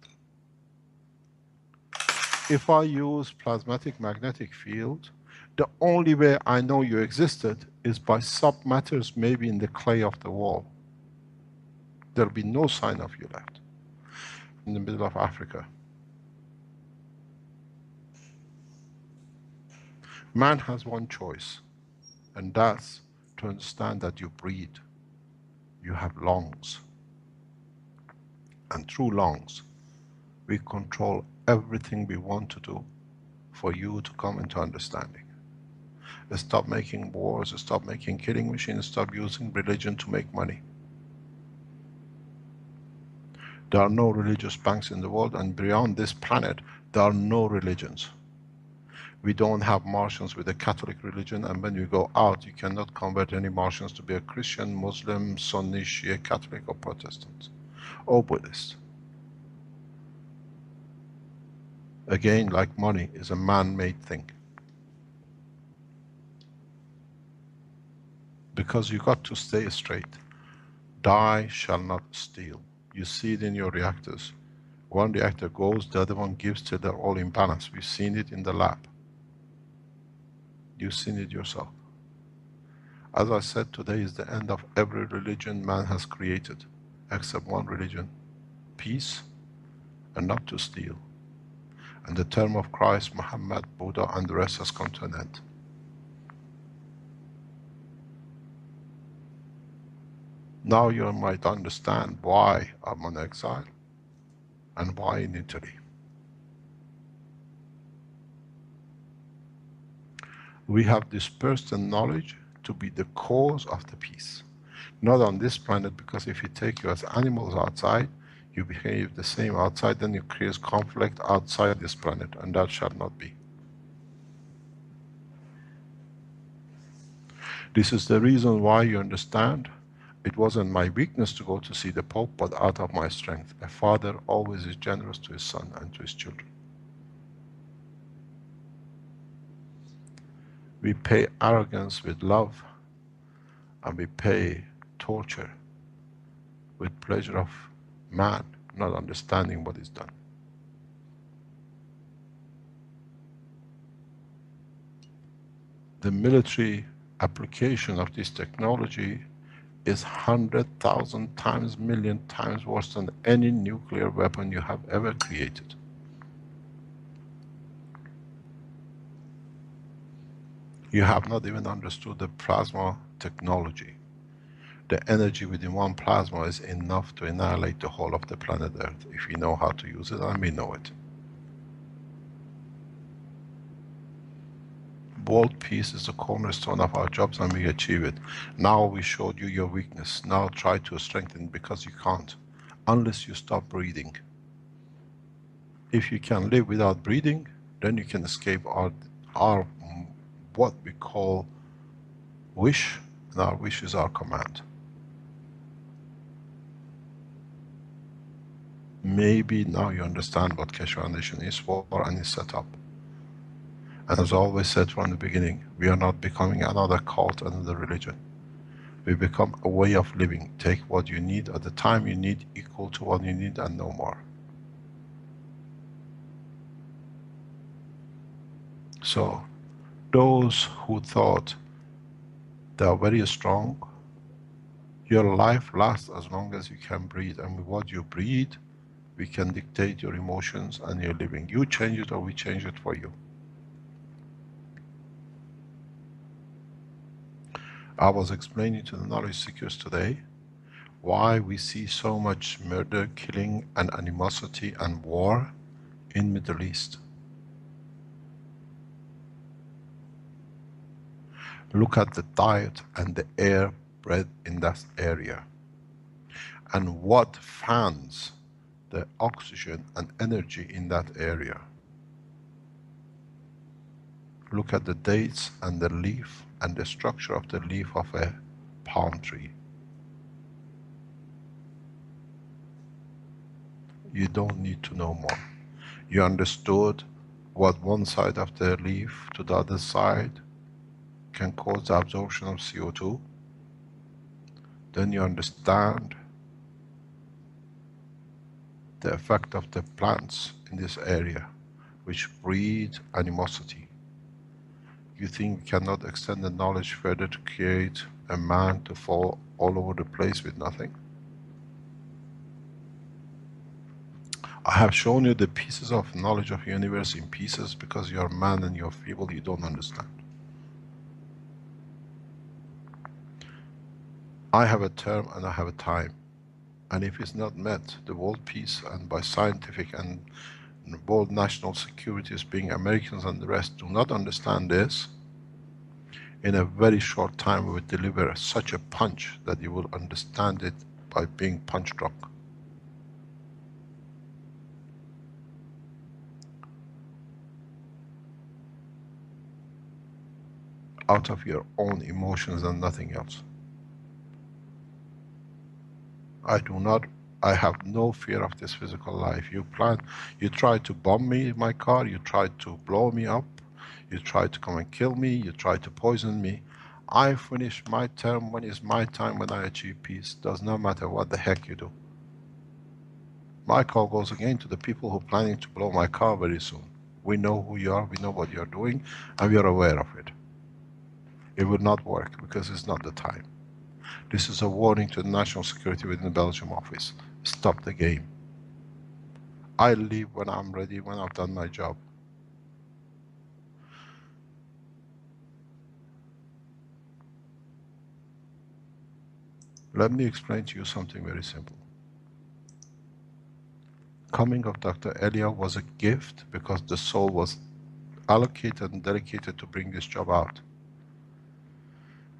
If I use plasmatic magnetic field, the only way I know you existed is by submatters maybe in the clay of the wall. There'll be no sign of you left. In the middle of Africa. Man has one choice, and that's to understand that you breathe. You have lungs. And through lungs, we control everything we want to do for you to come into understanding. Stop making wars, stop making killing machines, stop using religion to make money. There are no religious banks in the world, and beyond this planet, there are no religions. We don't have Martians with a Catholic religion, and when you go out, you cannot convert any Martians to be a Christian, Muslim, Sunni, Shia, Catholic, or Protestant, or Buddhist. Again, like money, is a man-made thing. Because you got to stay straight. Die shall not steal. You see it in your reactors. One reactor goes, the other one gives till they're all in balance. We've seen it in the lab. You've seen it yourself. As I said, today is the end of every religion man has created, except one religion, peace and not to steal. And the term of Christ, Muhammad, Buddha, and the rest has come to an end. Now you might understand why I'm on exile and why in Italy. We have dispersed the knowledge to be the cause of the peace. Not on this planet, because if you take you as animals outside, you behave the same outside, then you create conflict outside this planet, and that shall not be. This is the reason why you understand it wasn't my weakness to go to see the Pope, but out of my strength. A father always is generous to his son and to his children. We pay arrogance with love, and we pay torture with pleasure of man, not understanding what is done. The military application of this technology is 100,000 times, million times worse than any nuclear weapon you have ever created. You have not even understood the plasma technology. The energy within one plasma is enough to annihilate the whole of the planet Earth, if you know how to use it, and we know it. World peace is the cornerstone of our jobs, and we achieve it. Now we showed you your weakness. Now try to strengthen it, because you can't, unless you stop breathing. If you can live without breathing, then you can escape our what we call wish, and our wish is our command. Maybe now you understand what Keshe Foundation is for and is set up. And as I always said from the beginning, we are not becoming another cult, another religion. We become a way of living. Take what you need at the time you need, equal to what you need, and no more. So, those who thought they are very strong, your life lasts as long as you can breathe, and with what you breathe, we can dictate your emotions and your living. You change it or we change it for you. I was explaining to the knowledge seekers today why we see so much murder, killing and animosity and war in Middle East. Look at the diet and the air breathed in that area, and what fans the oxygen and energy in that area. Look at the dates and the leaf and the structure of the leaf of a palm tree. You don't need to know more. You understood what one side of the leaf to the other side can cause the absorption of CO2. Then you understand the effect of the plants in this area, which breed animosity. You think we cannot extend the knowledge further to create a man to fall all over the place with nothing? I have shown you the pieces of knowledge of the universe in pieces because you are man and you are feeble, you don't understand. I have a term and I have a time. And if it's not met, the world peace and by scientific and world national securities, being Americans and the rest, do not understand this, in a very short time we will deliver such a punch that you will understand it by being punch drunk. Out of your own emotions and nothing else. I have no fear of this physical life. You try to bomb me in my car, you try to blow me up, you try to come and kill me, you try to poison me. I finish my term when it's my time, when I achieve peace. Does not matter what the heck you do. My call goes again to the people who are planning to blow my car very soon. We know who you are, we know what you are doing, and we are aware of it. It will not work because it's not the time. This is a warning to the national security within the Belgium office. Stop the game. I leave when I'm ready, when I've done my job. Let me explain to you something very simple. Coming of Dr. Elia was a gift because the soul was allocated and dedicated to bring this job out.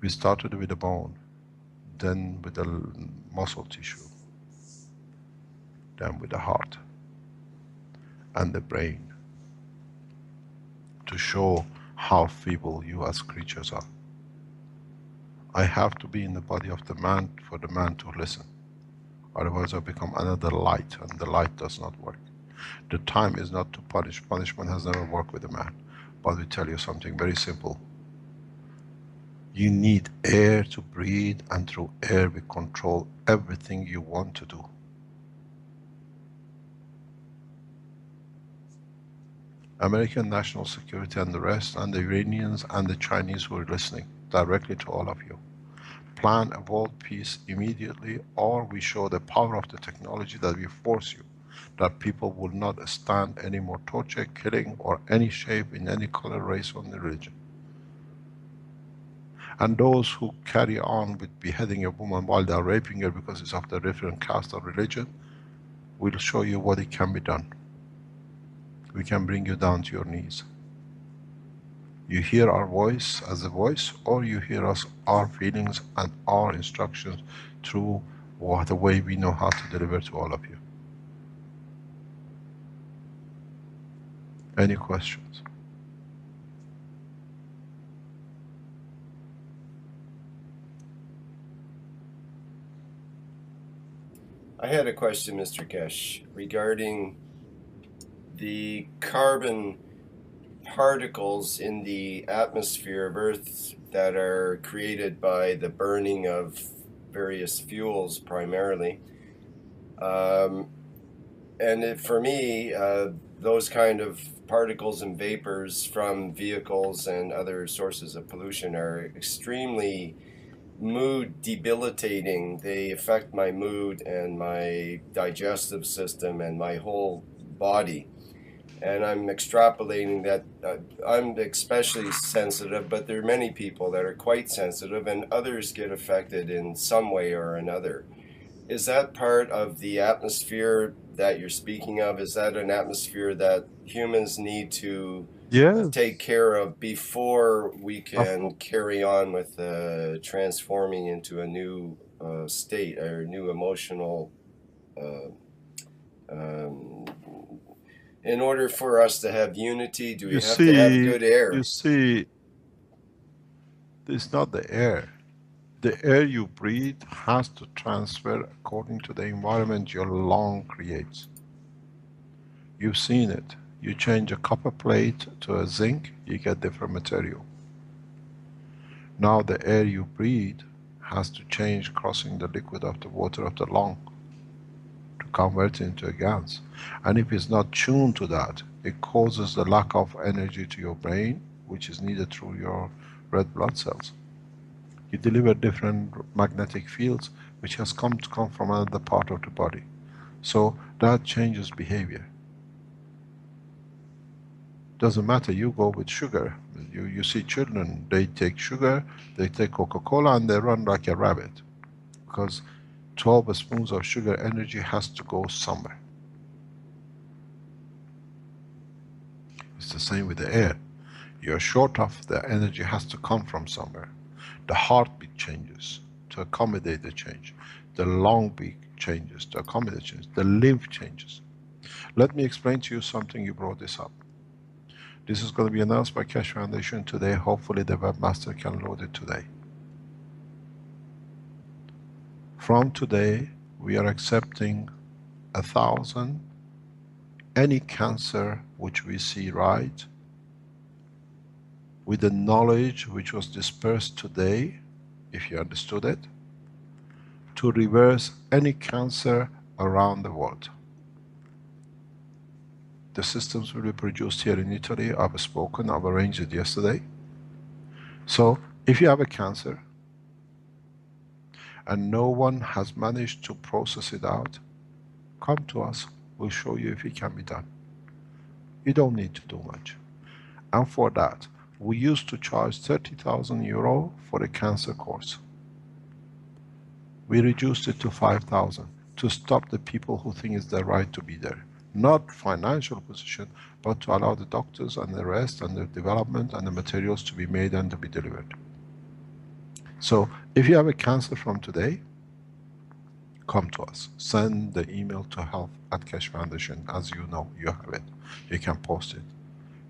We started with the bone, then with the muscle tissue, then with the heart and the brain, to show how feeble you as creatures are. I have to be in the body of the man for the man to listen. Otherwise I become another light, and the light does not work. The time is not to punish. Punishment has never worked with a man. But we tell you something very simple. You need air to breathe, and through air we control everything you want to do. American national security and the rest, and the Iranians and the Chinese who are listening, directly to all of you. Plan a world peace immediately, or we show the power of the technology that we force you, that people will not stand any more torture, killing, or any shape in any color, race, or religion. And those who carry on with beheading a woman while they are raping her because it's of the different caste or religion, we'll show you what it can be done. We can bring you down to your knees. You hear our voice as a voice, or you hear us, our feelings and our instructions through the way we know how to deliver to all of you. Any questions? I had a question, Mr.Keshe, regarding the carbon particles in the atmosphere of Earth that are created by the burning of various fuels primarily. For me, those kind of particles and vapors from vehicles and other sources of pollution are extremely mood debilitating. They affect my mood and my digestive system and my whole body. And I'm extrapolating that I'm especially sensitive, but there are many people that are quite sensitive, and others get affected in some way or another. Is that part of the atmosphere that you're speaking of? Is that an atmosphere that humans need to take care of before we can carry on with transforming into a new state or new emotional in order for us to have unity, do we have to have good air? You see, it's not the air. The air you breathe has to transfer according to the environment your lung creates. You've seen it. You change a copper plate to a zinc, you get different material. Now the air you breathe has to change, crossing the liquid of the water of the lung to convert it into a gas. And if it's not tuned to that, it causes the lack of energy to your brain, which is needed through your red blood cells. You deliver different magnetic fields, which has come from another part of the body. So that changes behavior. Doesn't matter, you go with sugar. You see children, they take sugar, they take Coca-Cola, and they run like a rabbit. Because 12 spoons of sugar energy has to go somewhere. It's the same with the air. You're short of, the energy has to come from somewhere. The heartbeat changes to accommodate the change. The lung beat changes to accommodate change. The lymph changes. Let me explain to you something, you brought this up. This is going to be announced by Keshe Foundation today. Hopefully the webmaster can load it today. From today, we are accepting 1,000, any cancer which we see right, with the knowledge which was dispersed today, if you understood it, to reverse any cancer around the world. The systems will be produced here in Italy. I've spoken, I've arranged it yesterday. So, if you have a cancer, and no one has managed to process it out, come to us, we'll show you if it can be done. You don't need to do much. And for that, we used to charge 30,000 euro for a cancer course. We reduced it to 5,000 to stop the people who think it's their right to be there. Not financial position, but to allow the doctors and the rest and the development and the materials to be made and to be delivered. So, if you have a cancer from today, come to us. Send the email to health@Keshe Foundation. As you know, you have it. You can post it.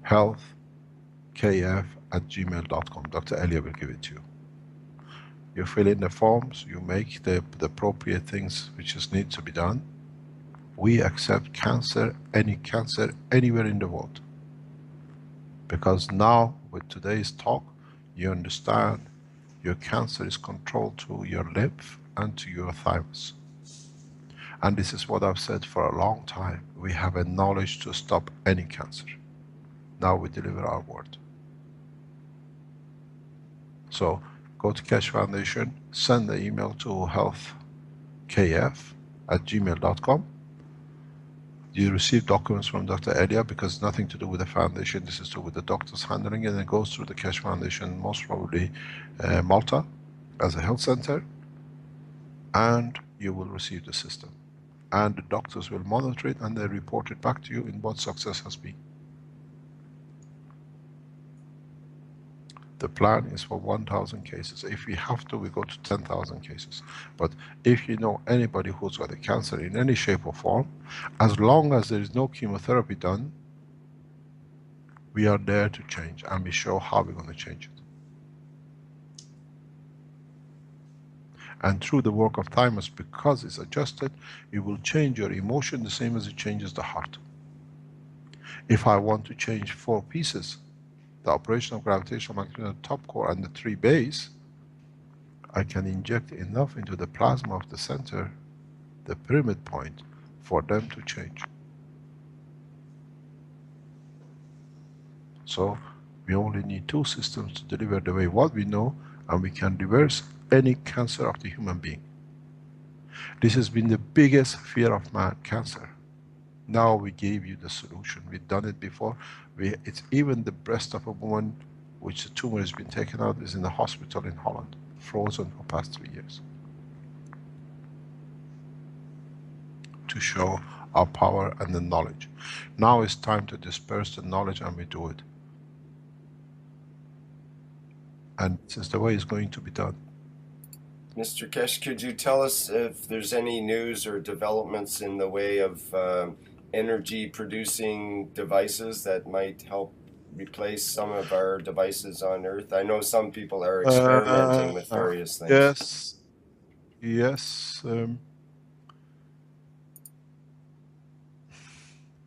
healthkf@gmail.com. Dr. Elia will give it to you. You fill in the forms, you make the appropriate things which is need to be done. We accept cancer, any cancer, anywhere in the world. Because now, with today's talk, you understand your cancer is controlled to your lymph and to your thymus. And this is what I've said for a long time. We have a knowledge to stop any cancer. Now we deliver our word. So go to Keshe Foundation, send the email to healthkf@gmail.com. You receive documents from Dr. Elia because it's nothing to do with the foundation. This is to do with the doctors handling it, and it goes through the Keshe Foundation, most probably Malta, as a health center, and you will receive the system. And the doctors will monitor it and they report it back to you in what success has been. The plan is for 1,000 cases. If we have to, we go to 10,000 cases. But if you know anybody who's got a cancer in any shape or form, as long as there is no chemotherapy done, we are there to change, and we show how we're going to change it. And through the work of thymus, because it's adjusted, it will change your emotion the same as it changes the heart. If I want to change 4 pieces, the operation of gravitational magnetic top core and the 3 base, I can inject enough into the plasma of the center, the pyramid point, for them to change. So we only need 2 systems to deliver the way what we know, and we can reverse any cancer of the human being. This has been the biggest fear of man, cancer. Now we gave you the solution. We've done it before. It's even the breast of a woman which the tumor has been taken out is in the hospital in Holland, frozen for past 3 years. To show our power and the knowledge. Now it's time to disperse the knowledge, and we do it. And this is the way it's going to be done. Mr. Keshe, could you tell us if there's any news or developments in the way of energy producing devices that might help replace some of our devices on Earth? I know some people are experimenting with various things. Yes.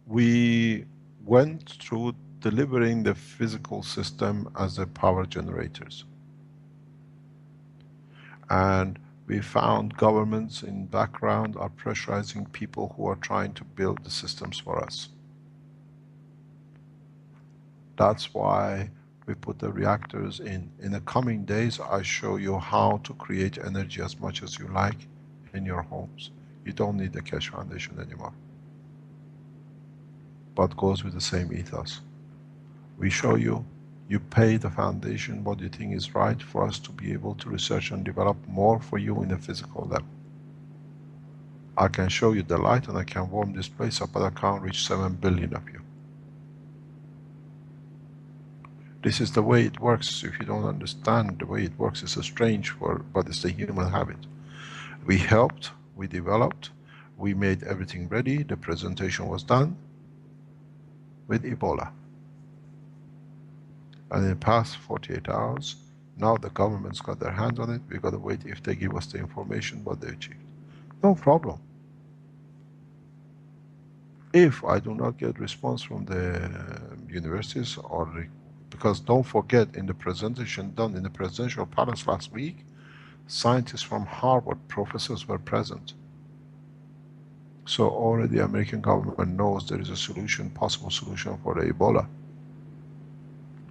We went through delivering the physical system as the power generators. And we found governments in background are pressurizing people who are trying to build the systems for us. That's why we put the reactors in. In the coming days, I show you how to create energy as much as you like in your homes. You don't need the Keshe Foundation anymore. But goes with the same ethos. We show you, you pay the foundation what you think is right for us to be able to research and develop more for you in a physical level. I can show you the light and I can warm this place up, but I can't reach 7 billion of you. This is the way it works. If you don't understand the way it works, it's a strange word, but it's the human habit. We helped, we developed, we made everything ready, the presentation was done with Ebola. And in the past 48 hours, now the government's got their hands on it. We've got to wait if they give us the information what they achieved. No problem. If I do not get response from the universities or because don't forget in the presentation done in the presidential palace last week, scientists from Harvard, professors were present. So already the American government knows there is a solution, possible solution for the Ebola.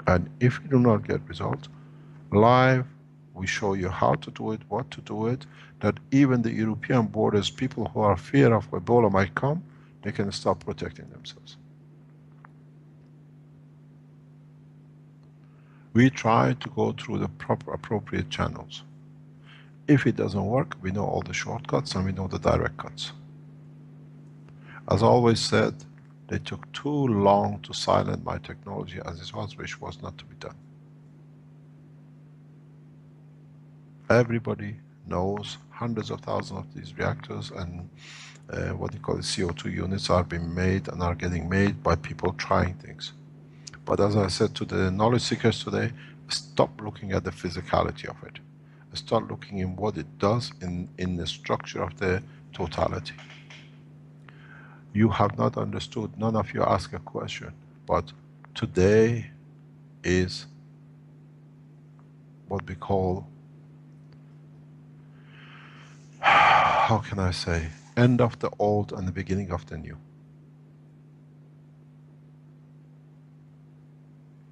And if you do not get results, live, we show you how to do it, what to do it, that even the European borders, people who are fear of Ebola might come, they can start protecting themselves. We try to go through the proper, appropriate channels. If it doesn't work, we know all the shortcuts and we know the direct cuts. As I always said, they took too long to silence my technology as it was, which was not to be done. Everybody knows hundreds of thousands of these reactors and what you call the CO2 units are being made and are getting made by people trying things. But as I said to the knowledge seekers today, stop looking at the physicality of it. Start looking in what it does in the structure of the totality. You have not understood, none of you ask a question, but today is what we call, how can I say, end of the old and the beginning of the new.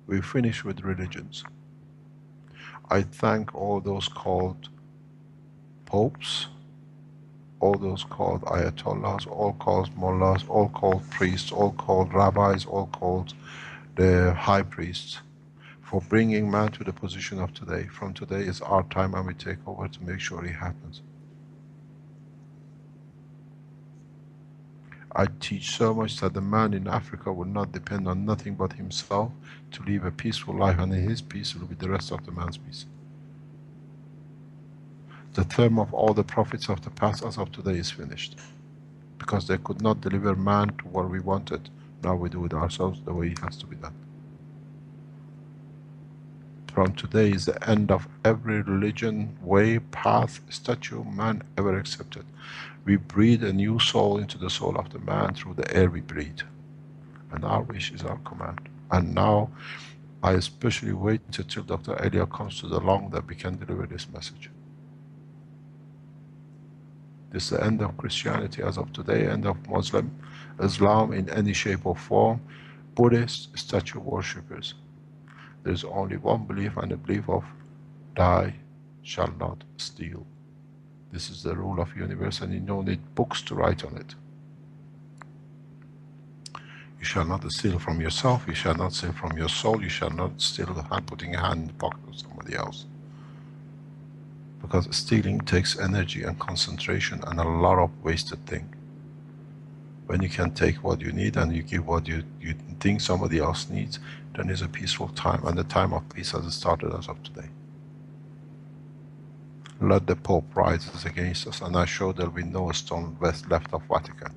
We finish with religions. I thank all those called popes, all those called ayatollahs, all called mullahs, all called priests, all called rabbis, all called the high priests, for bringing man to the position of today. From today is our time, and we take over to make sure it happens. I teach so much that the man in Africa will not depend on nothing but himself to live a peaceful life, and his peace will be the rest of the man's peace. The term of all the prophets of the past as of today is finished, because they could not deliver man to what we wanted. Now we do it ourselves the way it has to be done. From today is the end of every religion, way, path, statue man ever accepted. We breathe a new soul into the soul of the man through the air we breathe. And our wish is our command. And now, I especially wait until Dr. Elia comes to the lung that we can deliver this message. This is the end of Christianity as of today, end of Muslim, Islam in any shape or form, Buddhist, statue worshippers. There's only one belief, and the belief of thou shall not steal. This is the rule of universe, and you don't need books to write on it. You shall not steal from yourself, you shall not steal from your soul, you shall not steal putting a hand in the pocket of somebody else. Because stealing takes energy and concentration and a lot of wasted thing. When you can take what you need and you give what you think somebody else needs, then it's a peaceful time, and the time of peace has started as of today. Let the Pope rise against us, and I show there will be no stone left of Vatican.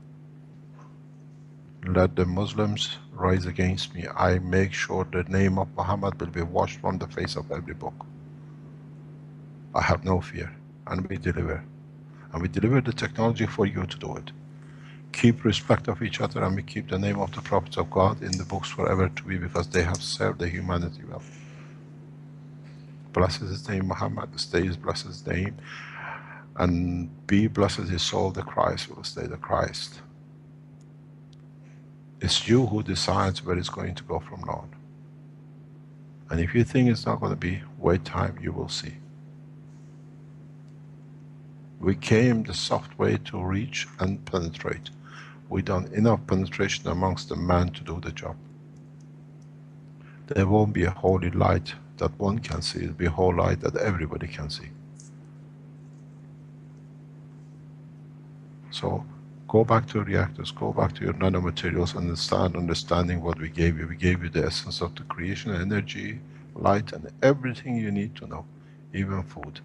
Let the Muslims rise against me. I make sure the name of Muhammad will be washed from the face of every book. I have no fear, and we deliver. And we deliver the technology for you to do it. Keep respect of each other, and we keep the name of the prophets of God in the books forever to be, because they have served the humanity well. Blessed his name, Muhammad, stays blessed his name, and be blessed his soul, the Christ will stay the Christ. It's you who decides where it's going to go from now on. And if you think it's not going to be, wait time, you will see. We came the soft way to reach and penetrate. We done enough penetration amongst the man to do the job. There won't be a holy light that one can see, it'll be a whole light that everybody can see. So go back to reactors, go back to your nanomaterials, and start understanding what we gave you. We gave you the essence of the creation, energy, light, and everything you need to know, even food.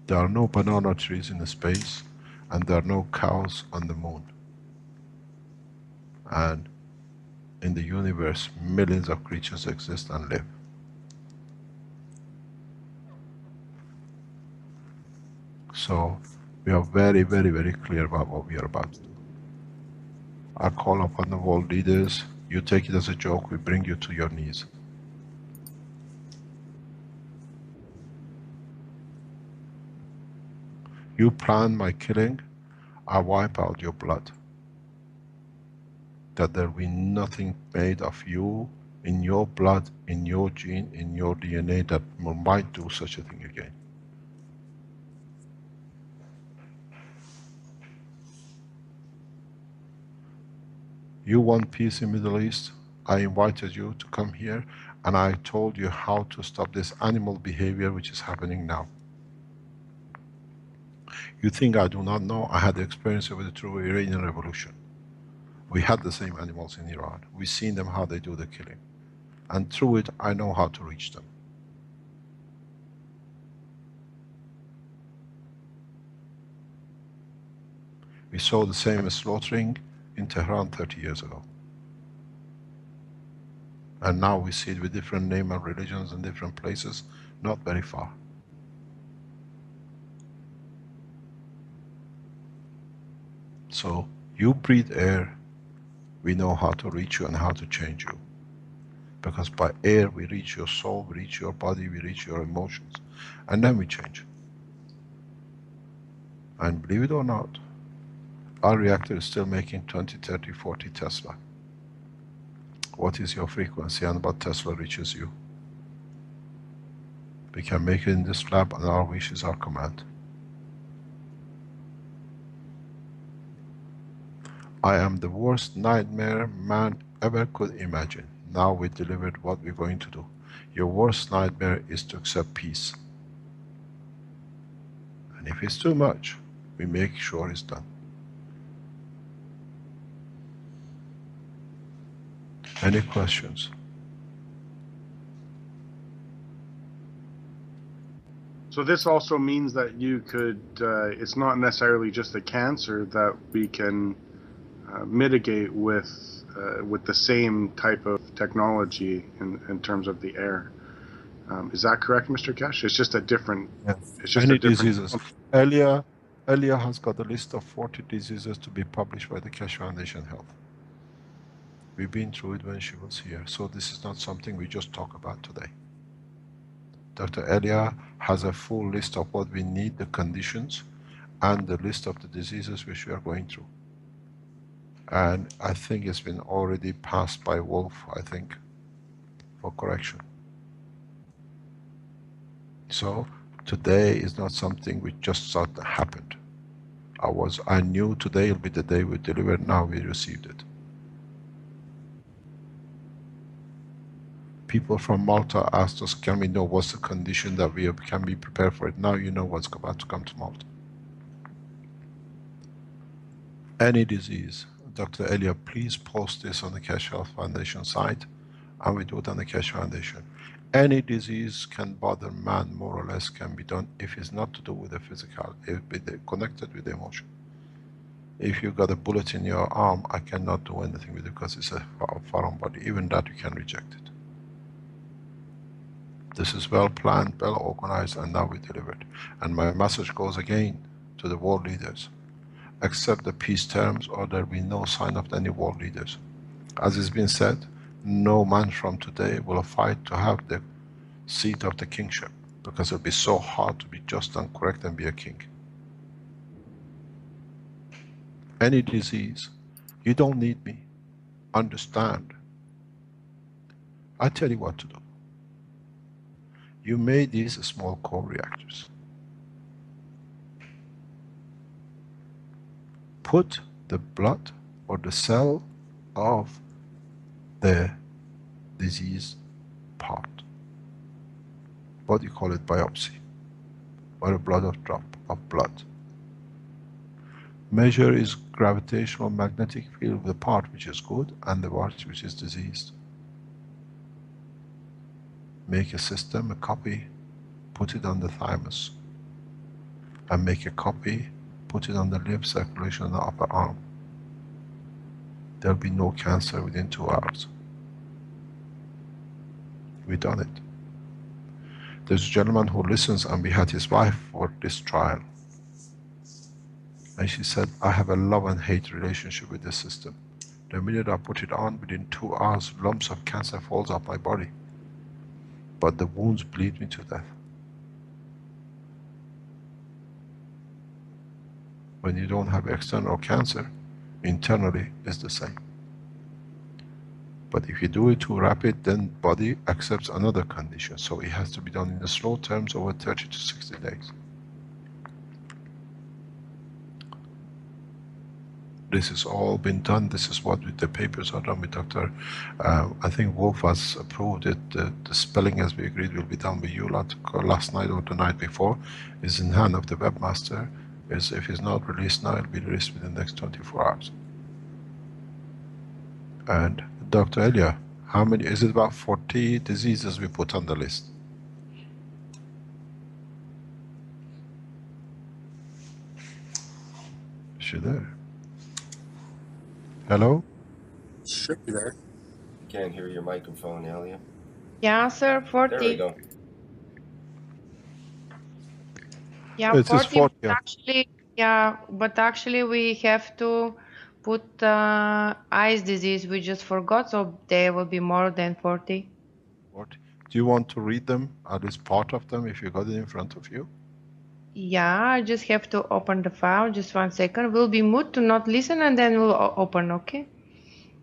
There are no banana trees in space, and there are no cows on the moon. And in the universe, millions of creatures exist and live. So we are very, very, very clear about what we are about to do. I call upon the world leaders. You take it as a joke, we bring you to your knees. You plan my killing, I wipe out your blood. That there will be nothing made of you, in your blood, in your gene, in your DNA, that might do such a thing again. You want peace in Middle East? I invited you to come here, and I told you how to stop this animal behavior which is happening now. You think I do not know? I had the experience with the true Iranian revolution. We had the same animals in Iran. We've seen them how they do the killing. And through it, I know how to reach them. We saw the same slaughtering in Tehran 30 years ago. And now we see it with different names and religions in different places, not very far. So you breathe air, we know how to reach you and how to change you. Because by air we reach your soul, we reach your body, we reach your emotions, and then we change. And believe it or not, our reactor is still making 20, 30, 40 Tesla. What is your frequency and what Tesla reaches you? We can make it in this lab, and our wish is our command. I am the worst nightmare man ever could imagine. Now we delivered what we're going to do. Your worst nightmare is to accept peace. And if it's too much, we make sure it's done. Any questions? So this also means that you could, it's not necessarily just a cancer that we can mitigate with the same type of technology in terms of the air. Is that correct, Mr.Keshe? It's just a different. Yes. It's just Any a different. diseases. Elia has got a list of 40 diseases to be published by the Keshe Foundation Health. We've been through it when she was here, so this is not something we just talk about today. Dr. Elia has a full list of what we need, the conditions, and the list of the diseases which we are going through. And I think it's been already passed by Wolf, I think, for correction. So today is not something we just thought that happened. I knew today will be the day we delivered, now we received it. People from Malta asked us, can we know what's the condition that we can be prepared for it? Now you know what's about to come to Malta. Any disease, Dr. Elia, please post this on the Keshe Health Foundation site, and we do it on the Keshe Foundation. Any disease can bother man, more or less, can be done if it's not to do with the physical, if it's connected with the emotion. If you got a bullet in your arm, I cannot do anything with it because it's a foreign body. Even that, you can reject it. This is well planned, well organized, and now we delivered. And my message goes again to the world leaders. Accept the peace terms or there will be no sign of any world leaders. As has been said, no man from today will fight to have the seat of the kingship, because it'll be so hard to be just and correct and be a king. Any disease, you don't need me. Understand. I tell you what to do. You made these small core reactors. Put the blood or the cell of the disease part. What do you call it? Biopsy. Or a blood of drop of blood. Measure is gravitational magnetic field of the part which is good and the part which is diseased. Make a system, a copy, put it on the thymus. And make a copy, put it on the lymph circulation on the upper arm. There'll be no cancer within 2 hours. We've done it. There's a gentleman who listens, and we had his wife for this trial. And she said, I have a love and hate relationship with this system. The minute I put it on, within 2 hours, lumps of cancer falls off my body. But the wounds bleed me to death. When you don't have external cancer, internally it's the same. But if you do it too rapid, then body accepts another condition. So it has to be done in the slow terms over 30 to 60 days. This has all been done. This is what the papers are done with Dr. I think Wolf has approved it. The spelling, as we agreed, will be done with you last night or the night before. Is in hand of the webmaster. If it's not released now, it'll be released within the next 24 hours. And Dr. Elia, how many, is it about 40 diseases we put on the list? Is she there? Hello? Should be there. Can't hear your microphone, Elia. Yeah, sir, There we 40. go. Yeah, It is 40, but 40. actually, yeah, but actually we have to put eyes disease. We just forgot, so there will be more than 40. 40. Do you want to read them, at least part of them, if you got it in front of you? Yeah, I just have to open the file. Just 1 second. We'll be mute to not listen, and then we'll open, okay?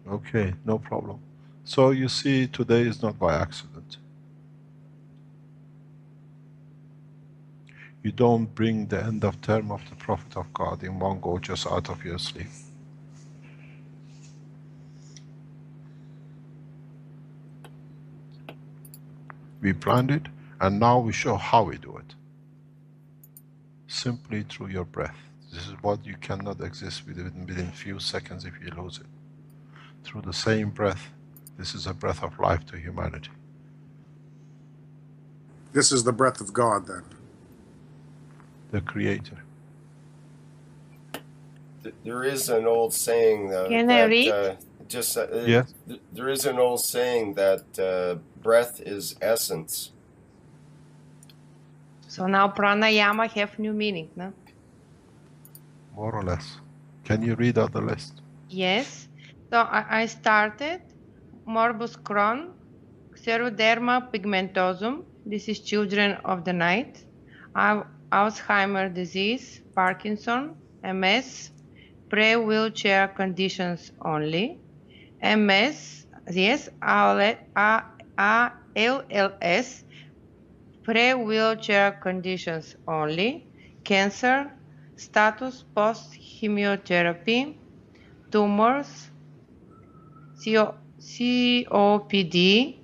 Okay, no problem. So you see, today is not by accident. You don't bring the end of term of the Prophet of God in one go just out of your sleep. We planned it, and now we show how we do it. Simply through your breath. This is what you cannot exist within few seconds if you lose it. Through the same breath, this is a breath of life to humanity. This is the breath of God, then. The Creator. There is an old saying Can I read? Yes. There is an old saying that breath is essence. So now pranayama have new meaning, no? More or less. Can you read out the list? Yes. So I started morbus Crohn, xeroderma pigmentosum. This is children of the night. Alzheimer disease, Parkinson, MS, pre-wheelchair conditions only. MS, yes, ALS, pre-wheelchair conditions only. Cancer, status post-chemotherapy, tumors, COPD,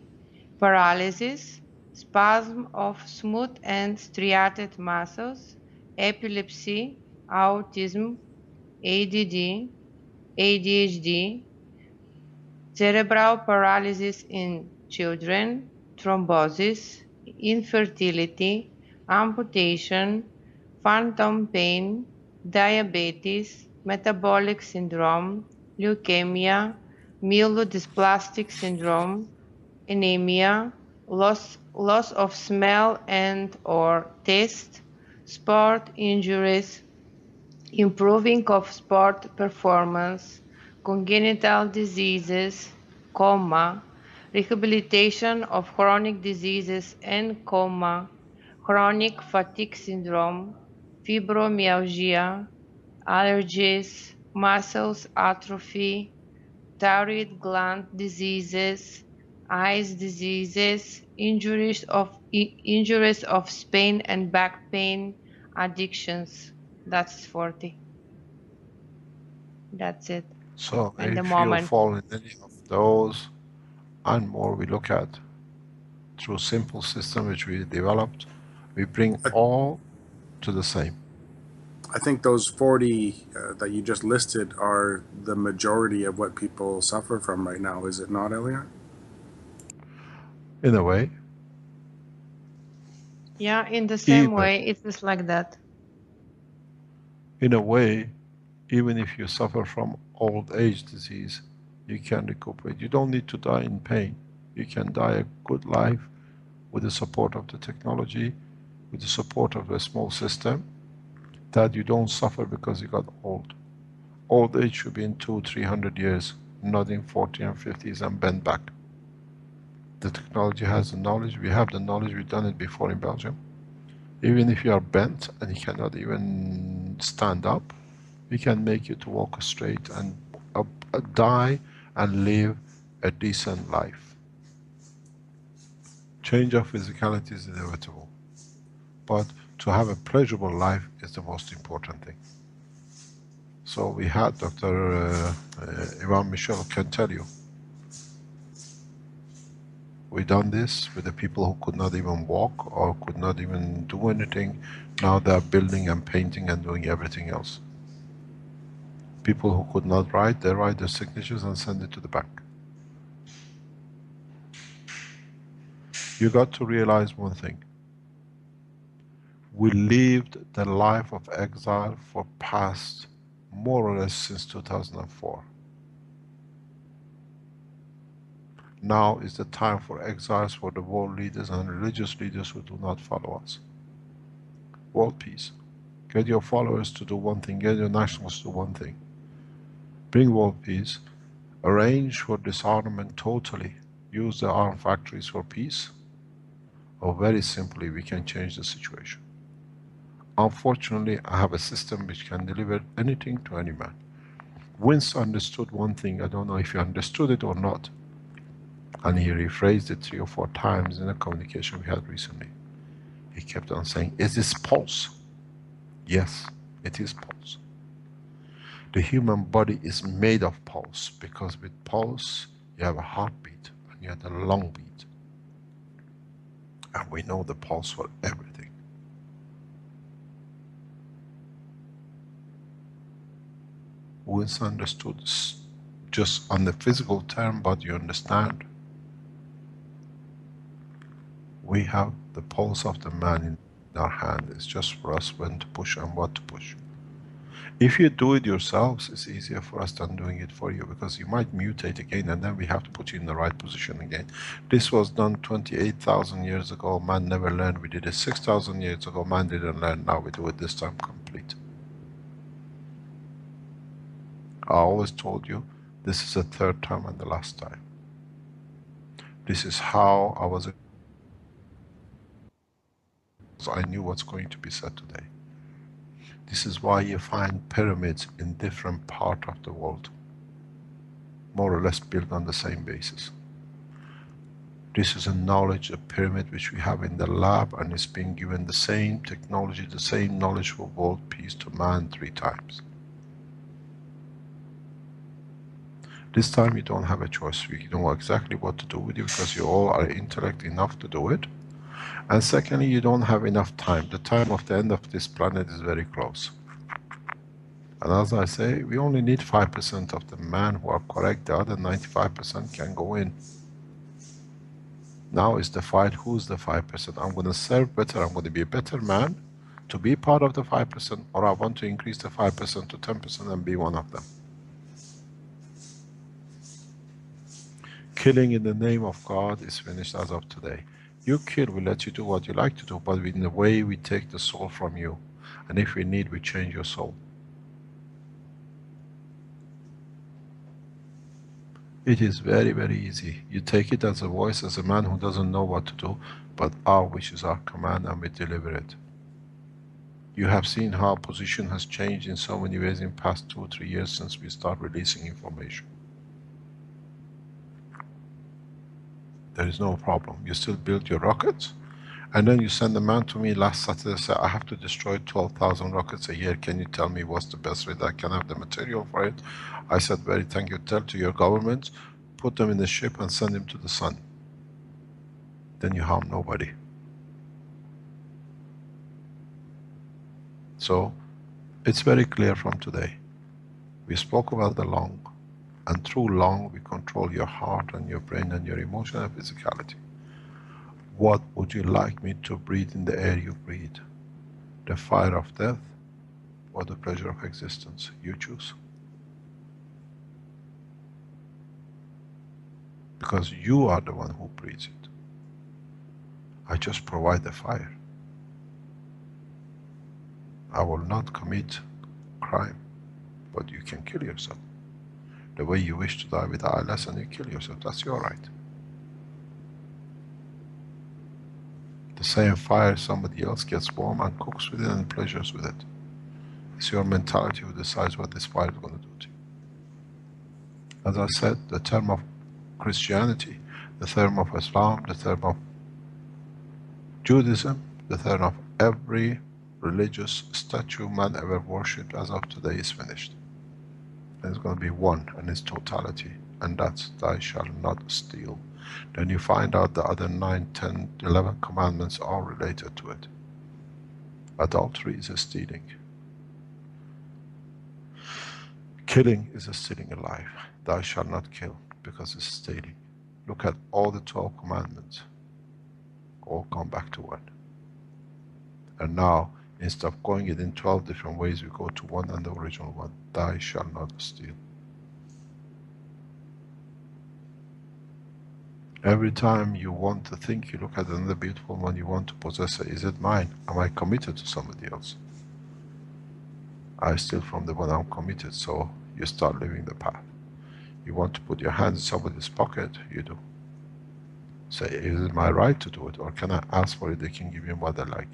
paralysis, spasm of smooth and striated muscles, epilepsy, autism, ADD, ADHD, cerebral paralysis in children, thrombosis, infertility, amputation, phantom pain, diabetes, metabolic syndrome, leukemia, myelodysplastic syndrome, anemia, loss of smell and or taste, sport injuries, improving of sport performance, congenital diseases, coma, rehabilitation of chronic diseases and coma, chronic fatigue syndrome, fibromyalgia, allergies, muscles atrophy, thyroid gland diseases, eyes diseases, injuries of spine and back pain, addictions. That's 40. That's it. So At the if you moment. fall in any of those and more we look at through simple system which we developed, we bring all to the same. I think those 40 that you just listed are the majority of what people suffer from right now, is it not, Elia? In a way. Yeah, in the same Even, way, it is like that. in a way, even if you suffer from old age disease, you can recuperate. You don't need to die in pain. You can die a good life with the support of the technology, with the support of a small system, that you don't suffer because you got old. Old age should be in 200-300 years, not in 40 and 50s and bend back. The technology has the knowledge, we have the knowledge, we've done it before in Belgium. Even if you are bent and you cannot even stand up, we can make you to walk straight and die and live a decent life. Change of physicality is inevitable, but to have a pleasurable life is the most important thing. So we had Dr. Ivan Michel can tell you. We done this with the people who could not even walk or could not even do anything. Now they are building and painting and doing everything else. People who could not write, they write their signatures and send it to the bank. You got to realize one thing. We lived the life of exile for past more or less since 2004. Now is the time for exiles, for the world leaders and religious leaders who do not follow us. World peace. Get your followers to do one thing, get your nationals to do one thing. Bring world peace, arrange for disarmament totally, use the arm factories for peace, or very simply we can change the situation. Unfortunately, I have a system which can deliver anything to any man. Vince understood one thing, I don't know if he understood it or not, and he rephrased it 3 or 4 times in a communication we had recently. He kept on saying, is this pulse? Yes, it is pulse. The human body is made of pulse, because with pulse you have a heartbeat and you have a lung beat. And we know the pulse for everything. Once understood just on the physical term, but you understand, we have the pulse of the man in our hand. It's just for us when to push and what to push. If you do it yourselves, it's easier for us than doing it for you, because you might mutate again and then we have to put you in the right position again. This was done 28,000 years ago, man never learned. We did it 6,000 years ago, man didn't learn. Now we do it this time complete. I always told you, this is the 3rd time and the last time. This is how I knew what's going to be said today. This is why you find pyramids in different parts of the world, more or less built on the same basis. This is a knowledge, a pyramid which we have in the lab, and it's being given the same technology, the same knowledge for world peace to man 3 times. This time you don't have a choice. You know exactly what to do with it, because you all are intellect enough to do it. And secondly, you don't have enough time. The time of the end of this planet is very close. And as I say, we only need 5% of the men who are correct. The other 95% can go in. Now is the fight, who's the 5%? I'm going to serve better, I'm going to be a better man to be part of the 5%, or I want to increase the 5% to 10% and be one of them. Killing in the name of God is finished as of today. You kill, we let you do what you like to do, but in the way we take the soul from you. And if we need, we change your soul. It is very, very easy. You take it as a voice, as a man who doesn't know what to do, but our wish is our command and we deliver it. You have seen how position has changed in so many ways in past 2 or 3 years since we start releasing information. There is no problem. You still build your rockets, and then you send a man to me last Saturday, say, I have to destroy 12,000 rockets a year. Can you tell me what's the best way that I can have the material for it? I said, very thank you. Tell to your government, put them in the ship and send them to the sun. Then you harm nobody. So, it's very clear from today. We spoke about the lung, and through lung we control your heart and your brain and your emotion and physicality. What would you like me to breathe in the air you breathe? The fire of death or the pleasure of existence? You choose. Because you are the one who breathes it. I just provide the fire. I will not commit crime, but you can kill yourself. The way you wish to die with ILS and you kill yourself, that's your right. The same fire, somebody else gets warm and cooks with it and pleasures with it. It's your mentality who decides what this fire is going to do to you. As I said, the term of Christianity, the term of Islam, the term of Judaism, the term of every religious statue man ever worshipped as of today is finished. There's going to be one, and its totality, and that's thou shalt not steal. Then you find out the other 9, 10, 11 commandments are related to it. Adultery is a stealing. Killing is a stealing a life. Thou shalt not kill, because it's stealing. Look at all the 12 commandments. All come back to one. And now, instead of going it in 12 different ways, we go to one and the original one. Thou shalt not steal. Every time you want to think, you look at another beautiful one, you want to possess it. Is it mine? Am I committed to somebody else? I steal from the one I'm committed, so you start living the path. You want to put your hand in somebody's pocket, you do. Say, is it my right to do it, or can I ask for it? They can give me what I like.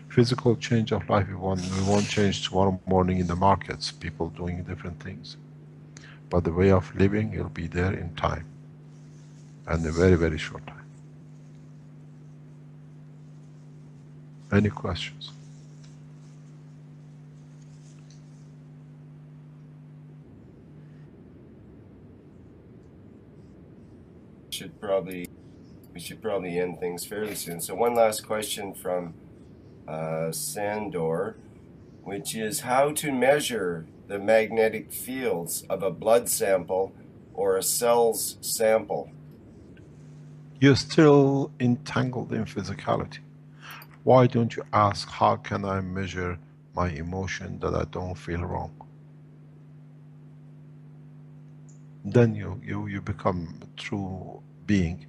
Physical change of life, we won't change tomorrow morning in the markets, people doing different things. But the way of living, it'll be there in time, and a very, very short time. Any questions? We should probably end things fairly soon. So one last question from Sandor, which is how to measure the magnetic fields of a blood sample or a cell's sample. You're still entangled in physicality. Why don't you ask, how can I measure my emotion that I don't feel wrong? Then you become a true being.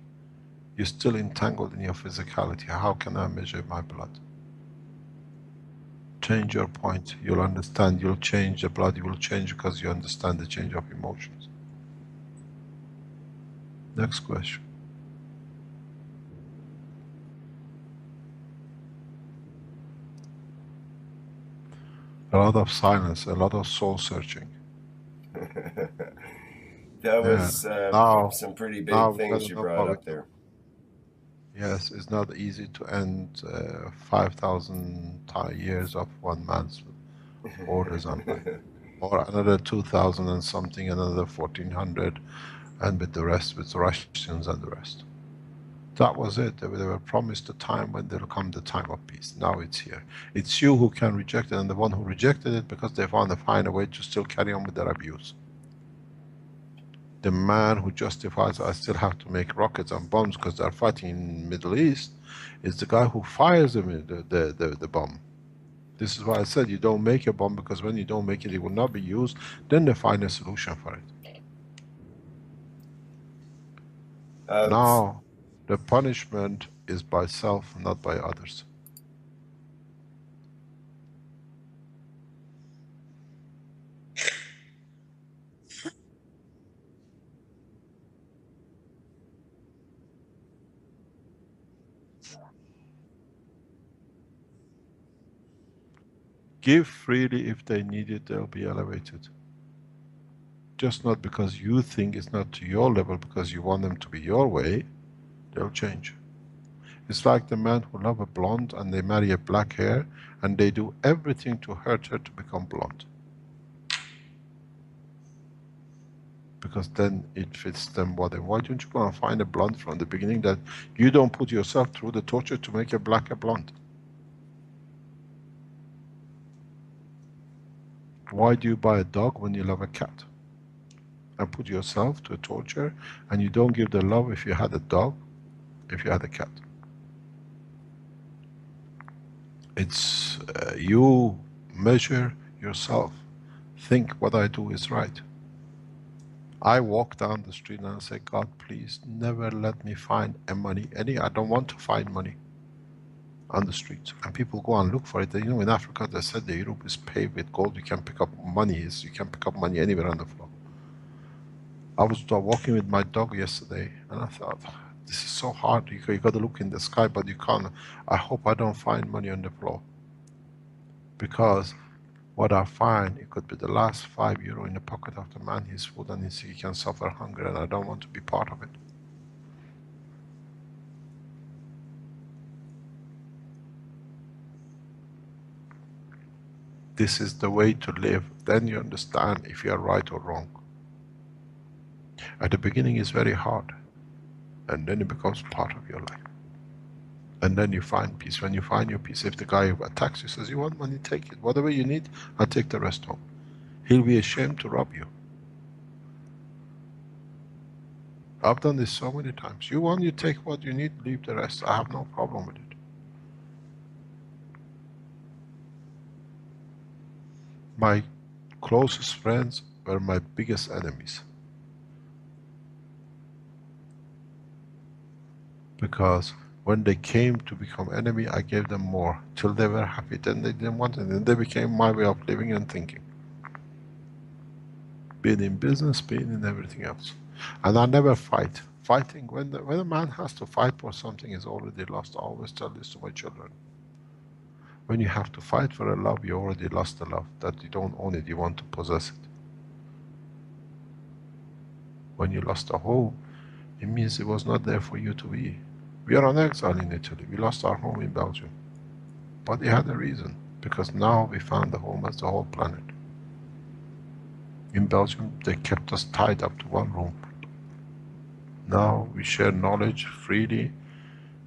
You're still entangled in your physicality. How can I measure my blood? Change your point. You'll understand. You'll change the blood. You will change because you understand the change of emotions. Next question. A lot of silence, a lot of soul searching. That was Now some pretty we big things gotta you know brought up there. Yes, it's not easy to end 5,000 years of one man's orders on life. Or another 2,000 and something, another 1,400, and with the rest, with Russians and the rest. That was it. They were promised a time when there'll come the time of peace. Now it's here. It's you who can reject it, and the one who rejected it because they found a way to still carry on with their abuse. The man who justifies, I still have to make rockets and bombs because they're fighting in Middle East, is the guy who fires the bomb. This is why I said you don't make a bomb, because when you don't make it, it will not be used. Then they find a solution for it. Now, the punishment is by self, not by others. Give freely. If they need it, they'll be elevated. Just not because you think it's not to your level, because you want them to be your way, they'll change. It's like the man who love a blonde and they marry a black hair and they do everything to hurt her to become blonde. Because then it fits them what they want. Why don't you go and find a blonde from the beginning that you don't put yourself through the torture to make a black a blonde? Why do you buy a dog when you love a cat? And put yourself to a torture, and you don't give the love if you had a dog, if you had a cat. It's you measure yourself. Think what I do is right. I walk down the street and I say, God, please never let me find money. I don't want to find money on the streets. And people go and look for it. You know, in Africa, they said the Europe is paved with gold. You can pick up money. You can pick up money anywhere on the floor. I was walking with my dog yesterday, and I thought, this is so hard. You got to look in the sky, but you can't. I hope I don't find money on the floor. Because what I find, it could be the last €5 in the pocket of the man, his food, and he can suffer hunger, and I don't want to be part of it. This is the way to live. Then you understand if you are right or wrong. At the beginning it's very hard, and then it becomes part of your life. And then you find peace. When you find your peace, if the guy who attacks you says, you want money, take it. Whatever you need, I'll take the rest home. He'll be ashamed to rob you. I've done this so many times. You want, you take what you need, leave the rest. I have no problem with it. My closest friends were my biggest enemies. Because when they came to become enemy, I gave them more till they were happy. Then they didn't want it. Then they became my way of living and thinking. Being in business, being in everything else. And I never fight. Fighting, when a man has to fight for something, is already lost. I always tell this to my children. When you have to fight for a love, you already lost the love. That you don't own it, you want to possess it. When you lost a home, it means it was not there for you to be. We are on exile in Italy. We lost our home in Belgium. But it had a reason, because now we found the home as the whole planet. In Belgium, they kept us tied up to one room. Now we share knowledge freely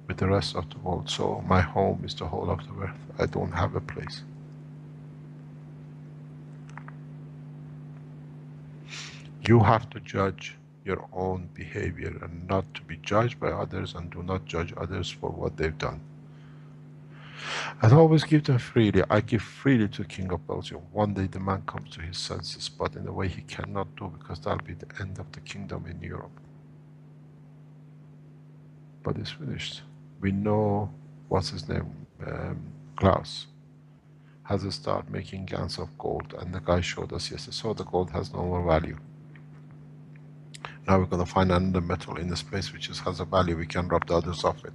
with the rest of the world. So my home is the whole of the earth. I don't have a place. You have to judge your own behavior and not to be judged by others, and do not judge others for what they've done. And always give them freely. I give freely to King of Belgium. One day the man comes to his senses, but in a way he cannot do, because that'll be the end of the kingdom in Europe. But it's finished. We know, what's his name, Klaus, has started making Gans of gold, and the guy showed us yesterday. So the gold has no more value. Now we're going to find another metal in the space which has a value. We can rub the others off it.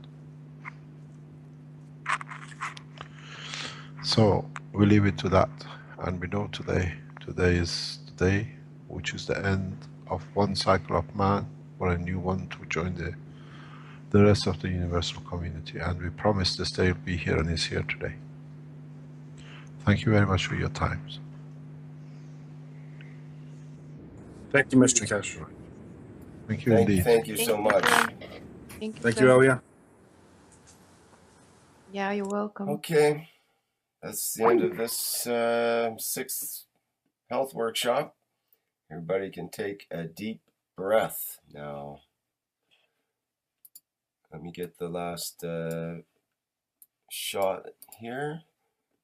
So we leave it to that, and we know today is the day which is the end of one cycle of man, for a new one to join the rest of the universal community. And we promise this day will be here, and is here today. Thank you very much for your time. Thank you, Mr. Keshe. Thank you indeed. Thank you so much. Thank you, Thank sir. you, Elia. Yeah, you're welcome. Okay, that's the end of this 6th health workshop. Everybody can take a deep breath now. Let me get the last shot here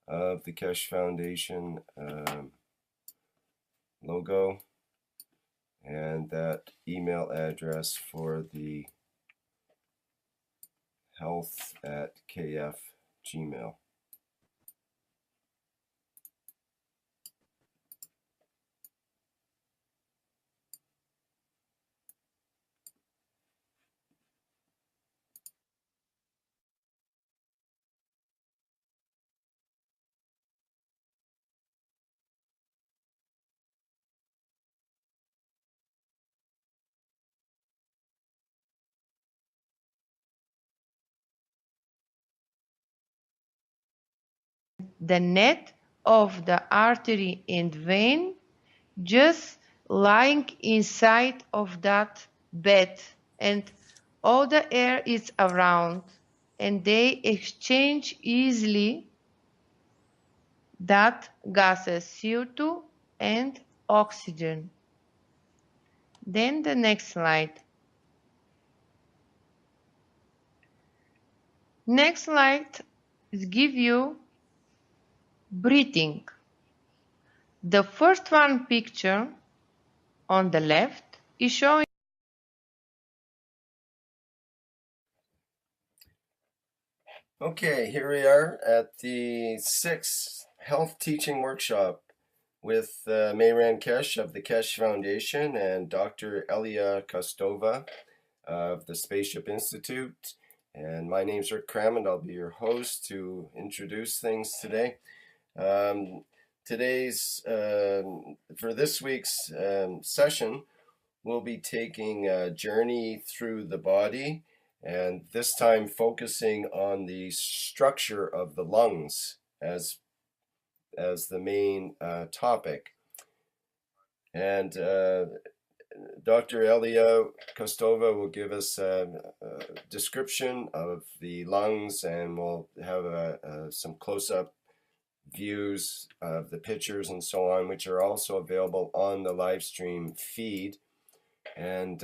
of the Keshe Foundation logo, and that email address for the health@kf.gmail. The net of the artery and vein just lying inside of that bed, and all the air is around, and they exchange easily that gases CO2 and oxygen. Then the next slide. Next slide is give you breathing. The first one picture on the left is showing. Okay, here we are at the 6th health teaching workshop with Mr.MT.Keshe of the Keshe Foundation and Dr. E.Kostova of the Spaceship Institute. And my name's Rick Cram, and I'll be your host to introduce things today. For this week's session, we'll be taking a journey through the body, and this time focusing on the structure of the lungs as the main topic. And Dr. E.Kostova will give us a description of the lungs, and we'll have some close-up views of the pictures and so on, which are also available on the live stream feed. And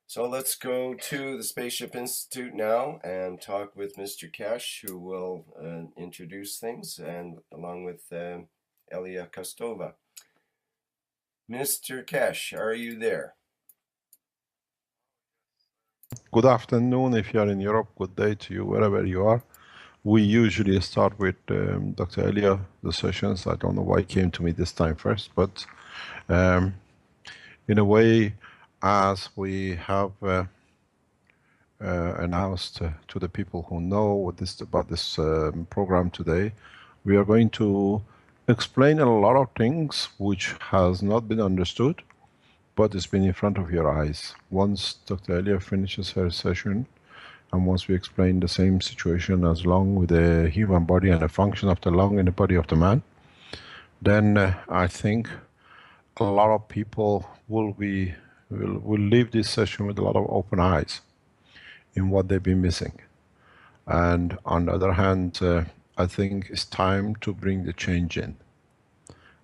so let's go to the Spaceship Institute now and talk with Mr. Keshe, who will introduce things, and along with E.Kostova. Mr. Keshe, are you there? Good afternoon if you are in Europe, good day to you wherever you are. We usually start with Dr. Elia, the sessions. I don't know why he came to me this time first, but um, in a way, as we have announced to the people who know about this program today, we are going to explain a lot of things which has not been understood, but it's been in front of your eyes. Once Dr. Elia finishes her session, and once we explain the same situation as lung with the human body and the function of the lung in the body of the man, then I think a lot of people will leave this session with a lot of open eyes in what they've been missing. And on the other hand, I think it's time to bring the change in.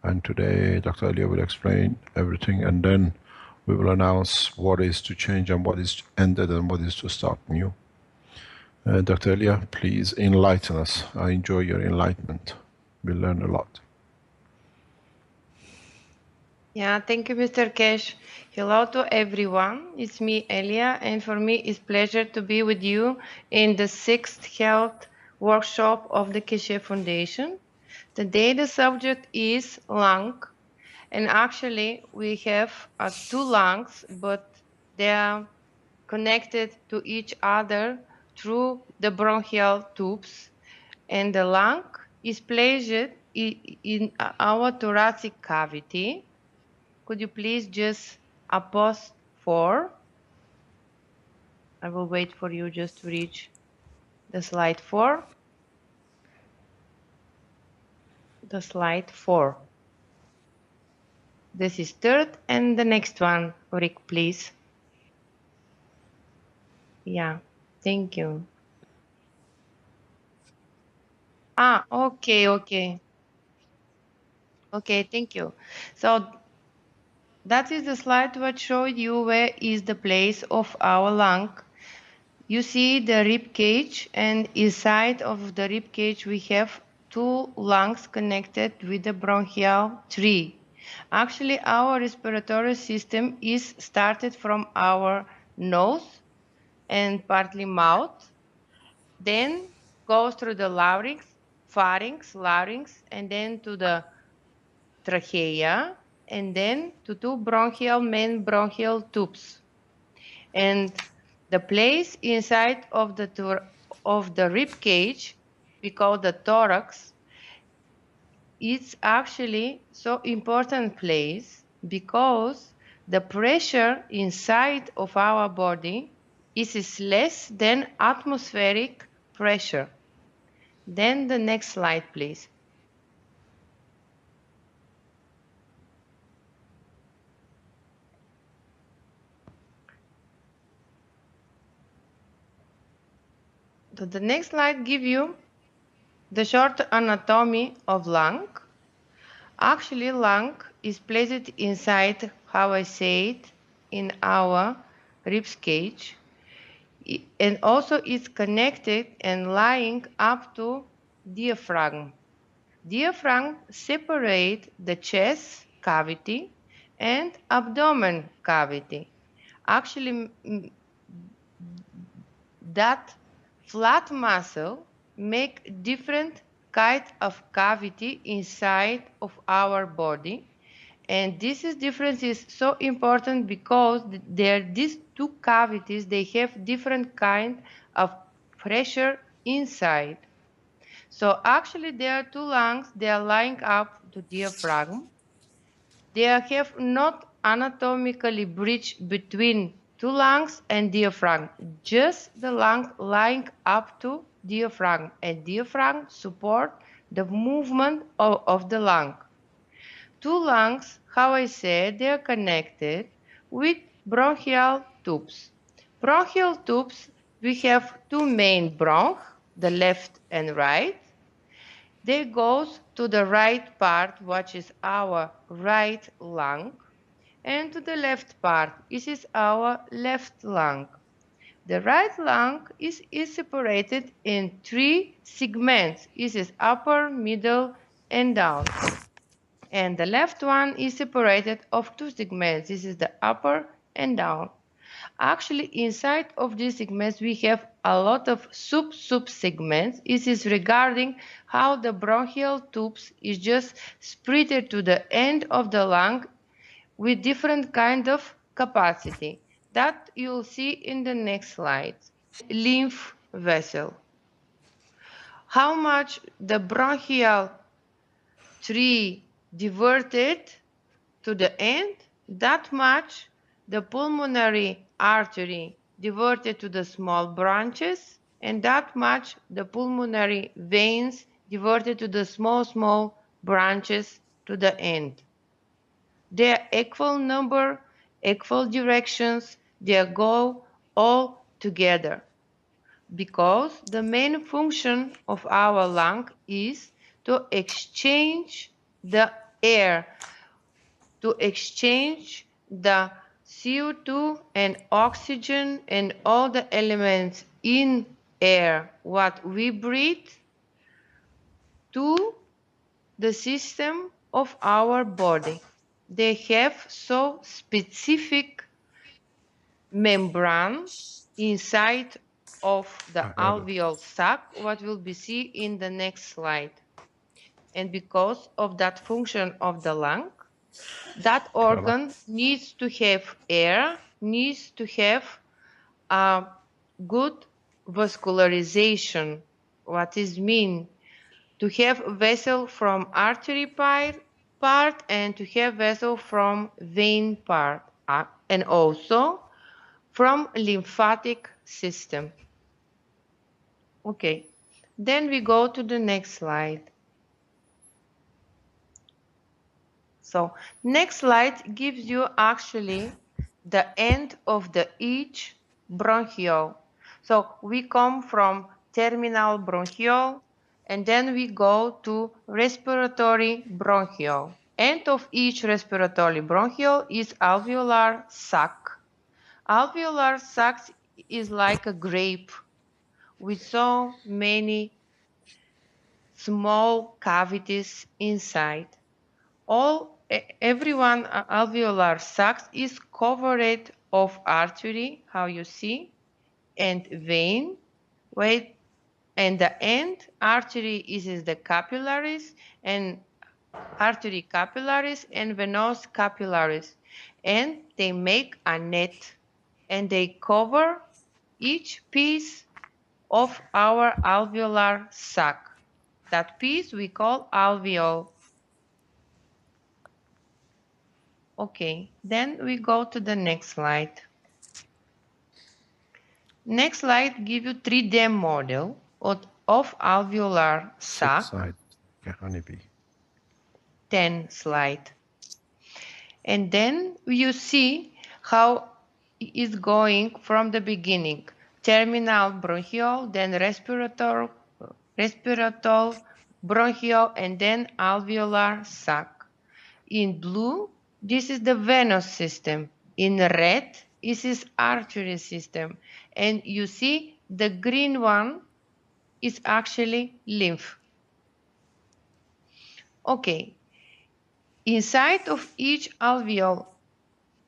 And today, Dr. Elia will explain everything, and then we will announce what is to change and what is ended and what is to start new. Dr. Elia, please enlighten us. I enjoy your enlightenment. We learn a lot. Yeah, thank you, Mr.Keshe. Hello to everyone. It's me, Elia, and for me it's pleasure to be with you in the 6th health workshop of the Keshe Foundation. Today the subject is lung, and actually we have 2 lungs, but they are connected to each other through the bronchial tubes, and the lung is placed in our thoracic cavity. Could you please just pause 4? I will wait for you just to reach the slide 4. The slide 4. This is 3rd, and the next one, Rick, please. Yeah, thank you. Okay. Okay, thank you. So that is the slide which showed you where is the place of our lung. You see the rib cage, and inside of the rib cage we have 2 lungs connected with the bronchial tree. Actually, our respiratory system is started from our nose and partly mouth, then goes through the larynx, and then to the trachea, and then to 2 main bronchial tubes. And the place inside of the rib cage, we call the thorax, it's actually so important place because the pressure inside of our body is less than atmospheric pressure. Then the next slide, please. So the next slide gives you the short anatomy of lung. Actually, lung is placed inside, how I say it, in our rib cage, and also it's connected and lying up to diaphragm. Diaphragm separate the chest cavity and abdomen cavity. Actually, that flat muscle make different kind of cavity inside of our body, and difference is so important because these 2 cavities, they have different kind of pressure inside. So actually there are 2 lungs, they are lying up to diaphragm. They have not anatomically bridge between 2 lungs and diaphragm, just the lung lying up to diaphragm, and diaphragm support the movement of the lung. 2 lungs, how I said, they are connected with bronchial tubes. Bronchial tubes, we have 2 main bronch, the left and right. They goes to the right part, which is our right lung, and to the left part, this is our left lung. The right lung is separated in 3 segments. This is upper, middle, and down. And the left one is separated of 2 segments. This is the upper and down. Actually, inside of these segments, we have a lot of sub-segments. This is regarding how the bronchial tubes is just spread to the end of the lung with different kind of capacity. That you'll see in the next slide. Lymph vessel. How much the bronchial tree diverted to the end, that much the pulmonary artery diverted to the small branches, and that much the pulmonary veins diverted to the small branches to the end. They are equal number, equal directions, they go all together. Because the main function of our lung is to exchange the air, to exchange the CO2 and oxygen and all the elements in air what we breathe to the system of our body. They have so specific membrane inside of the alveolar sac, what will be seen in the next slide. And because of that function of the lung, that organ needs to have air, needs to have a good vascularization. What is mean? To have vessel from artery part and to have vessel from vein part, and also from lymphatic system. Okay, then we go to the next slide. So next slide gives you actually the end of the each bronchiole. So we come from terminal bronchiole and then we go to respiratory bronchiole. End of each respiratory bronchiole is alveolar sac. Alveolar sac is like a grape with so many small cavities inside. Everyone alveolar sac is covered of artery, how you see, and vein. Wait, and the end artery is the capillaries and artery capillaries and venous capillaries, and they make a net and they cover each piece of our alveolar sac. That piece we call alveole. Okay, then we go to the next slide. Next slide gives you 3D model of alveolar sac. 6 side, honeybee. 10 slide. And then you see how it's going from the beginning. Terminal bronchiole, then respiratory bronchiole, and then alveolar sac. In blue, this is the venous system. In red, this is artery system. And you see the green one is actually lymph. Okay. Inside of each alveole,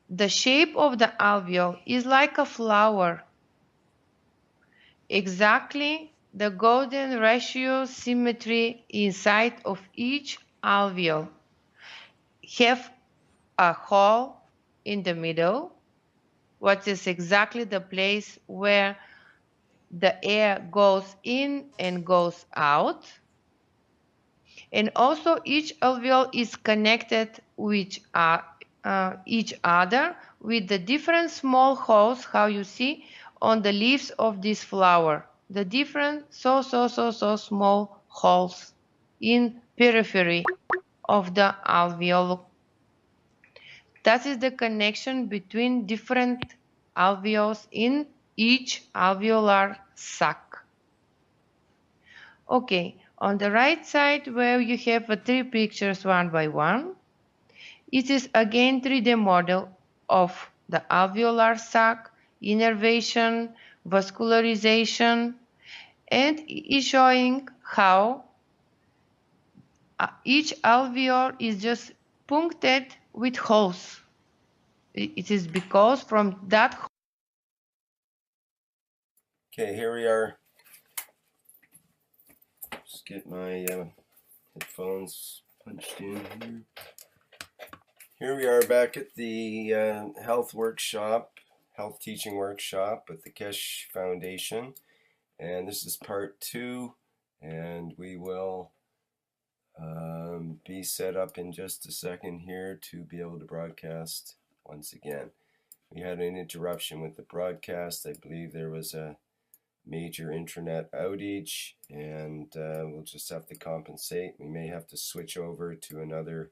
the shape of the alveole is like a flower. Exactly the golden ratio symmetry inside of each alveole. Have a hole in the middle, what is exactly the place where the air goes in and goes out. And also each alveole is connected with each other with the different small holes, how you see on the leaves of this flower. The different so small holes in periphery of the alveole. That is the connection between different alveoles in each alveolar sac. Okay, on the right side where you have 3 pictures one by one, it is again 3D model of the alveolar sac, innervation, vascularization, and is showing how each alveole is just punctured with holes. It is because from that Okay, here we are. Just get my headphones punched in here. Here we are back at the health teaching workshop with the Keshe Foundation. And this is part 2, and we will be set up in just a second here to be able to broadcast once again. We had an interruption with the broadcast. I believe there was a major internet outage, and we'll just have to compensate. We may have to switch over to another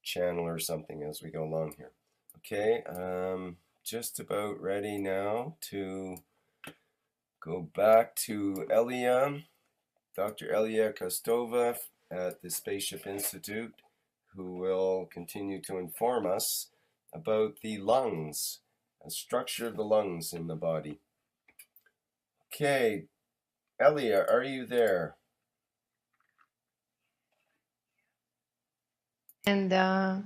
channel or something as we go along here. Okay, just about ready now to go back to Dr. E.Kostova at the Spaceship Institute, who will continue to inform us about the lungs, the structure of the lungs in the body. Okay, Elia, are you there? And I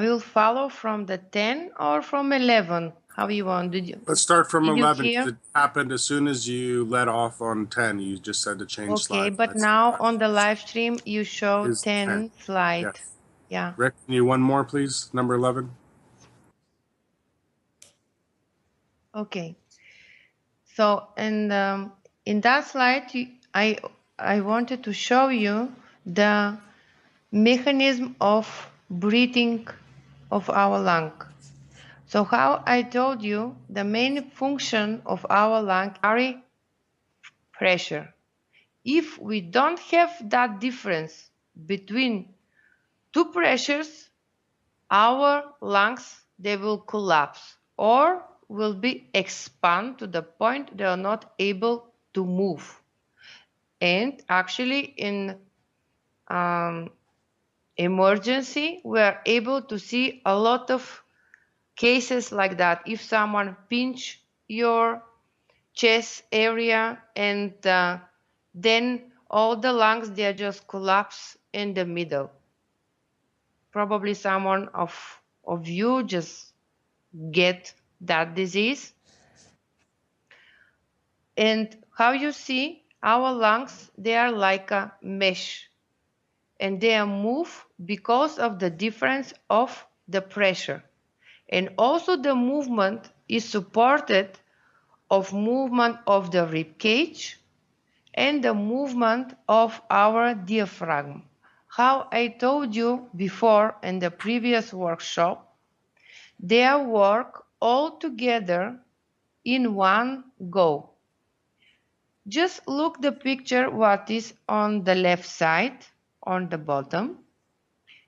will follow from the 10 or from 11. How you want? Let's start from Did you 11. hear? It happened as soon as you let off on 10. You just said to change Okay, slide. but now on the live stream you show Is 10 slide. Yes. Yeah. Rick, can you one more, please? Number 11. Okay. So, and in that slide, I wanted to show you the mechanism of breathing of our lung. So how I told you, the main function of our lung carry pressure. If we don't have that difference between two pressures, our lungs, they will collapse or will be expand to the point they are not able to move. And actually in emergency, we are able to see a lot of cases like that. If someone pinch your chest area and then all the lungs, they just collapse in the middle. Probably someone of you just get that disease. And how you see, our lungs, they are like a mesh, and they move because of the difference of the pressure. And also the movement is supported of movement of the rib cage and the movement of our diaphragm. How I told you before in the previous workshop, they work all together in one go. Just look the picture what is on the left side, on the bottom,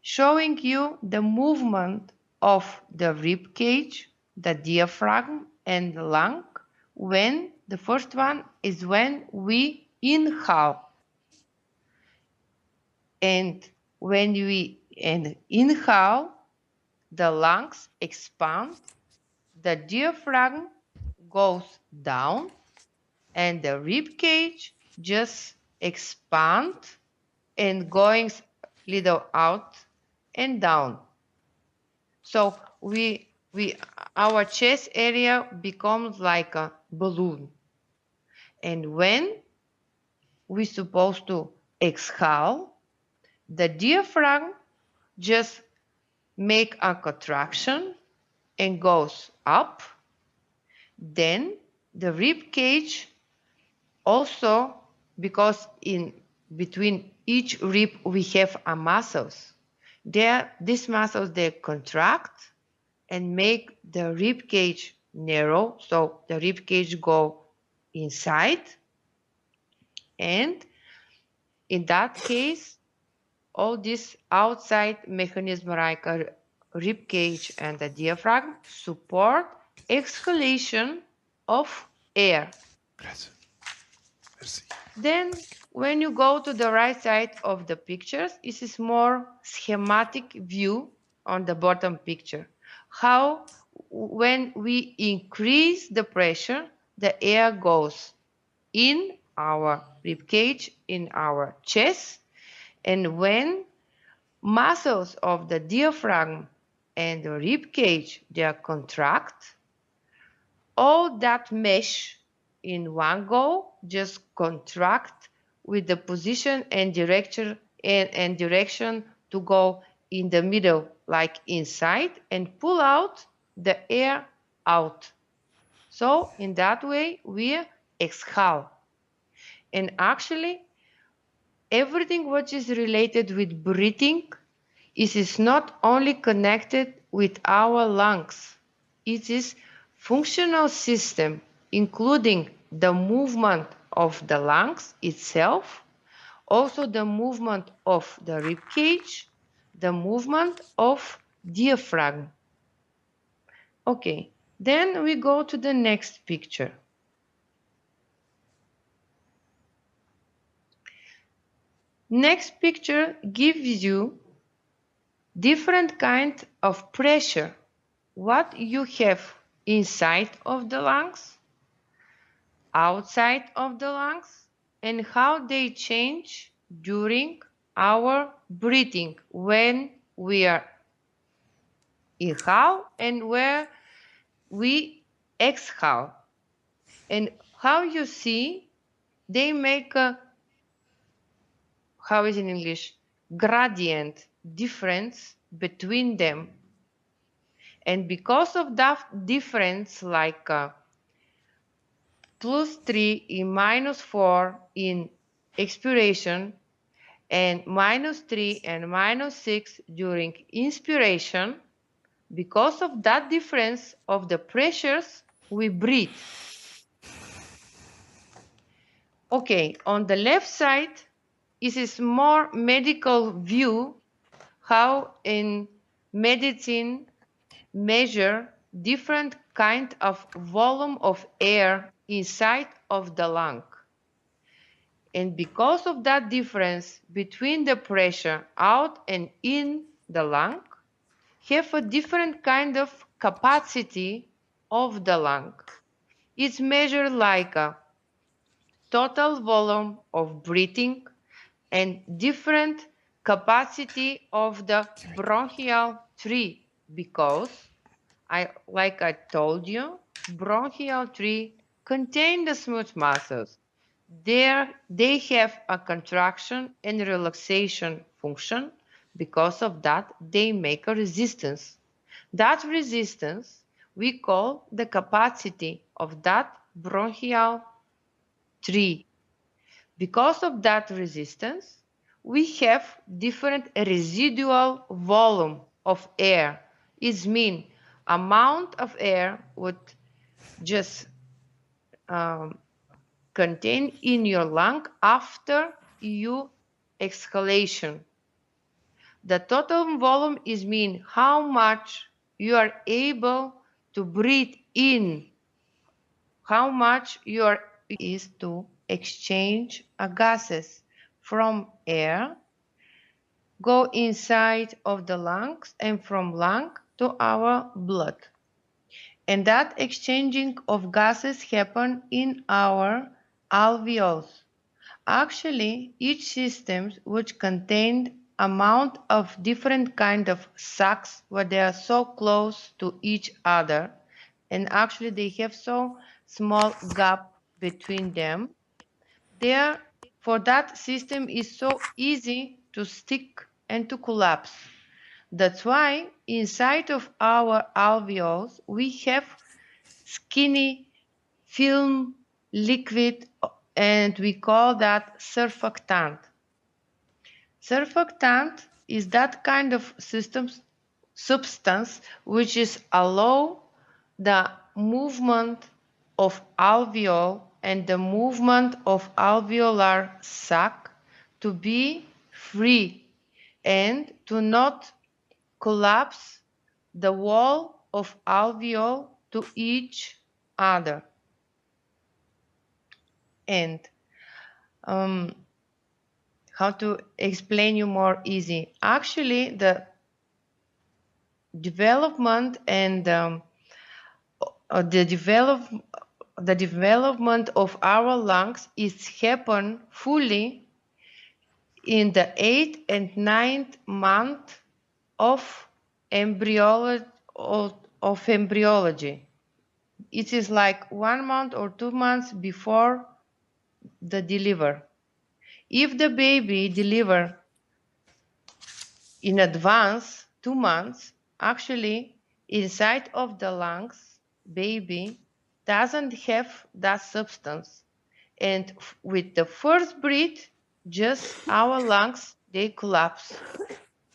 showing you the movement of the rib cage, the diaphragm and the lung. When the first one is when we inhale. And when we inhale, the lungs expand, the diaphragm goes down, and the rib cage just expand and going little out and down. So our chest area becomes like a balloon. And when we're supposed to exhale, the diaphragm just make a contraction and goes up. Then the rib cage also, because in between each rib we have a muscles. These muscles, they contract and make the rib cage narrow, so the rib cage go inside. And in that case, all this outside mechanism like a rib cage and the diaphragm support exhalation of air. Then when you go to the right side of the pictures, this is more schematic view on the bottom picture. How when we increase the pressure, the air goes in our rib cage, in our chest, and when muscles of the diaphragm and the rib cage, they are contract, all that mesh in one go, just contract with the position and direction to go in the middle, like inside, and pull out the air out. So in that way we exhale. And actually everything which is related with breathing is not only connected with our lungs. It is functional system, including the movement of the lungs itself, also the movement of the rib cage, the movement of diaphragm. Okay, then we go to the next picture. Next picture gives you different kind of pressure, what you have inside of the lungs, outside of the lungs, and how they change during our breathing when we are inhale and where we exhale. And how you see, they make a, how is in English, gradient difference between them. And because of that difference, like +3 in -4 in expiration and -3 and -6 during inspiration, because of that difference of the pressures, we breathe. Okay, on the left side is a more medical view how in medicine measure different kind of volume of air inside of the lung. And because of that difference between the pressure out and in the lung, have a different kind of capacity of the lung. It's measured like a total volume of breathing and different capacity of the bronchial tree, because like I told you, bronchial tree contain the smooth muscles. They have a contraction and relaxation function. Because of that, they make a resistance. That resistance we call the capacity of that bronchial tree. Because of that resistance, we have different residual volume of air. It means amount of air would just contain in your lung after you exhalation. The total volume is mean how much you are able to breathe in, how much you are is to exchange gases from air, go inside of the lungs, and from lung to our blood. And that exchanging of gases happen in our alveoles. Actually, each system which contained amount of different kind of sacs where they are so close to each other, and actually they have so small gap between them. There, for that system is so easy to stick and to collapse. That's why inside of our alveoles we have skinny film liquid, and we call that surfactant. Surfactant is that kind of substance which is allow the movement of alveole and the movement of alveolar sac to be free and to not collapse the wall of alveole to each other. And how to explain you more easy? Actually, the development and the development of our lungs is happen fully in the 8th and 9th month of embryology. it is like 1 month or 2 months before the deliver. If the baby deliver in advance, 2 months, actually inside of the lungs, baby doesn't have that substance. And with the first breath, just our lungs, they collapse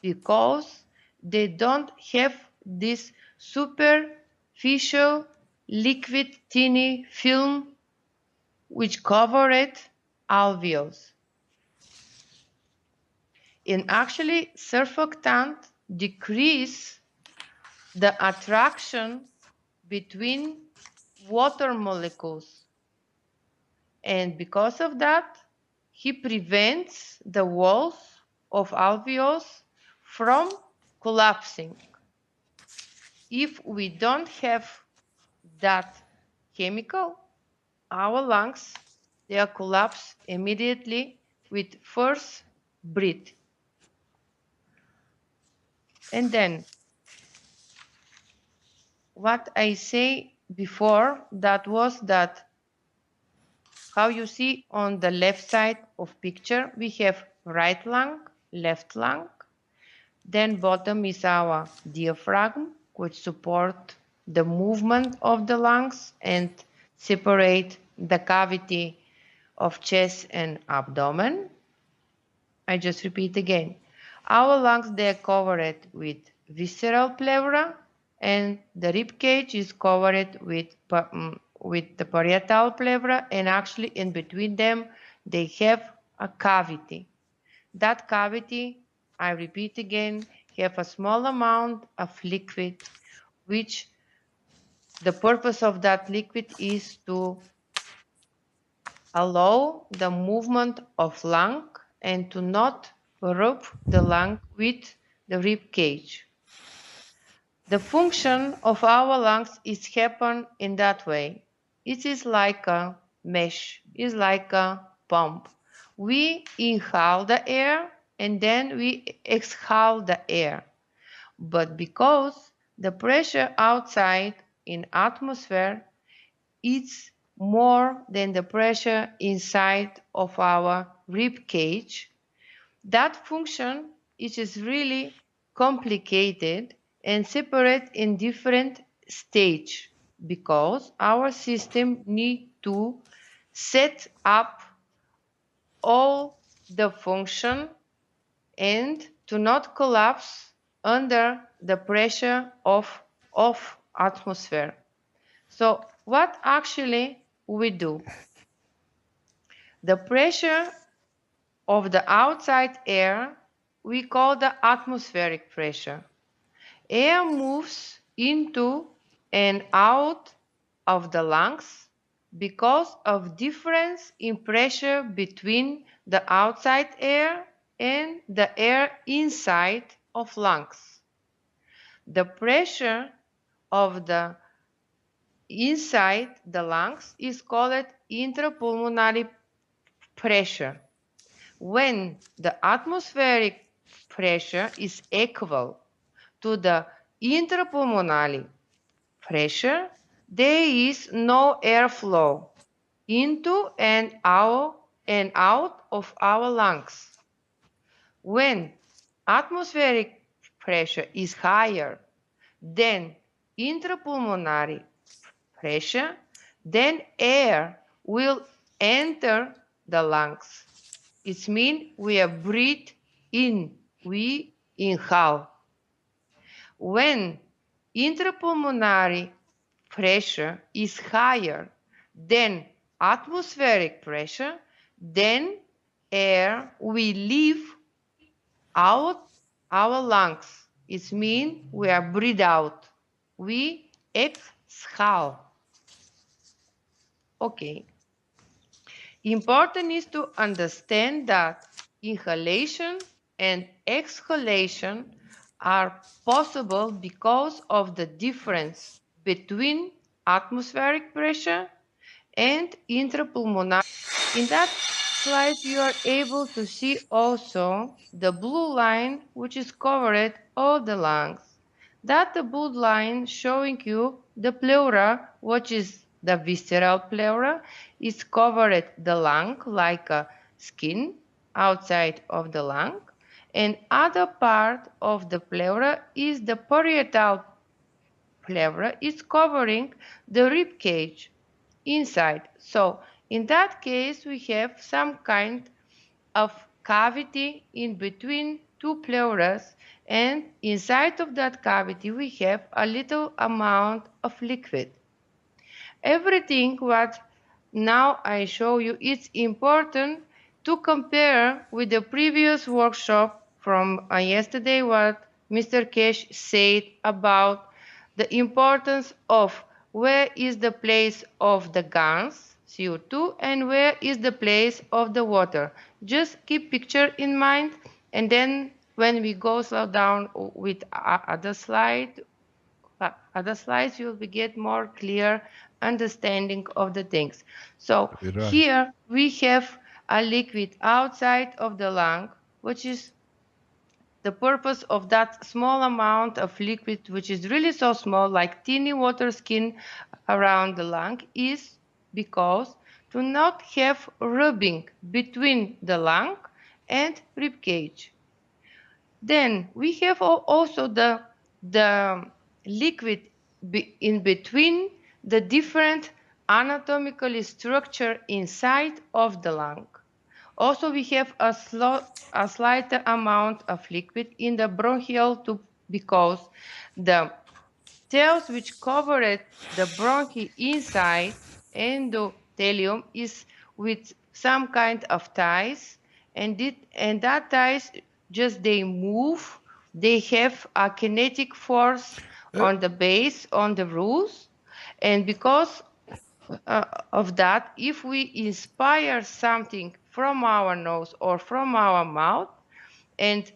because they don't have this superficial liquid tiny film which covered alveoles. And actually, surfactant decrease the attraction between water molecules. And because of that, he prevents the walls of alveoles from collapsing. If we don't have that chemical, our lungs, they are collapsed immediately with first breath. And then what I say before, that was that how you see on the left side of picture, we have right lung, left lung. Then bottom is our diaphragm, which support the movement of the lungs and separate the cavity of chest and abdomen. I just repeat again. Our lungs, they are covered with visceral pleura, and the rib cage is covered with the parietal pleura, and actually in between them, they have a cavity. That cavity, I repeat again, have a small amount of liquid, which the purpose of that liquid is to allow the movement of lung and to not rub the lung with the rib cage. The function of our lungs is happen in that way. It is like a mesh, it's like a pump. We inhale the air and then we exhale the air. But because the pressure outside in atmosphere is more than the pressure inside of our rib cage, that function is really complicated and separate in different stage because our system need to set up all the function and to not collapse under the pressure of atmosphere. So what actually we do? The pressure of the outside air we call the atmospheric pressure. Air moves into and out of the lungs because of difference in pressure between the outside air and the air inside of lungs. The pressure of the inside the lungs is called intrapulmonary pressure. When the atmospheric pressure is equal to the intrapulmonary pressure, there is no airflow into and out of our lungs. When atmospheric pressure is higher than intrapulmonary pressure, then air will enter the lungs. It means we are breathe in, we inhale. When intrapulmonary pressure is higher than atmospheric pressure, then air will leave out our lungs. It means we are breathe out. We exhale. Okay. Important is to understand that inhalation and exhalation are possible because of the difference between atmospheric pressure and intrapulmonary. In that slide, you are able to see also the blue line, which is covered all the lungs. That the blue line showing you the pleura, which is the visceral pleura, is covered the lung like a skin outside of the lung, and other part of the pleura is the parietal pleura, is covering the rib cage inside. So in that case we have some kind of cavity in between two pleuras, and inside of that cavity we have a little amount of liquid. Everything what now I show you, it's important to compare with the previous workshop from yesterday, what Mr.Keshe said about the importance of where is the place of the Gans, CO2, and where is the place of the water. Just keep picture in mind, and then when we go slow down with other slides, you will get more clear understanding of the things. So Right. here we have a liquid outside of the lung, which is the purpose of that small amount of liquid, which is really so small, like teeny water skin around the lung, is because to not have rubbing between the lung and rib cage. Then we have also the liquid in between the different anatomical structure inside of the lung. Also we have a slight amount of liquid in the bronchial tube because the cells which covered the bronchi inside endothelium is with some kind of ties, and that ties just they move, they have a kinetic force on the base, on the roots, and because of that, if we inspire something from our nose or from our mouth, and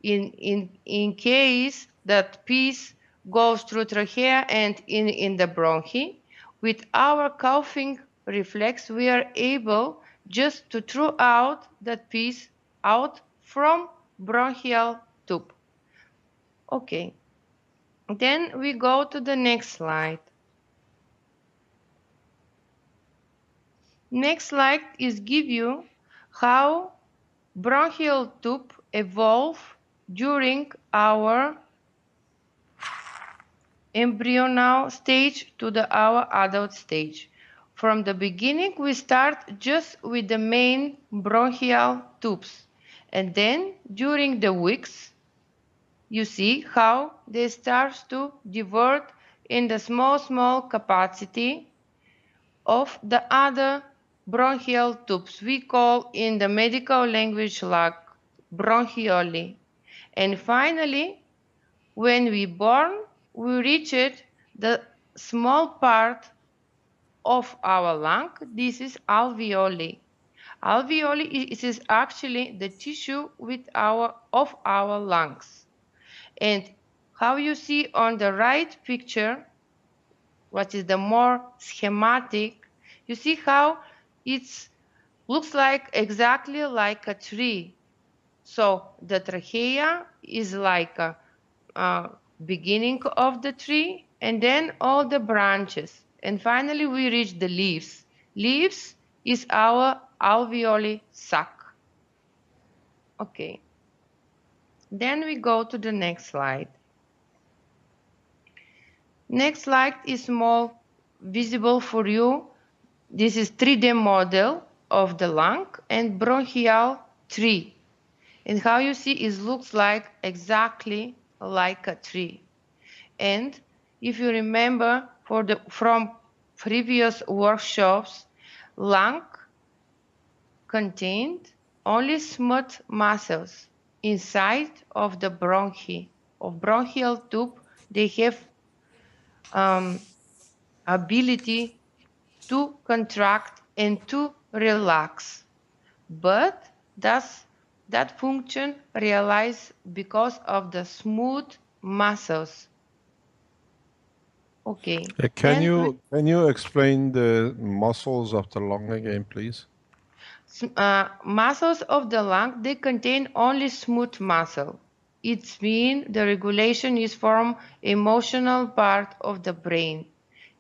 in case that piece goes through trachea and in the bronchi, with our coughing reflex we are able just to throw out that piece out from bronchial tube. Okay, then we go to the next slide. Next slide is give you how bronchial tube evolve during our embryonal stage to our adult stage. From the beginning we start just with the main bronchial tubes, and then during the weeks you see how they start to divert in the small capacity of the other bronchial tubes. We call in the medical language like bronchioli. And finally, when we born, we reached the small part of our lung. This is alveoli. Alveoli is actually the tissue of our lungs. And how you see on the right picture, what is the more schematic, you see how it looks like exactly like a tree. So the trachea is like a beginning of the tree, and then all the branches, and finally we reach the leaves. Leaves is our alveoli sac. Okay, then we go to the next slide. Next slide is more visible for you. This is 3D model of the lung and bronchial tree. And how you see it looks like exactly like a tree. And if you remember from previous workshops, lung contained only smooth muscles inside of the bronchi. Of bronchial tube, they have ability to contract and to relax, but that function realized because of the smooth muscles. Okay. Can you explain the muscles of the lung again, please? Muscles of the lung, they contain only smooth muscle. It's mean the regulation is from emotional part of the brain.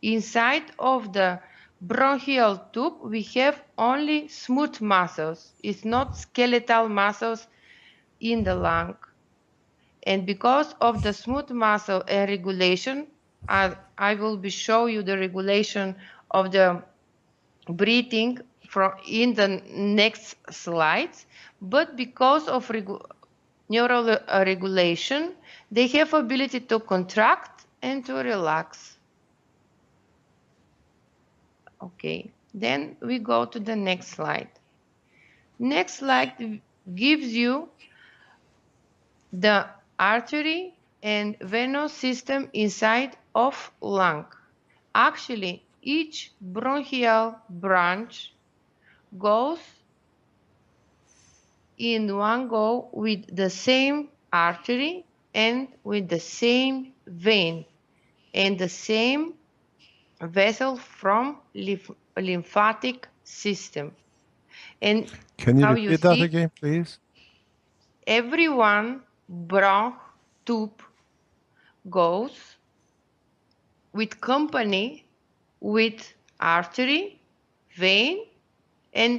Inside of the bronchial tube, we have only smooth muscles. It's not skeletal muscles in the lung. And because of the smooth muscle and regulation, I will be show you the regulation of the breathing from in the next slides. But because of neural regulation, they have ability to contract and to relax. Okay, then we go to the next slide. Next slide gives you the artery and venous system inside of lung. Actually, each bronchial branch goes in one go with the same artery and with the same vein and the same vessel from lymphatic system. And Can you how you repeat that see, again, please? every one bronch tube goes with company with artery, vein, and